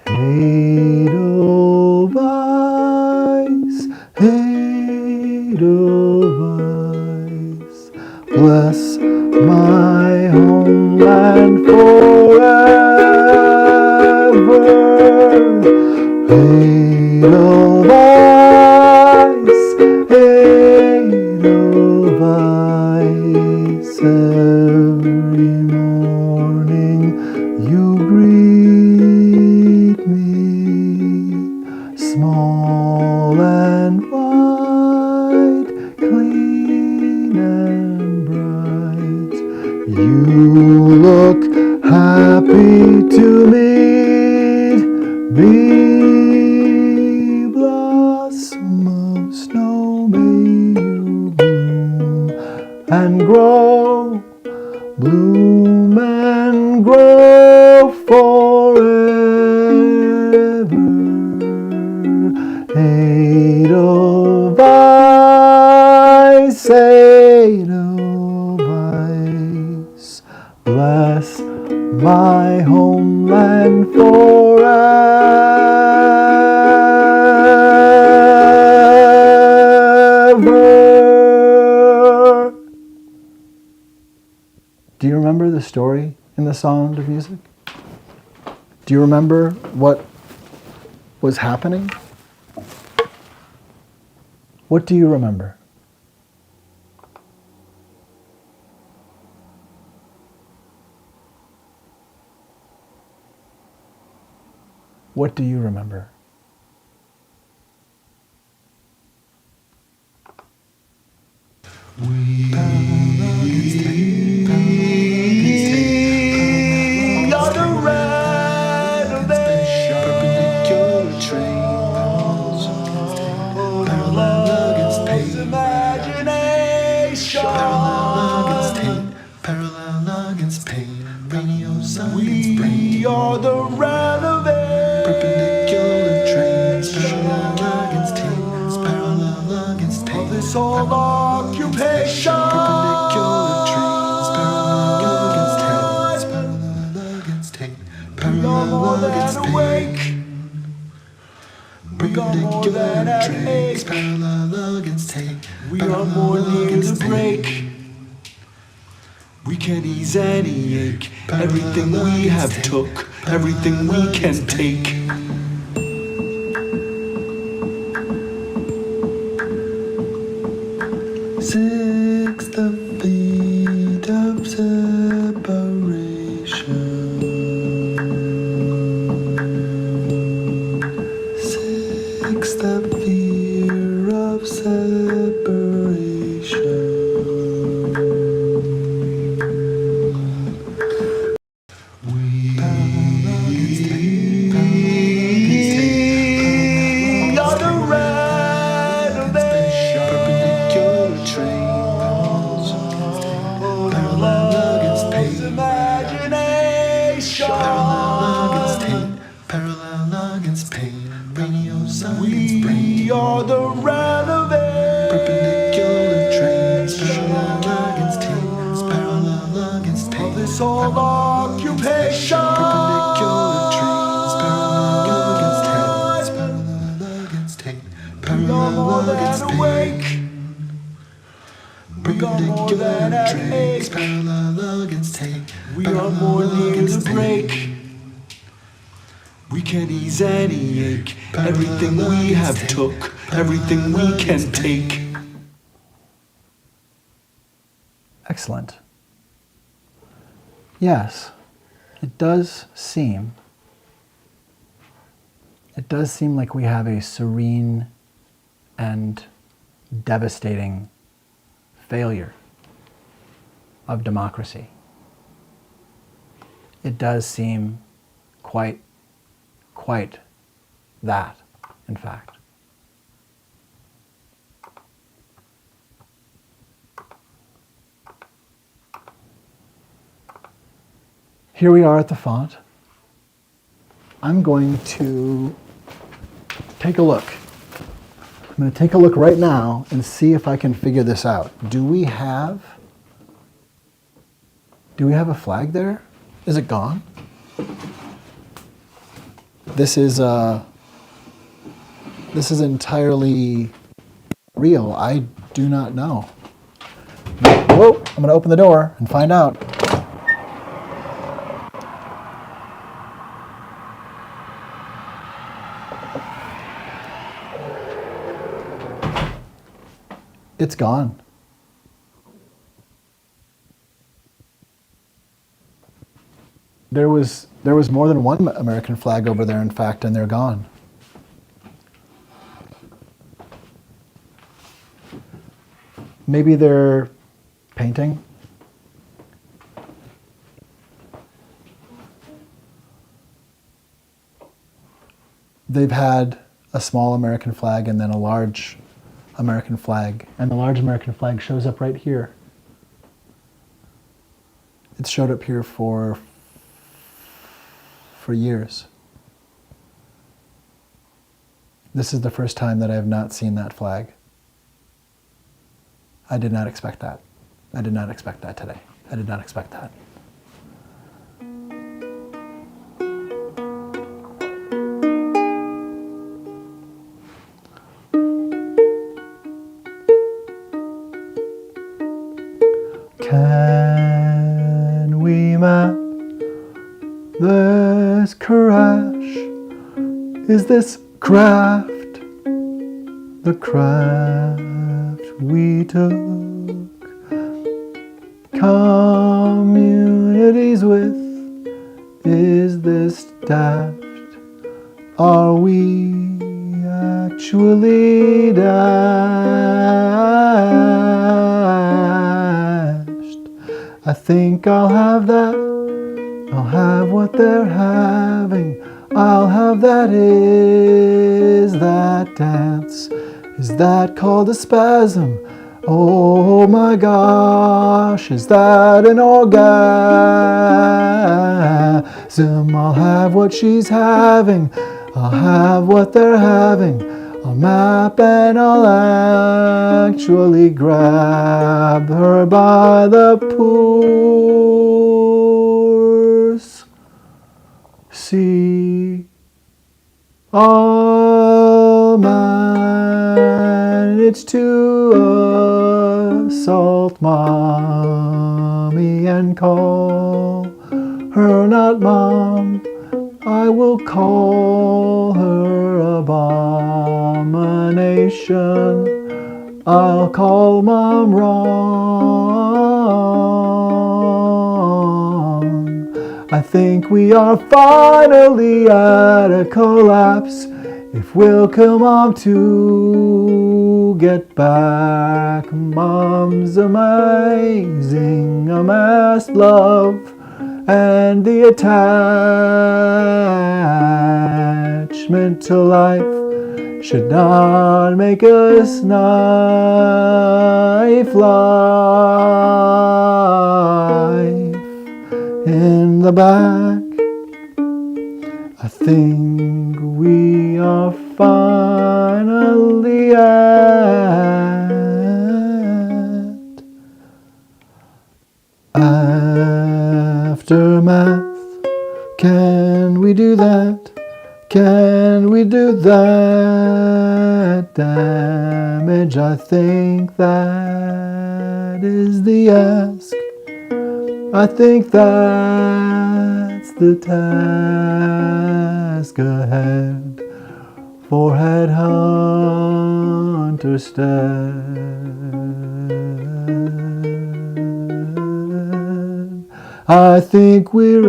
Edelweiss, Edelweiss, bless my homeland forever. Edelweiss, Edelweiss, every morning you greet me, small and white, clean and bright, you look happy to meet me, blossom of snow, may you bloom and grow, bloom and grow forever. Edelweiss, Edelweiss, bless my homeland forever. Do you remember the story in The Sound of Music? Do you remember what was happening? What do you remember? What do you remember? We are the renovation. Perpendicular trains, parallel against tape, parallel against tape. Of this old occupation. Perpendicular trains. perpendicular trains parallel against tape. We are more near the break. We can ease any ache. Everything we have took, everything we can take. Sixth of feet of separation. Sixth of fear of separation. We are the renovation. Perpendicular trains. Parallel against pain. Imagination. Parallel against tape. Parallel against pain. Radio silence brain. We are the renovation. Perpendicular trains. Parallel against tape. Parallel against pain. Of this whole occupation. Perpendicular trains. Parallel against tape. Parallel against pain. Perpendicular trains. Parallel against tape. We are more near the break. We can ease any ache. Everything we have took, everything we can take. Excellent. Yes, it does seem like we have a serene and devastating failure of democracy. It does seem quite that, in fact. Here we are at the font. I'm going to take a look. I'm going to take a look right now and see if I can figure this out. Do we have a flag there? Is it gone? This is entirely real. I do not know. Whoa, I'm going to open the door and find out. It's gone. There was more than one American flag over there, in fact, and they're gone. Maybe they're painting. They've had a small American flag and then a large American flag, and the large American flag shows up right here. It's showed up here for years. This is the first time that I have not seen that flag. I did not expect that. I did not expect that today. I did not expect that. Can we map this crash? Is this craft the craft we took communities with? Is this daft? Are we actually dashed? I think I'll have that. I'll have what they're having. I'll have that. Is that dance? Is that called a spasm? Oh my gosh, is that an orgasm? I'll have what she's having. I'll have what they're having. I'll map and I'll actually grab her by the pores. See all my manage to assault mommy and call her not mom, I will call her abomination. I'll call mom wrong. I think we are finally at a collapse. If we'll come on to get back mom's amazing amassed love and the attachment to life should not make us knife life in the back. I think we are finally at aftermath. Can we do that? Can we do that damage? I think that is the ask. I think that's the task ahead for headhunter Stead. I think we're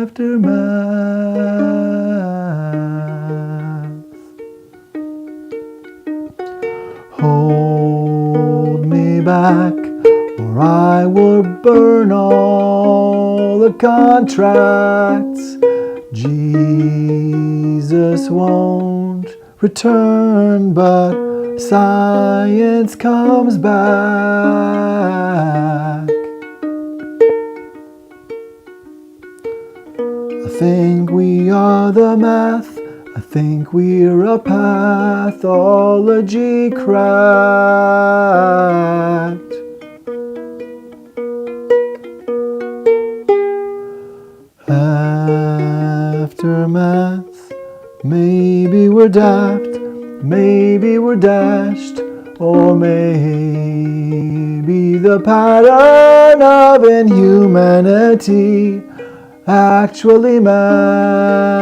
aftermath. Hold me back, or I will burn all the contracts. Jesus won't return, but science comes back. I think we are the math. I think we're a pathology cracked. Aftermath. Maybe we're daft, maybe we're dashed, or maybe the pattern of inhumanity actually Aftermath.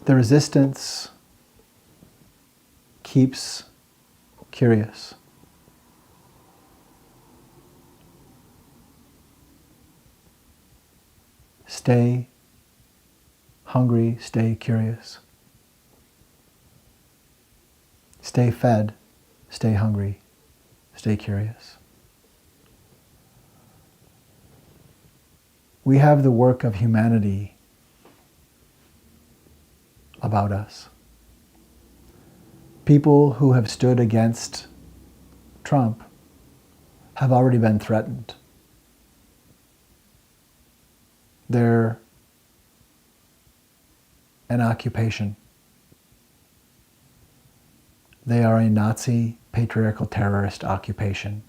The resistance keeps curious. Stay hungry, stay curious. Stay fed, stay hungry, stay curious. We have the work of humanity about us. People who have stood against Trump have already been threatened. They're an occupation. They are a Nazi patriarchal terrorist occupation.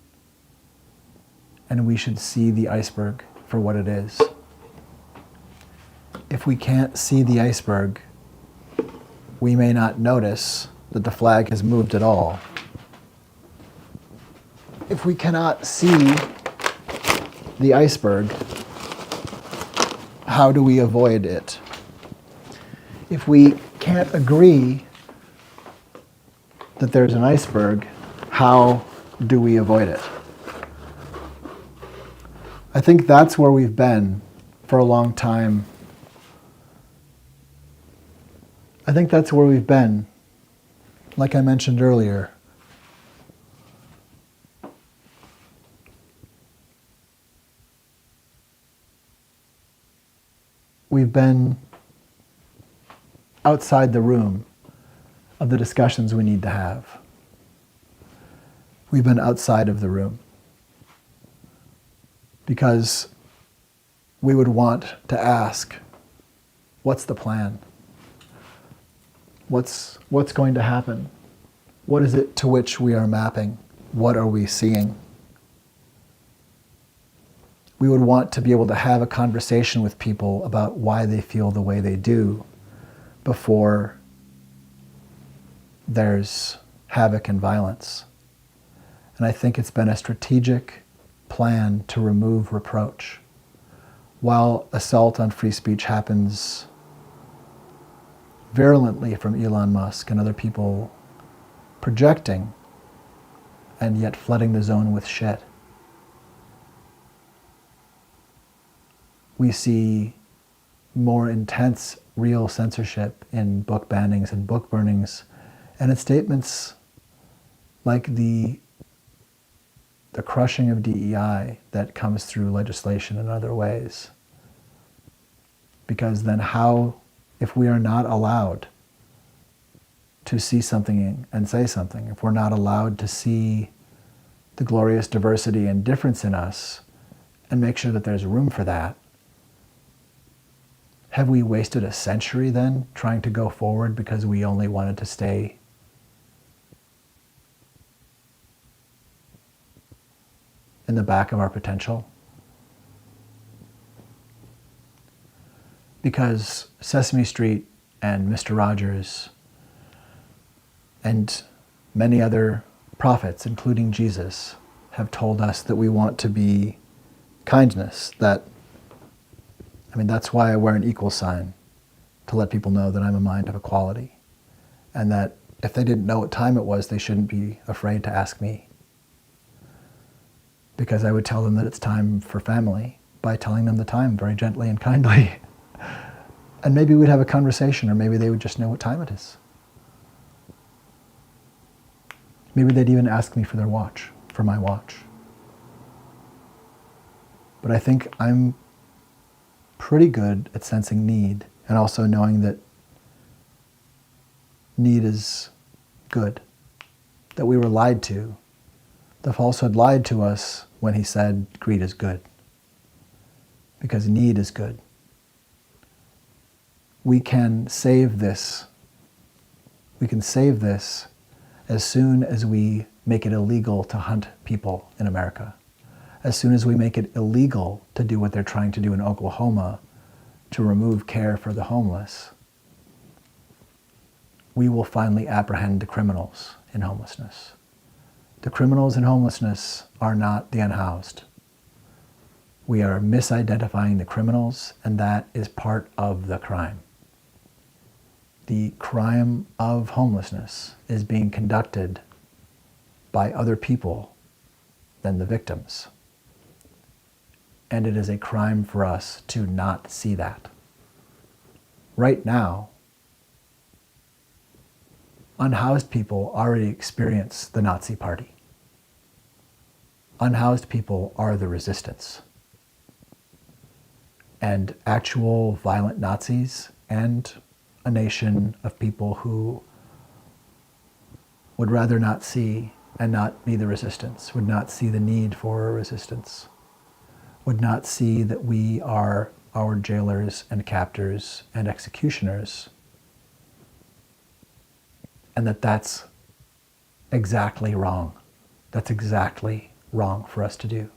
And we should see the iceberg for what it is. If we can't see the iceberg, we may not notice that the flag has moved at all. If we cannot see the iceberg, how do we avoid it? If we can't agree that there's an iceberg, how do we avoid it? I think that's where we've been for a long time. I think that's where we've been, like I mentioned earlier. We've been outside the room of the discussions we need to have. we've been outside of the room. Because we would want to ask, what's the plan? What's going to happen? What is it to which we are mapping? What are we seeing? We would want to be able to have a conversation with people about why they feel the way they do before there's havoc and violence. And I think it's been a strategic plan to remove reproach. While assault on free speech happens virulently from Elon Musk and other people projecting and yet flooding the zone with shit, we see more intense real censorship in book bannings and book burnings, and in statements like the crushing of DEI that comes through legislation in other ways. Because then how, if we are not allowed to see something and say something, if we're not allowed to see the glorious diversity and difference in us and make sure that there's room for that, have we wasted a century then trying to go forward because we only wanted to stay in the back of our potential? Because Sesame Street and Mr. Rogers and many other prophets, including Jesus, have told us that we want to be kindness. That's why I wear an equal sign, to let people know that I'm a mind of equality. And that if they didn't know what time it was, they shouldn't be afraid to ask me. Because I would tell them that it's time for family by telling them the time very gently and kindly. And maybe we'd have a conversation, or maybe they would just know what time it is. Maybe they'd even ask me for their watch, for my watch. But I think I'm pretty good at sensing need, and also knowing that need is good, that we were lied to. The falsehood lied to us when he said greed is good, because need is good. We can save this. We can save this as soon as we make it illegal to hunt people in America. As soon as we make it illegal to do what they're trying to do in Oklahoma, to remove care for the homeless, we will finally apprehend the criminals in homelessness. The criminals in homelessness are not the unhoused. We are misidentifying the criminals, and that is part of the crime. The crime of homelessness is being conducted by other people than the victims. And it is a crime for us to not see that. Right now, unhoused people already experience the Nazi Party. Unhoused people are the resistance. And actual violent Nazis and a nation of people who would rather not see and not be the resistance, would not see the need for a resistance, would not see that we are our jailers and captors and executioners, and that that's exactly wrong. That's exactly wrong for us to do.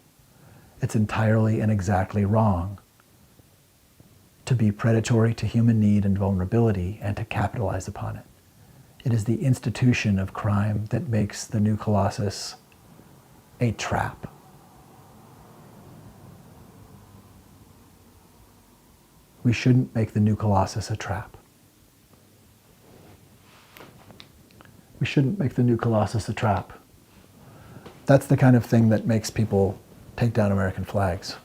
It's entirely and exactly wrong to be predatory to human need and vulnerability and to capitalize upon it. It is the institution of crime that makes the new Colossus a trap. We shouldn't make the new Colossus a trap. We shouldn't make the new Colossus a trap. That's the kind of thing that makes people take down American flags.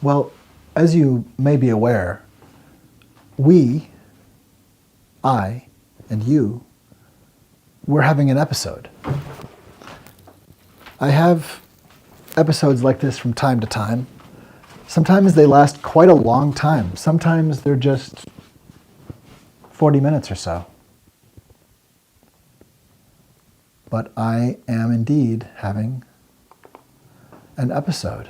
Well, as you may be aware, we, I, and you, we're having an episode. I have episodes like this from time to time. Sometimes they last quite a long time. Sometimes they're just 40 minutes or so. But I am indeed having an episode.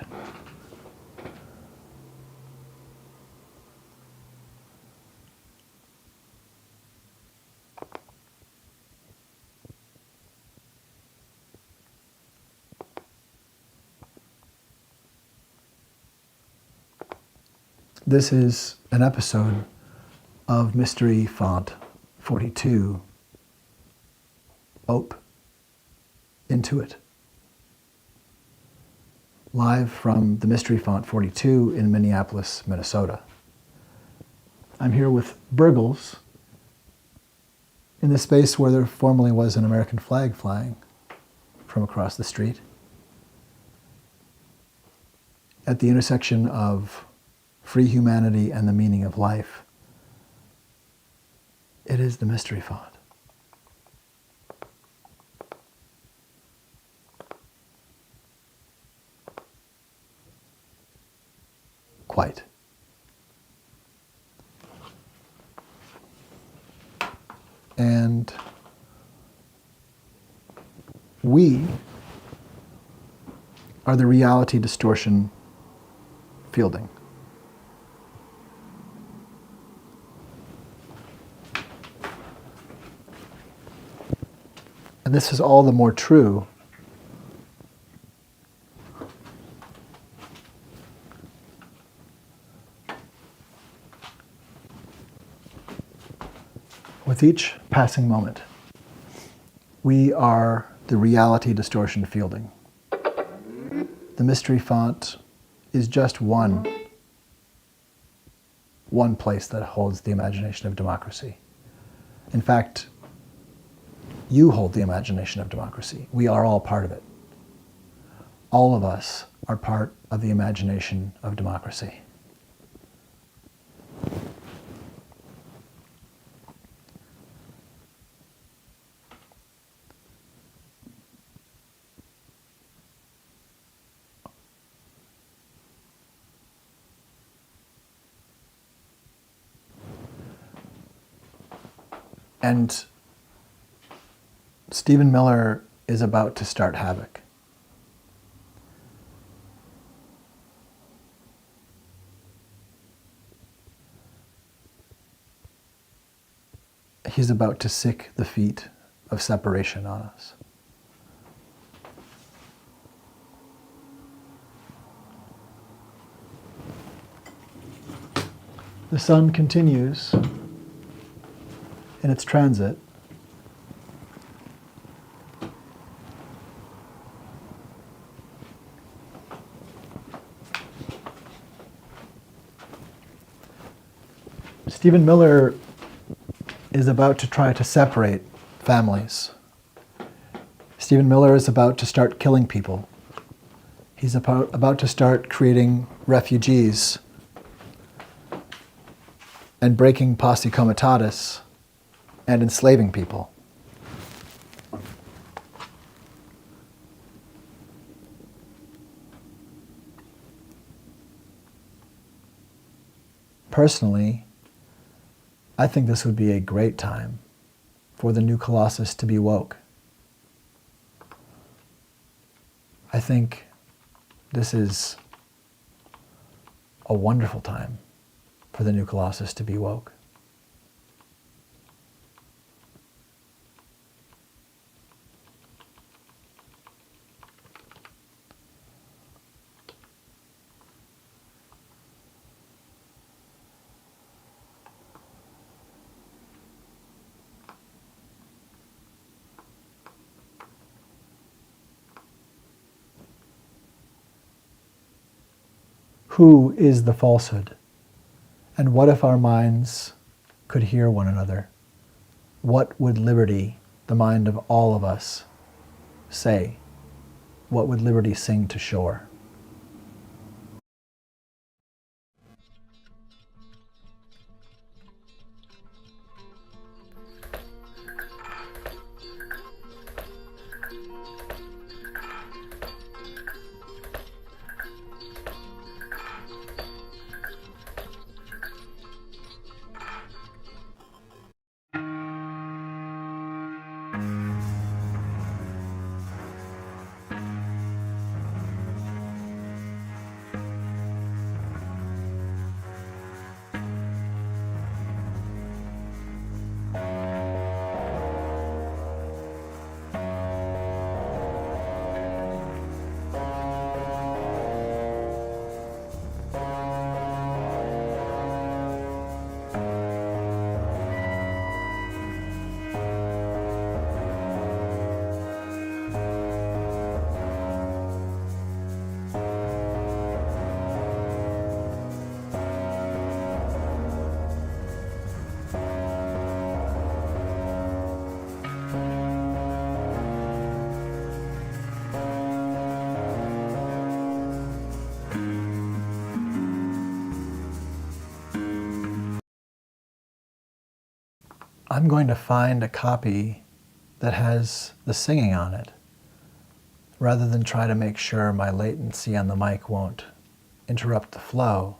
This is an episode of Mystery Font 42, Ope Intuit. Live from the Mystery Font 42 in Minneapolis, Minnesota. I'm here with Burgles in the space where there formerly was an American flag flying from across the street. At the intersection of free humanity and the meaning of life, it is the Mystery Font. Quite. And we are the reality distortion fielding. And this is all the more true with each passing moment. We are the reality distortion fielding. The Mystery Font is just one place that holds the imagination of democracy. In fact, you hold the imagination of democracy. We are all part of it. All of us are part of the imagination of democracy. And Stephen Miller is about to start havoc. He's about to sick the feet of separation on us. The sun continues in its transit. Stephen Miller is about to try to separate families. Stephen Miller is about to start killing people. He's about to start creating refugees and breaking posse comitatus and enslaving people. Personally, I think this would be a great time for the new Colossus to be woke. I think this is a wonderful time for the new Colossus to be woke. Who is the falsehood? And what if our minds could hear one another? What would liberty, the mind of all of us, say? What would liberty sing to shore? I'm going to find a copy that has the singing on it, rather than try to make sure my latency on the mic won't interrupt the flow.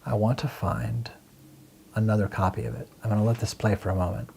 I want to find another copy of it. I'm going to let this play for a moment.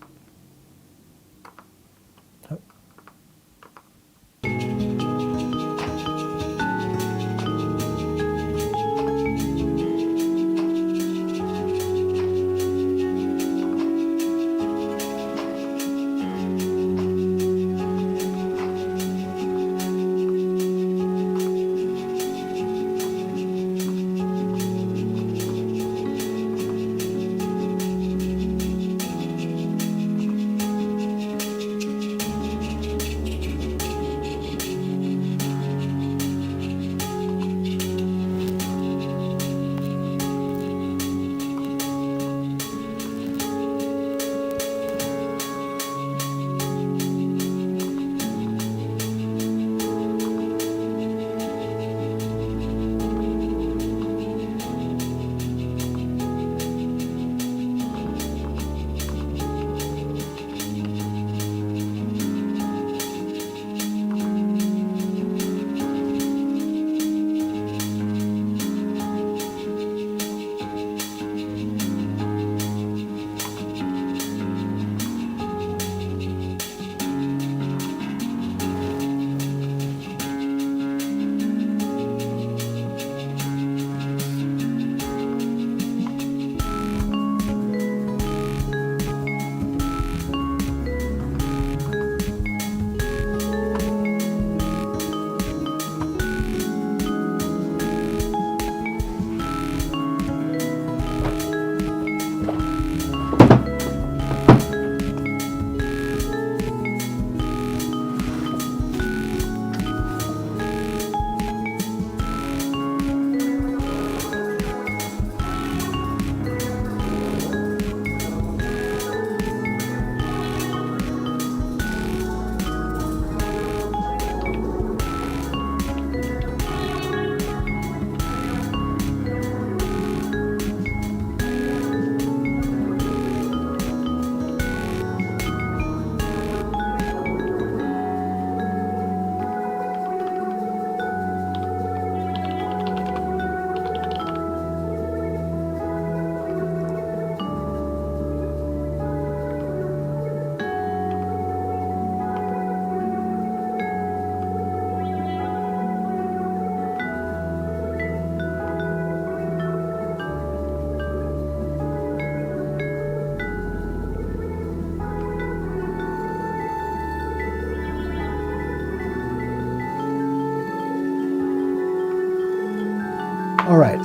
All right.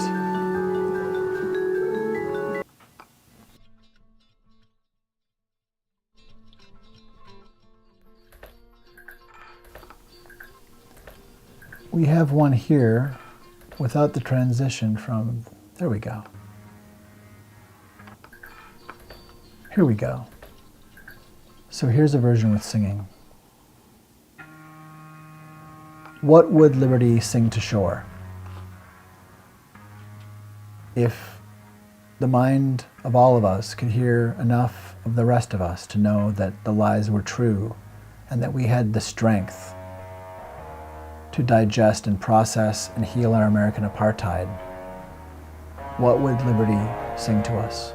We have one here without the transition from, there we go. Here we go. So here's a version with singing. What would Liberty sing to shore? If the mind of all of us could hear enough of the rest of us to know that the lies were true and that we had the strength to digest and process and heal our American apartheid, what would Liberty sing to us?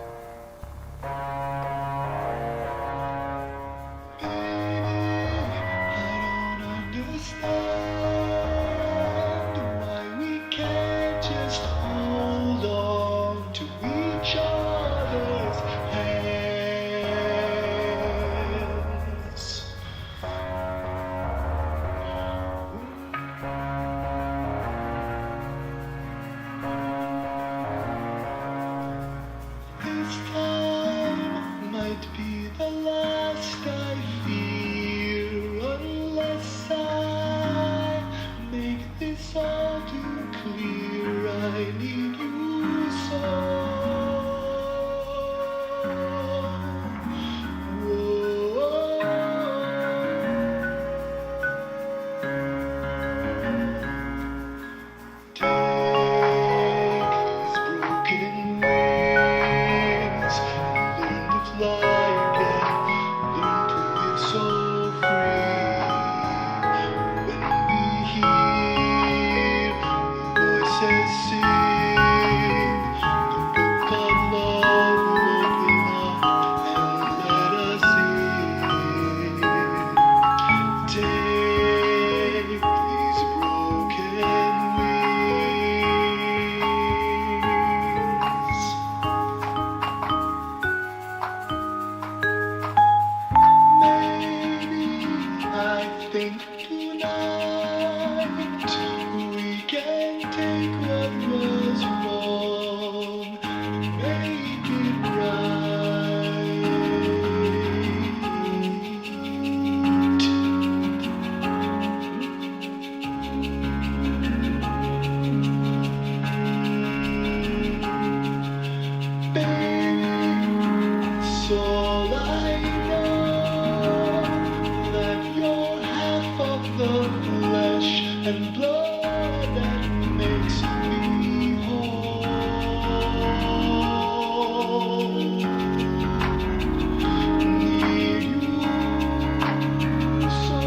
We can take what was wrong, make it right. So I know that you're half of the flesh and blood that makes me whole. Need you so.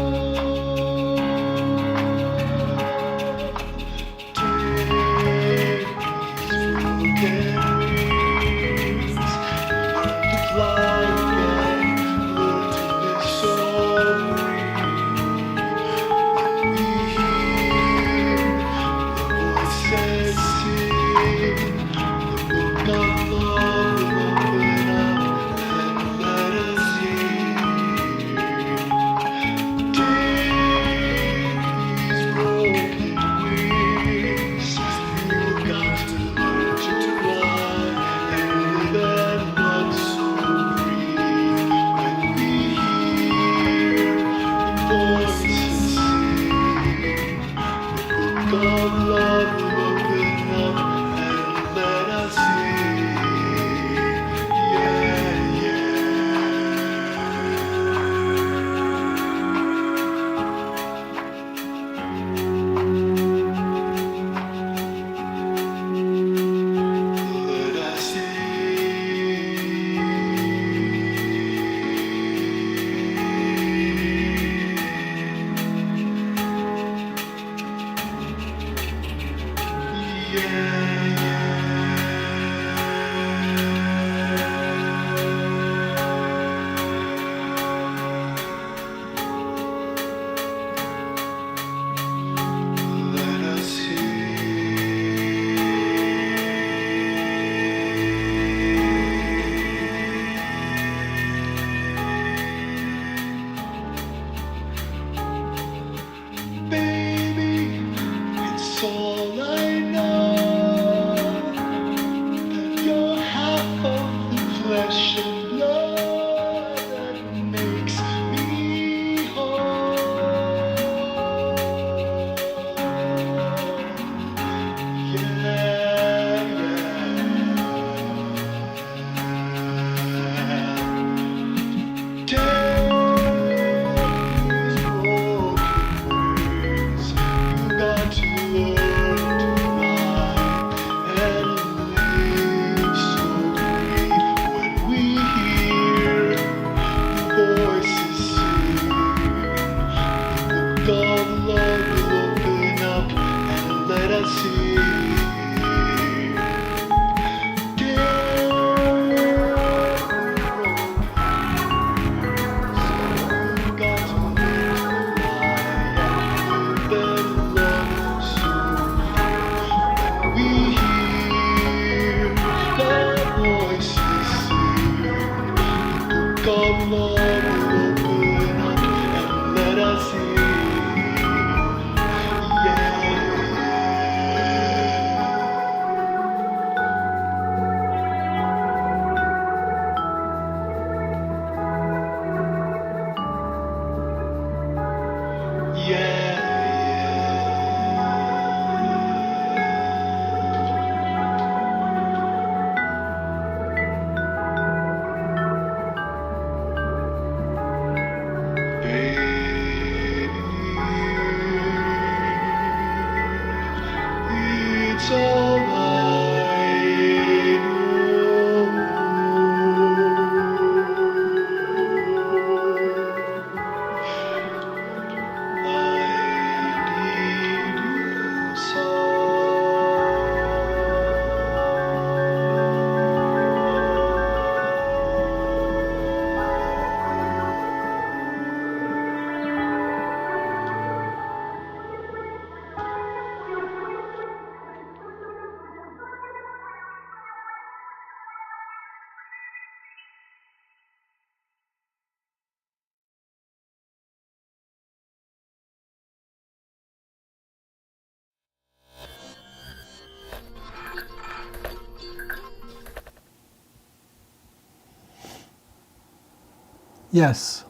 Yes.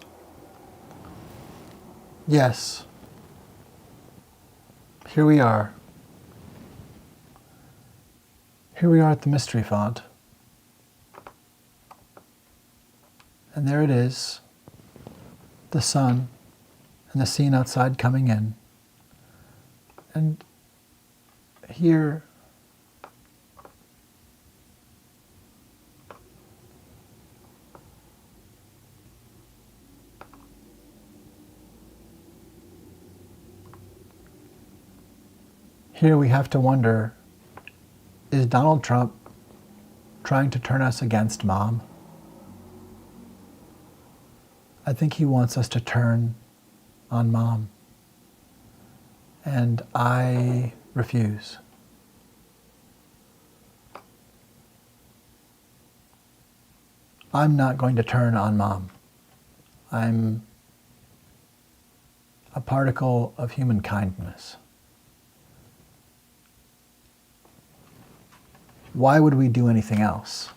Yes. Here we are. Here we are at the mystery font. And there it is, the sun and the scene outside coming in. And here, we have to wonder, is Donald Trump trying to turn us against Mom? I think he wants us to turn on Mom. And I refuse. I'm not going to turn on Mom. I'm a particle of human kindness. Why would we do anything else?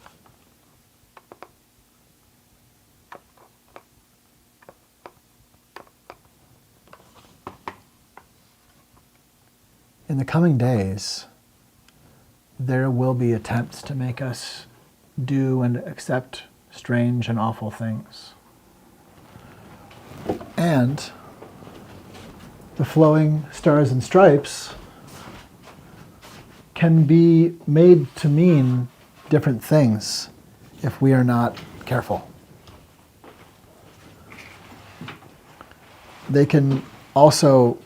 In the coming days, there will be attempts to make us do and accept strange and awful things. And the flowing stars and stripes can be made to mean different things if we are not careful. They can also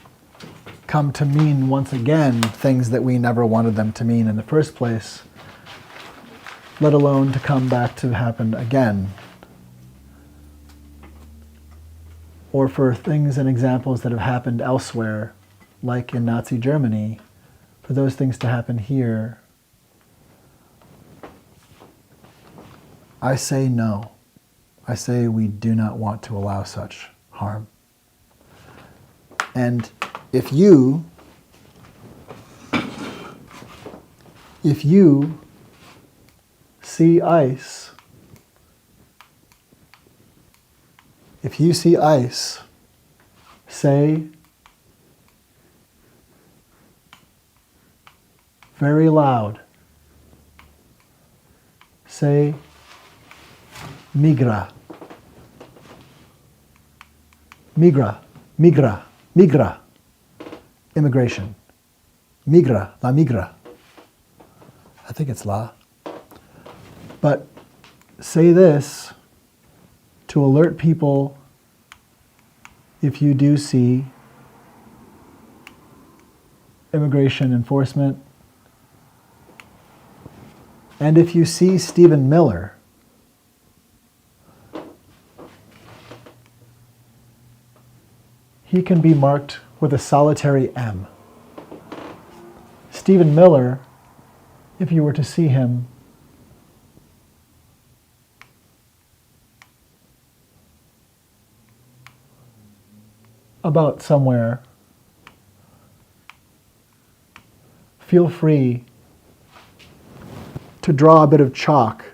come to mean, once again, things that we never wanted them to mean in the first place, let alone to come back to happen again. Or for things and examples that have happened elsewhere, like in Nazi Germany, for those things to happen here. I say no. I say we do not want to allow such harm. And if you see ice, say very loud, say migra, migra, migra, migra. Immigration. Migra, la migra. I think it's la. But say this to alert people if you do see immigration enforcement, and if you see Stephen Miller, he can be marked with a solitary M. Stephen Miller, if you were to see him, about somewhere, feel free to draw a bit of chalk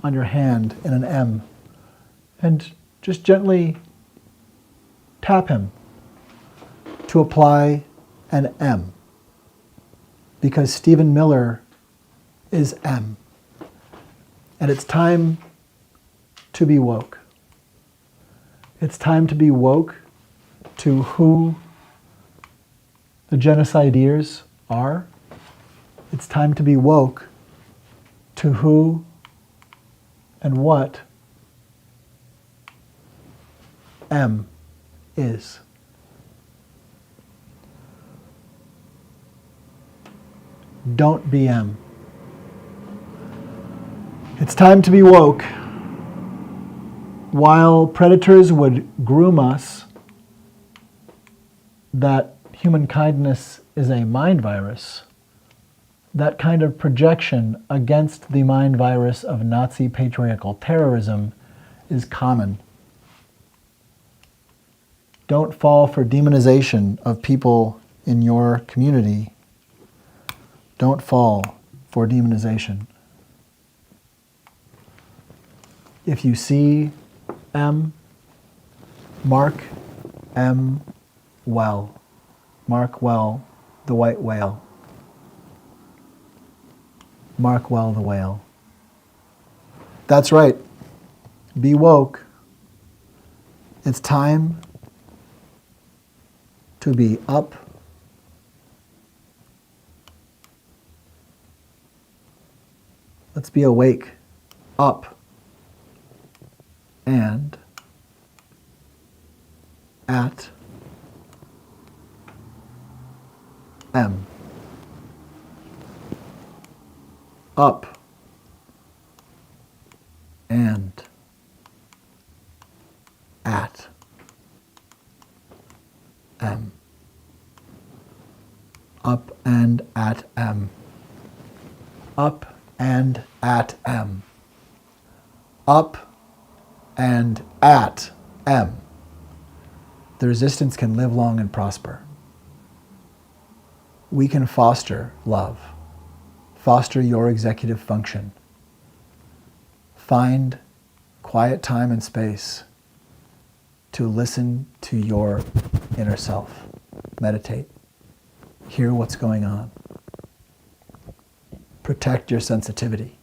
on your hand in an M and just gently tap him to apply an M, because Stephen Miller is M. And it's time to be woke. It's time to be woke to who the genocideers are. It's time to be woke to who and what M is. Don't be M. It's time to be woke. While predators would groom us that human kindness is a mind virus, that kind of projection against the mind virus of Nazi patriarchal terrorism is common. Don't fall for demonization of people in your community. Don't fall for demonization. If you see M. Mark M. Well. Mark well the white whale. Mark well the whale. That's right. Be woke. It's time to be up. Let's be awake, up, and at M. Up and at M. Up and at M. Up and at M. Up and at M. The resistance can live long and prosper. We can foster love. Foster your executive function. Find quiet time and space to listen to your inner self. Meditate. Hear what's going on. Protect your sensitivity.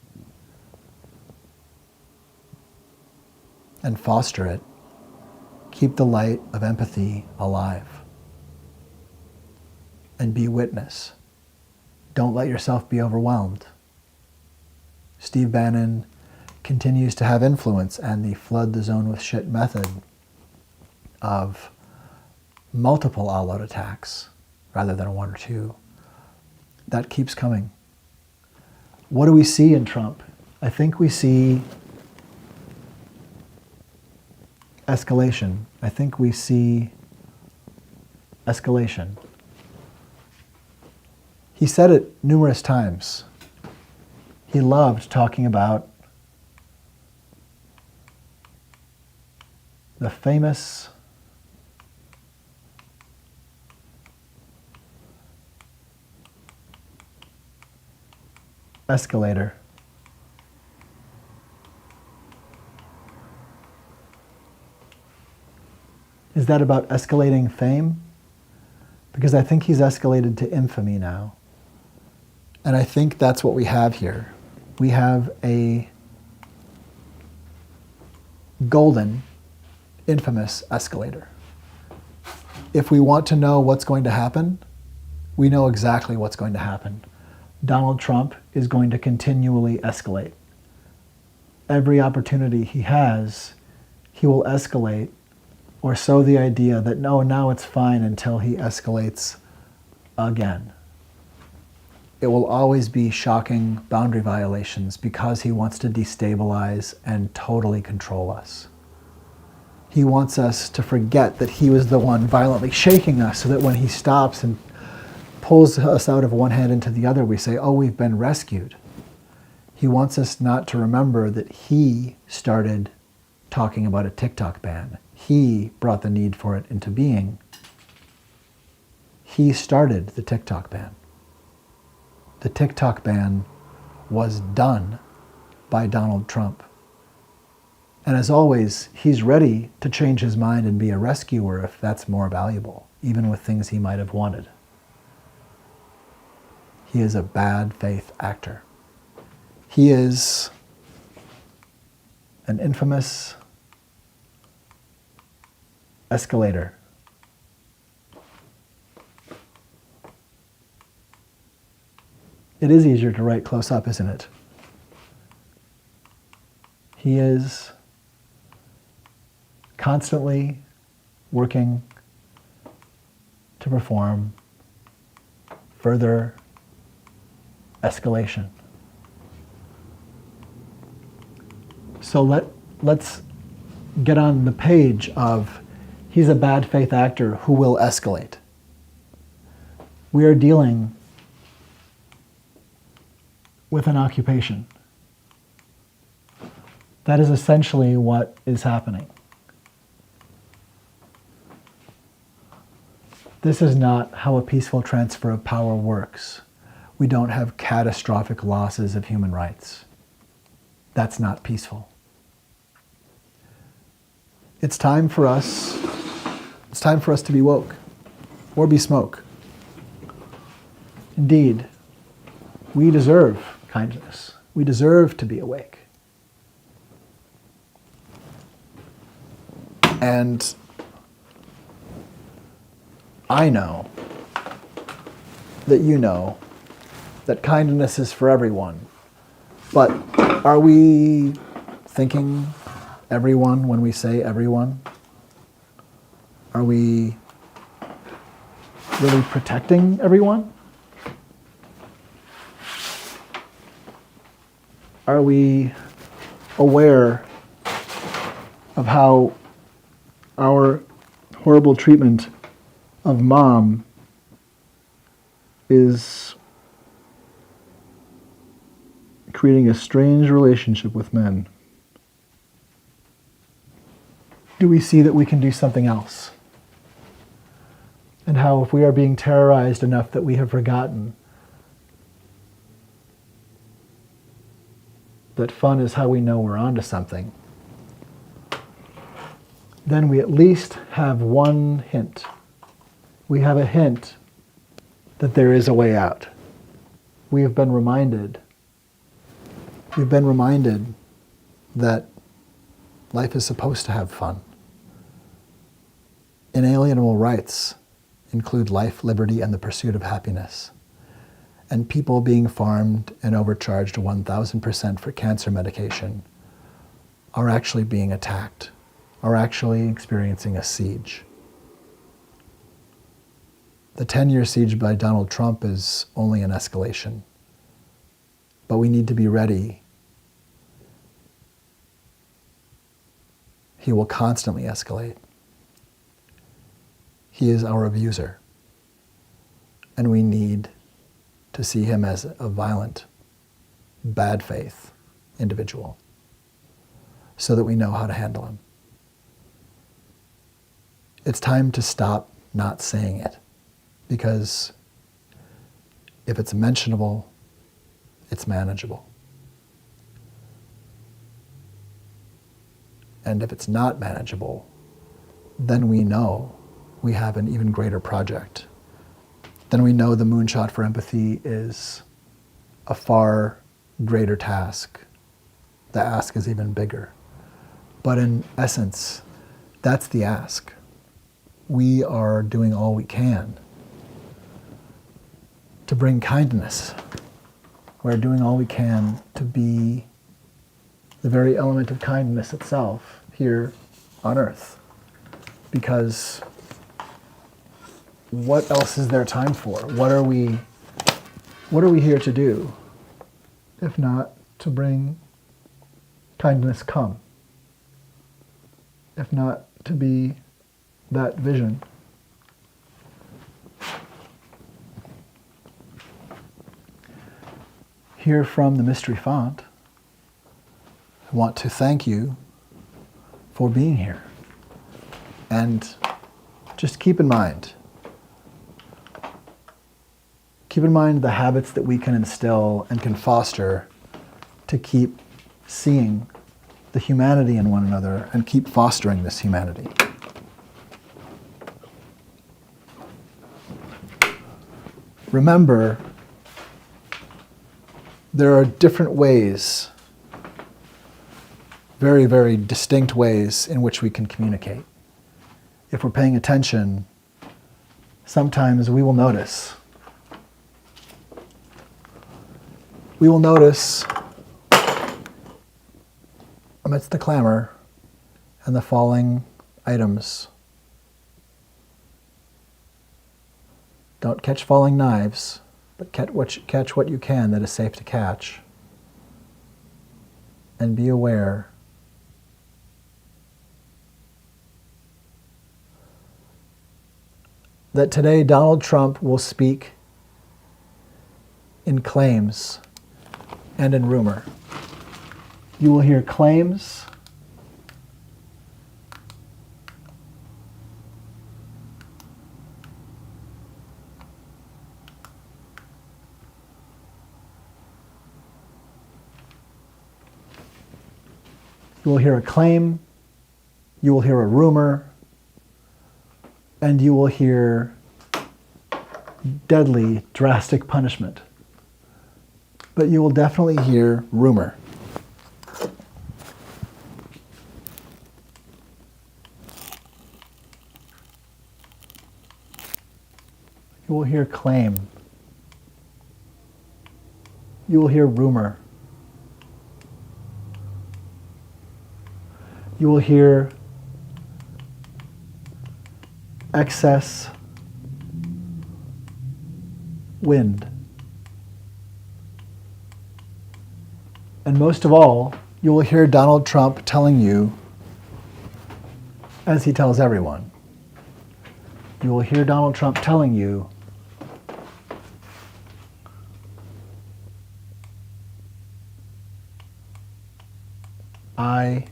And foster it. Keep the light of empathy alive. And be witness. Don't let yourself be overwhelmed. Steve Bannon continues to have influence, and the flood the zone with shit method of multiple all-out attacks rather than one or two, that keeps coming. What do we see in Trump? I think we see escalation. I think we see escalation. He said it numerous times. He loved talking about the famous escalator. Is that about escalating fame? Because I think he's escalated to infamy now. And I think that's what we have here. We have a golden, infamous escalator. If we want to know what's going to happen, we know exactly what's going to happen. Donald Trump is going to continually escalate. Every opportunity he has, he will escalate or sow the idea that no, now it's fine, until he escalates again. It will always be shocking boundary violations because he wants to destabilize and totally control us. He wants us to forget that he was the one violently shaking us, so that when he stops and pulls us out of one hand into the other, we say, oh, we've been rescued. He wants us not to remember that he started talking about a TikTok ban. He brought the need for it into being. He started the TikTok ban. The TikTok ban was done by Donald Trump. And as always, he's ready to change his mind and be a rescuer if that's more valuable, even with things he might have wanted. He is a bad faith actor. He is an infamous escalator. It is easier to write close up, isn't it? He is constantly working to perform further escalation. So let's get on the page of he's a bad faith actor who will escalate. We are dealing with an occupation. That is essentially what is happening. This is not how a peaceful transfer of power works. We don't have catastrophic losses of human rights. That's not peaceful. It's time for us to be woke, or be smoke. Indeed, we deserve kindness. We deserve to be awake. And I know that you know that kindness is for everyone. But are we thinking everyone when we say everyone? Are we really protecting everyone? Are we aware of how our horrible treatment of Mom is creating a strange relationship with men? Do we see that we can do something else? And how if we are being terrorized enough that we have forgotten that fun is how we know we're onto something, then we at least have one hint. We have a hint that there is a way out. We have been reminded. We've been reminded that life is supposed to have fun. Inalienable rights include life, liberty, and the pursuit of happiness. And people being farmed and overcharged 1,000% for cancer medication are actually being attacked, are actually experiencing a siege. The 10-year siege by Donald Trump is only an escalation. But we need to be ready. He will constantly escalate. He is our abuser. And we need to see him as a violent, bad faith individual so that we know how to handle him. It's time to stop not saying it, because if it's mentionable, it's manageable. And if it's not manageable, then we know we have an even greater project. Then we know the moonshot for empathy is a far greater task. The ask is even bigger. But in essence, that's the ask. We are doing all we can to bring kindness. We're doing all we can to be the very element of kindness itself here on Earth. Because what else is there time for? What are we here to do if not to bring kindness come? If not to be that vision? Here from the Mystery Font, I want to thank you for being here. And just keep in mind the habits that we can instill and can foster to keep seeing the humanity in one another and keep fostering this humanity. Remember, there are different ways, very, very distinct ways in which we can communicate. If we're paying attention, sometimes we will notice. We will notice amidst the clamor and the falling items. Don't catch falling knives, but catch what you can that is safe to catch. And be aware that today Donald Trump will speak in claims and in rumor. You will hear claims you will hear a claim you will hear a rumor, and you will hear deadly, drastic punishment. But you will definitely hear rumor. You will hear claim. You will hear rumor. You will hear excess wind. And most of all, you will hear Donald Trump telling you, as he tells everyone, you will hear Donald Trump telling you, I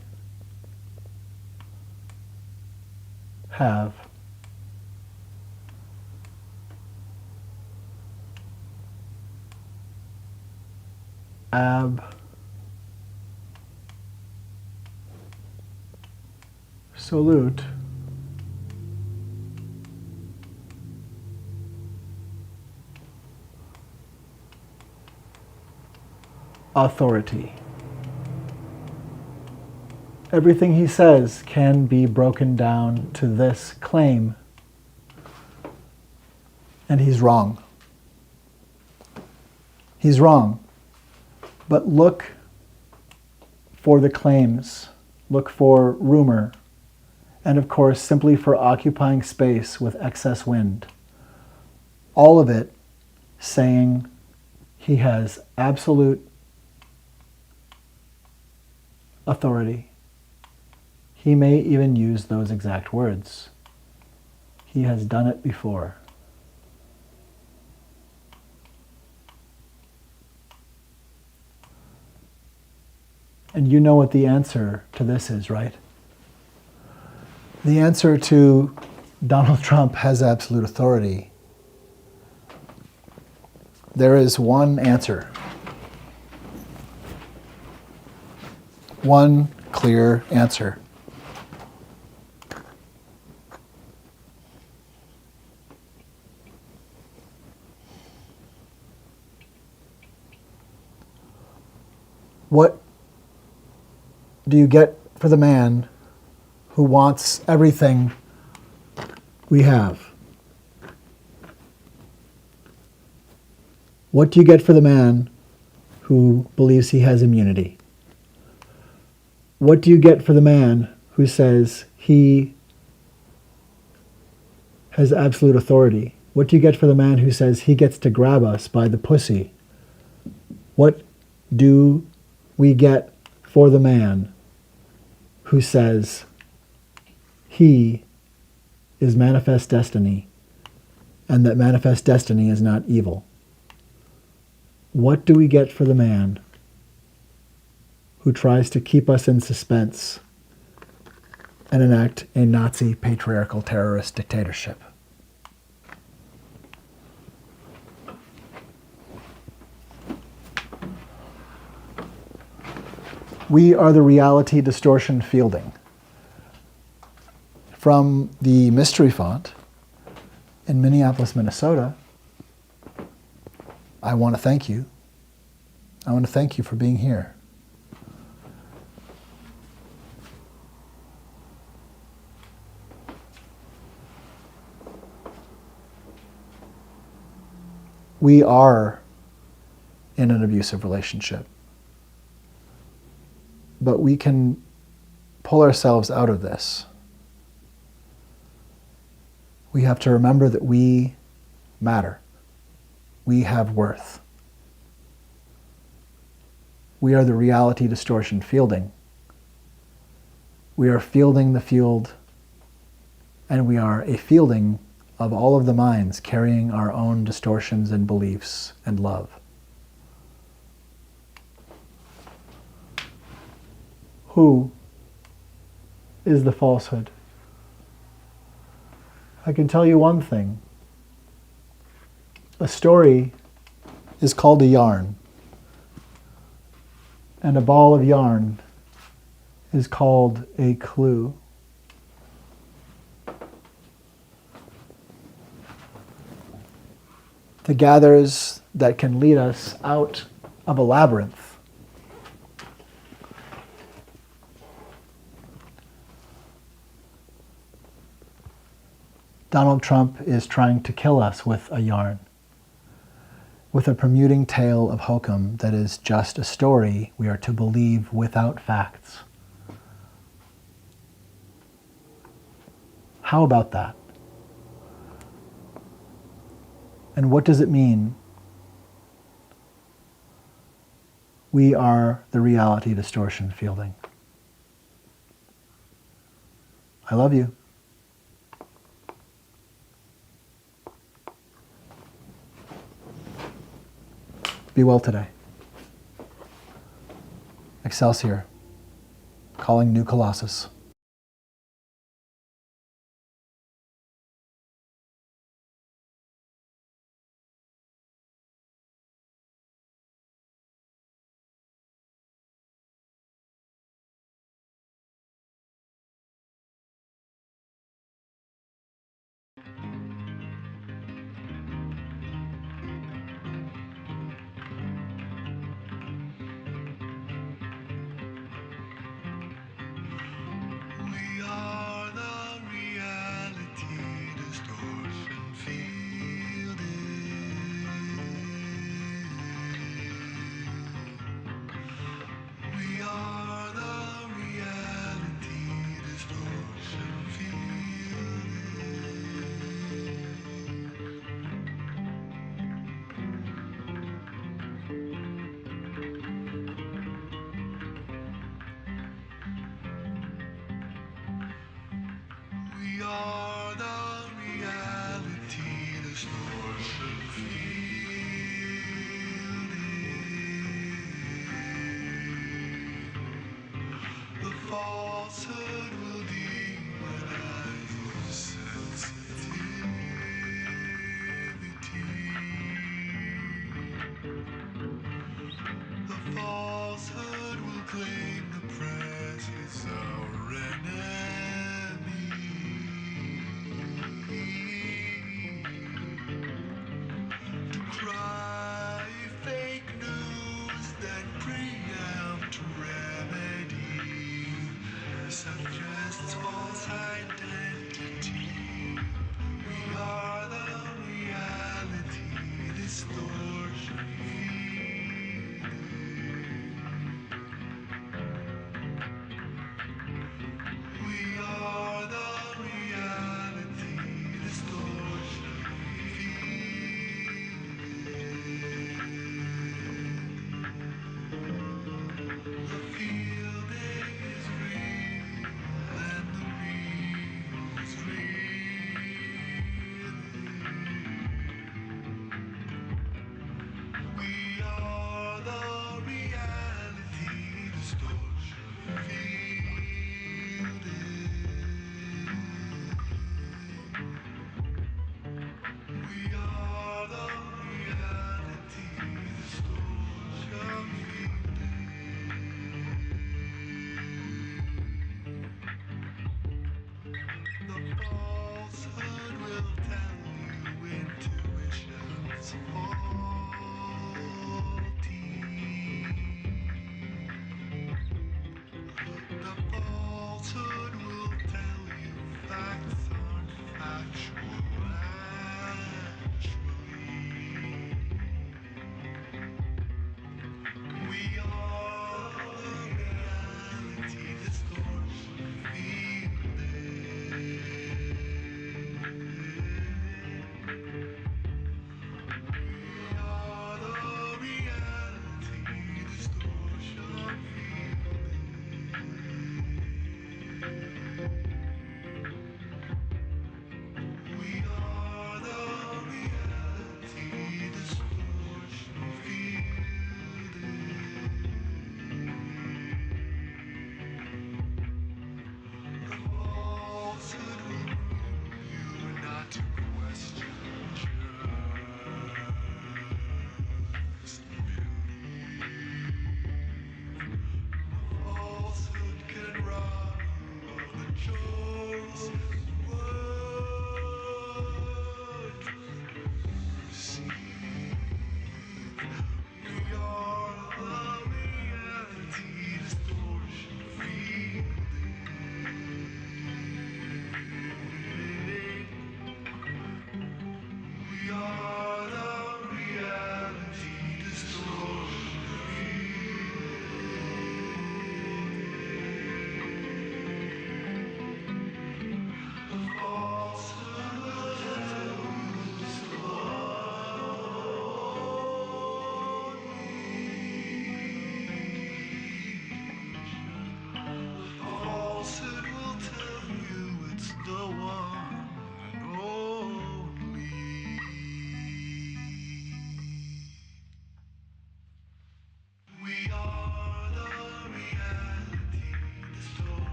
have absolute authority. Everything he says can be broken down to this claim, and he's wrong. He's wrong. But look for the claims, look for rumor, and of course, simply for occupying space with excess wind. All of it saying he has absolute authority. He may even use those exact words. He has done it before. And you know what the answer to this is, right? The answer to Donald Trump has absolute authority. There is one answer. One clear answer. What do you get for the man who wants everything we have? What do you get for the man who believes he has immunity? What do you get for the man who says he has absolute authority? What do you get for the man who says he gets to grab us by the pussy? What do we get for the man who says he is manifest destiny and that manifest destiny is not evil? What do we get for the man who tries to keep us in suspense and enact a Nazi patriarchal terrorist dictatorship? We are the reality distortion fielding. From the mystery font in Minneapolis, Minnesota, I want to thank you. I want to thank you for being here. We are in an abusive relationship. But we can pull ourselves out of this. We have to remember that we matter. We have worth. We are the reality distortion fielding. We are fielding the field, and we are a fielding of all of the minds carrying our own distortions and beliefs and love. Who is the falsehood? I can tell you one thing. A story is called a yarn, and a ball of yarn is called a clue. the gathers that can lead us out of a labyrinth. Donald Trump is trying to kill us with a yarn, with a permuting tale of hokum that is just a story we are to believe without facts. How about that? And what does it mean? We are the reality distortion fielding. I love you. Be well today. Excelsior, calling New Colossus.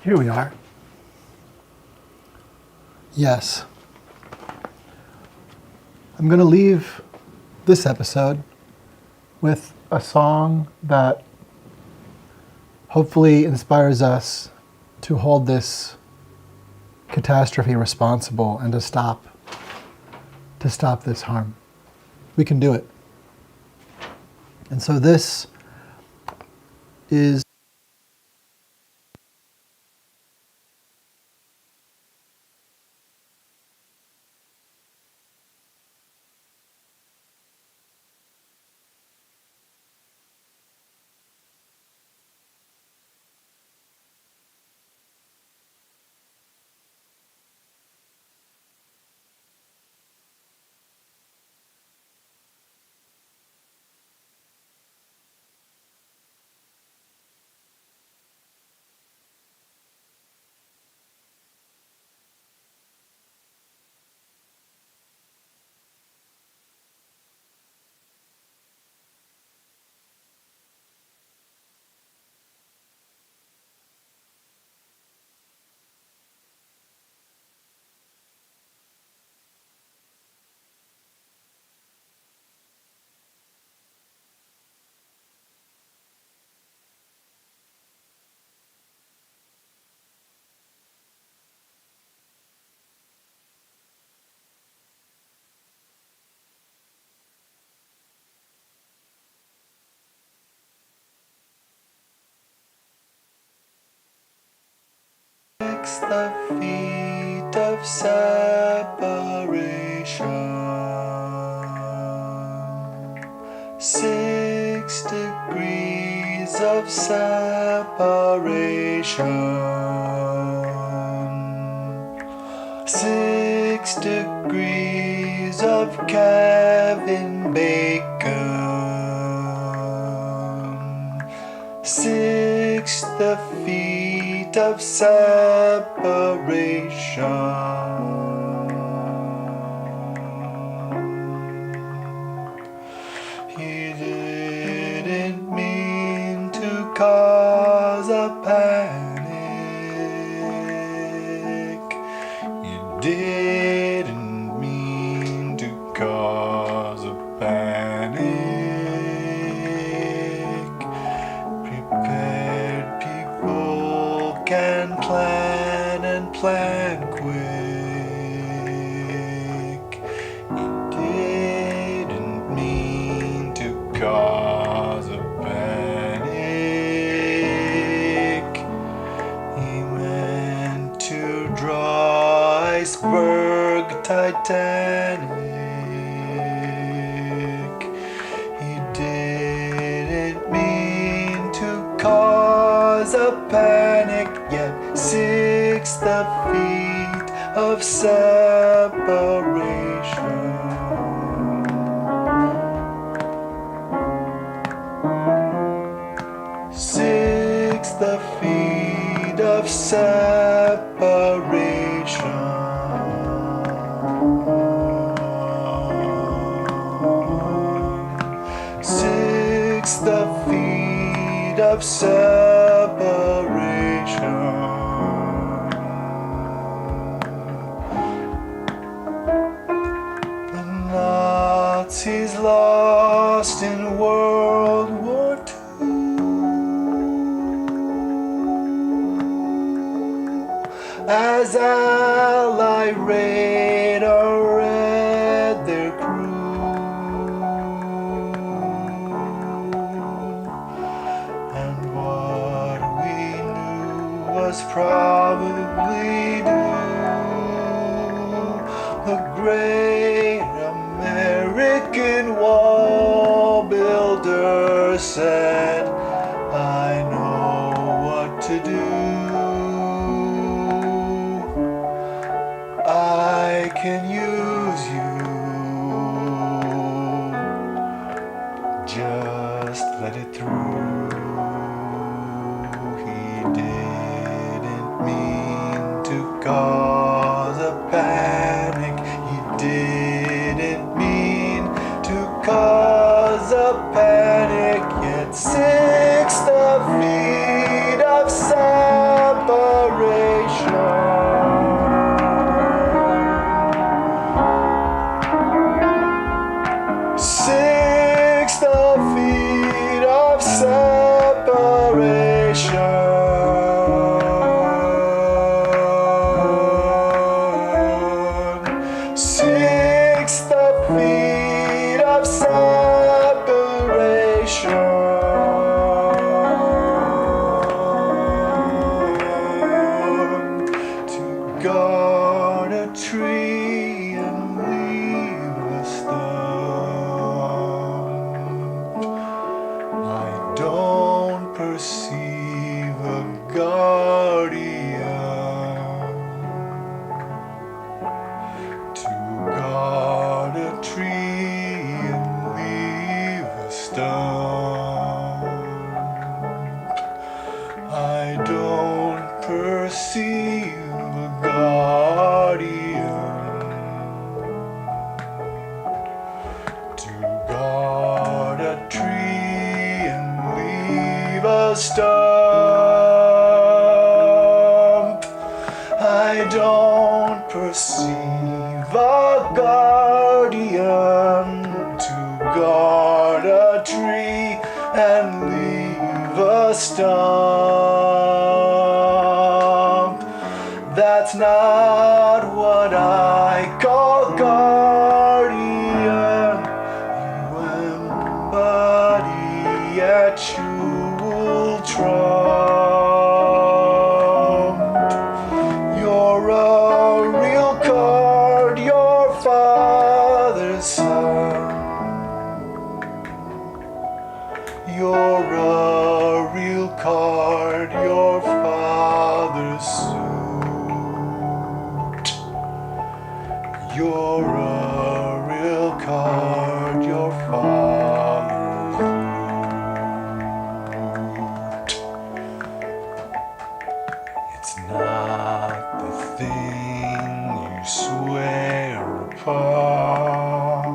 Here we are. Yes. I'm going to leave this episode with a song that hopefully inspires us to hold this catastrophe responsible and to stop this harm. We can do it. And so this is the feet of separation. 6 degrees of separation. 6 degrees of Kevin Bacon. 6 the feet of separation. He didn't mean to cause a panic. You didn't mean to cause a panic. Prepared people can plan and plan quick. You didn't mean to cause a panic. He meant to draw iceberg Titanic. He didn't mean to cause a panic, yet 6 the feet of separation. 6 the feet of separation. 6 the feet of separation. The Nazis lost in World War II. As Allied radar read their crew, and what we knew was probably due. The great American wall builder said, I know what to do. I can use you. Just let it through. He didn't mean to cause a panic. He didn't mean to cause a panic. Yet 6 the feet of separation. stump. I don't perceive a guardian to guard a tree and leave a stump. I don't perceive a guardian to guard a tree and leave a stump. That's not what I call guardian. You embody a jewel trump. You're a real card, your father's son. You're a real card, your father's suit. You're a real card, your father's suit. It's not the thing you swear upon.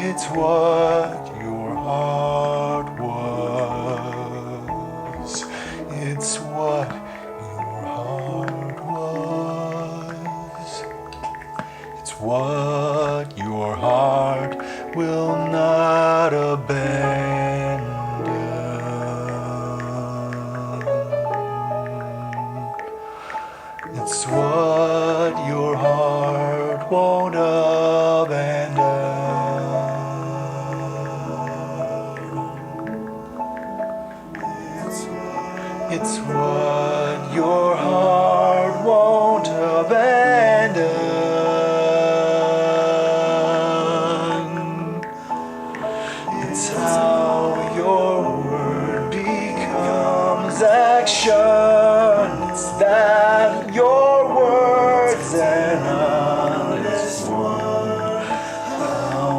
It's what your heart was. It's what your heart was. It's what your heart will not abandon. It's what your heart won't abandon. It's what your heart won't abandon. It's how your word becomes action. It's that your words an honest one. How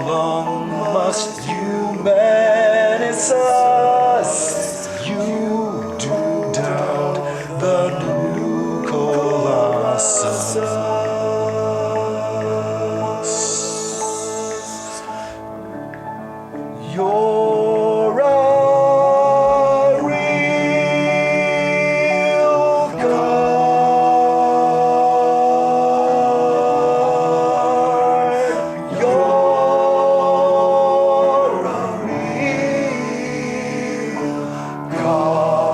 long must you menace us? You do doubt the new Colossus. You're a real card. You're a real card.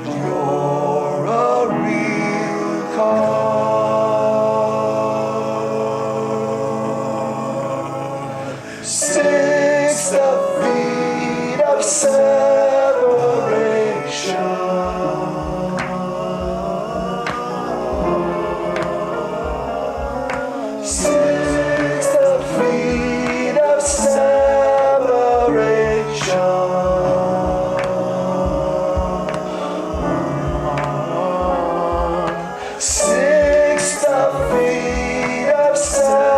You're a real card. 6 feet of separation. 6 feet of separation. 6 feet of separation.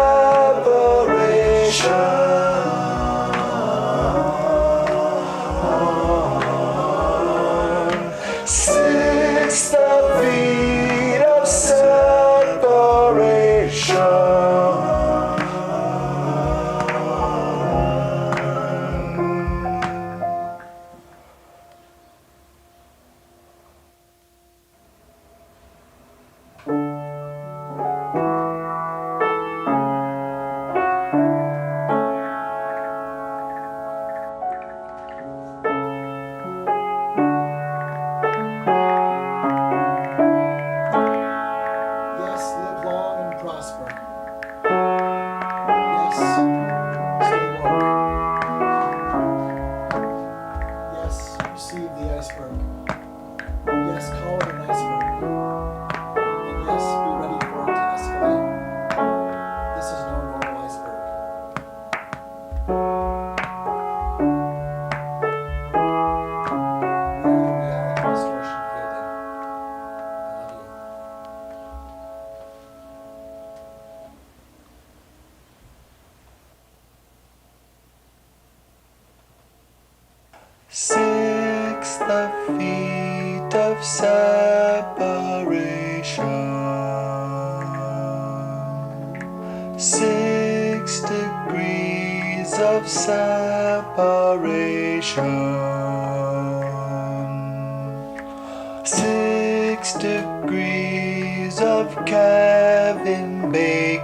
6 the feet of separation. 6 degrees of separation. 6 degrees of Kevin Bacon.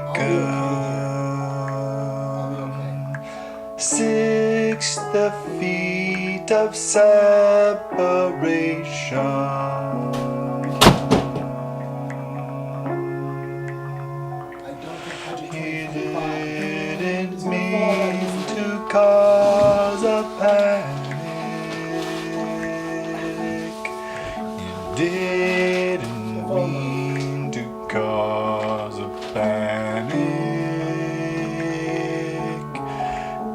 6 the feet of separation. He didn't mean to cause a panic. He didn't mean to cause a panic.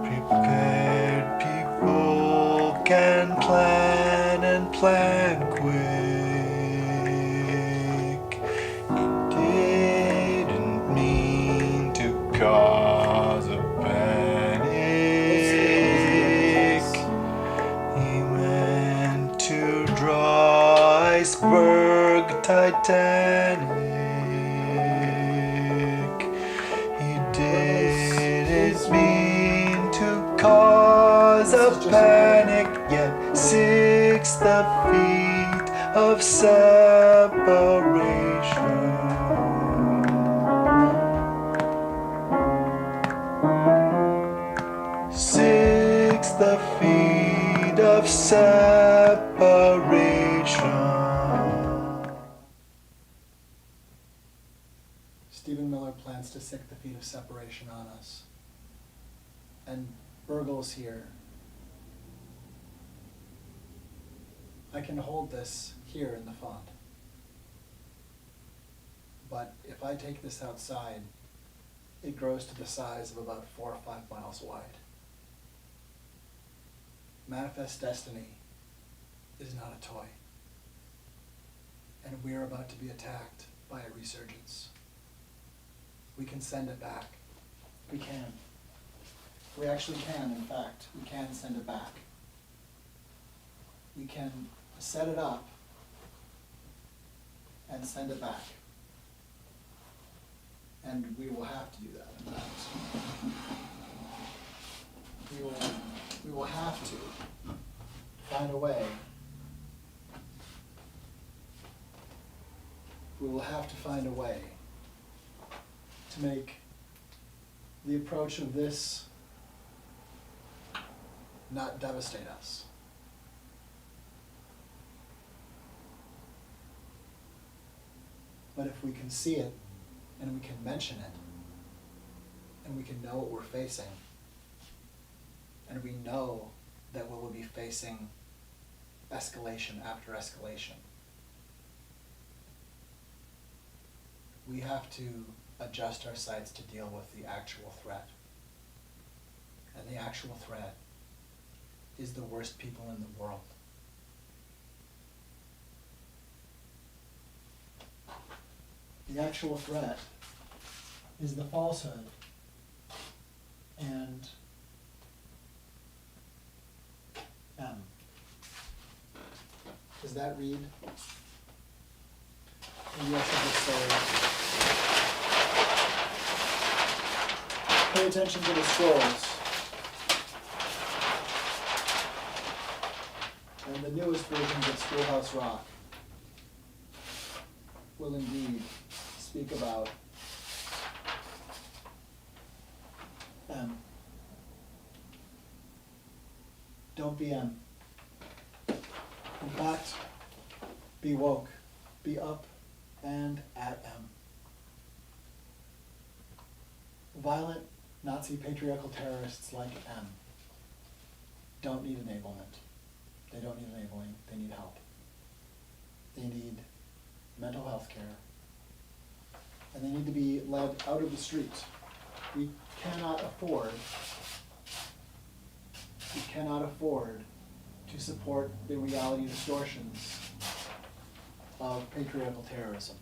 Prepared people can plan and plan quick. He didn't mean to cause a panic. He meant to draw iceberg Titanic. He didn't mean to cause a panic yet. 6 the feet of separation. Six the feet of separation. Stephen Miller plans to sick the feet of separation on us. And Burgle's here. I can hold this here in the font. But if I take this outside, it grows to the size of about 4 or 5 miles wide. Manifest Destiny is not a toy. And we are about to be attacked by a resurgence. We can send it back. We can. We actually can, in fact. We can send it back. We can set it up and send it back. And we will have to do that, in fact. We will have to find a way. We will have to find a way to make the approach of this not devastate us. But if we can see it, and we can mention it, and we can know what we're facing, and we know that we will be facing escalation after escalation, we have to adjust our sights to deal with the actual threat. And the actual threat is the worst people in the world. The actual threat is the falsehood. And does that read? Maybe I should just say, pay attention to the scrolls. And the newest versions of Schoolhouse Rock will indeed speak about don't be in fact, be woke, be up and at M. Violent Nazi patriarchal terrorists like M don't need enablement. They don't need enabling, they need help. They need mental health care. And they need to be led out of the streets. We cannot afford to support the reality distortions of patriarchal terrorism.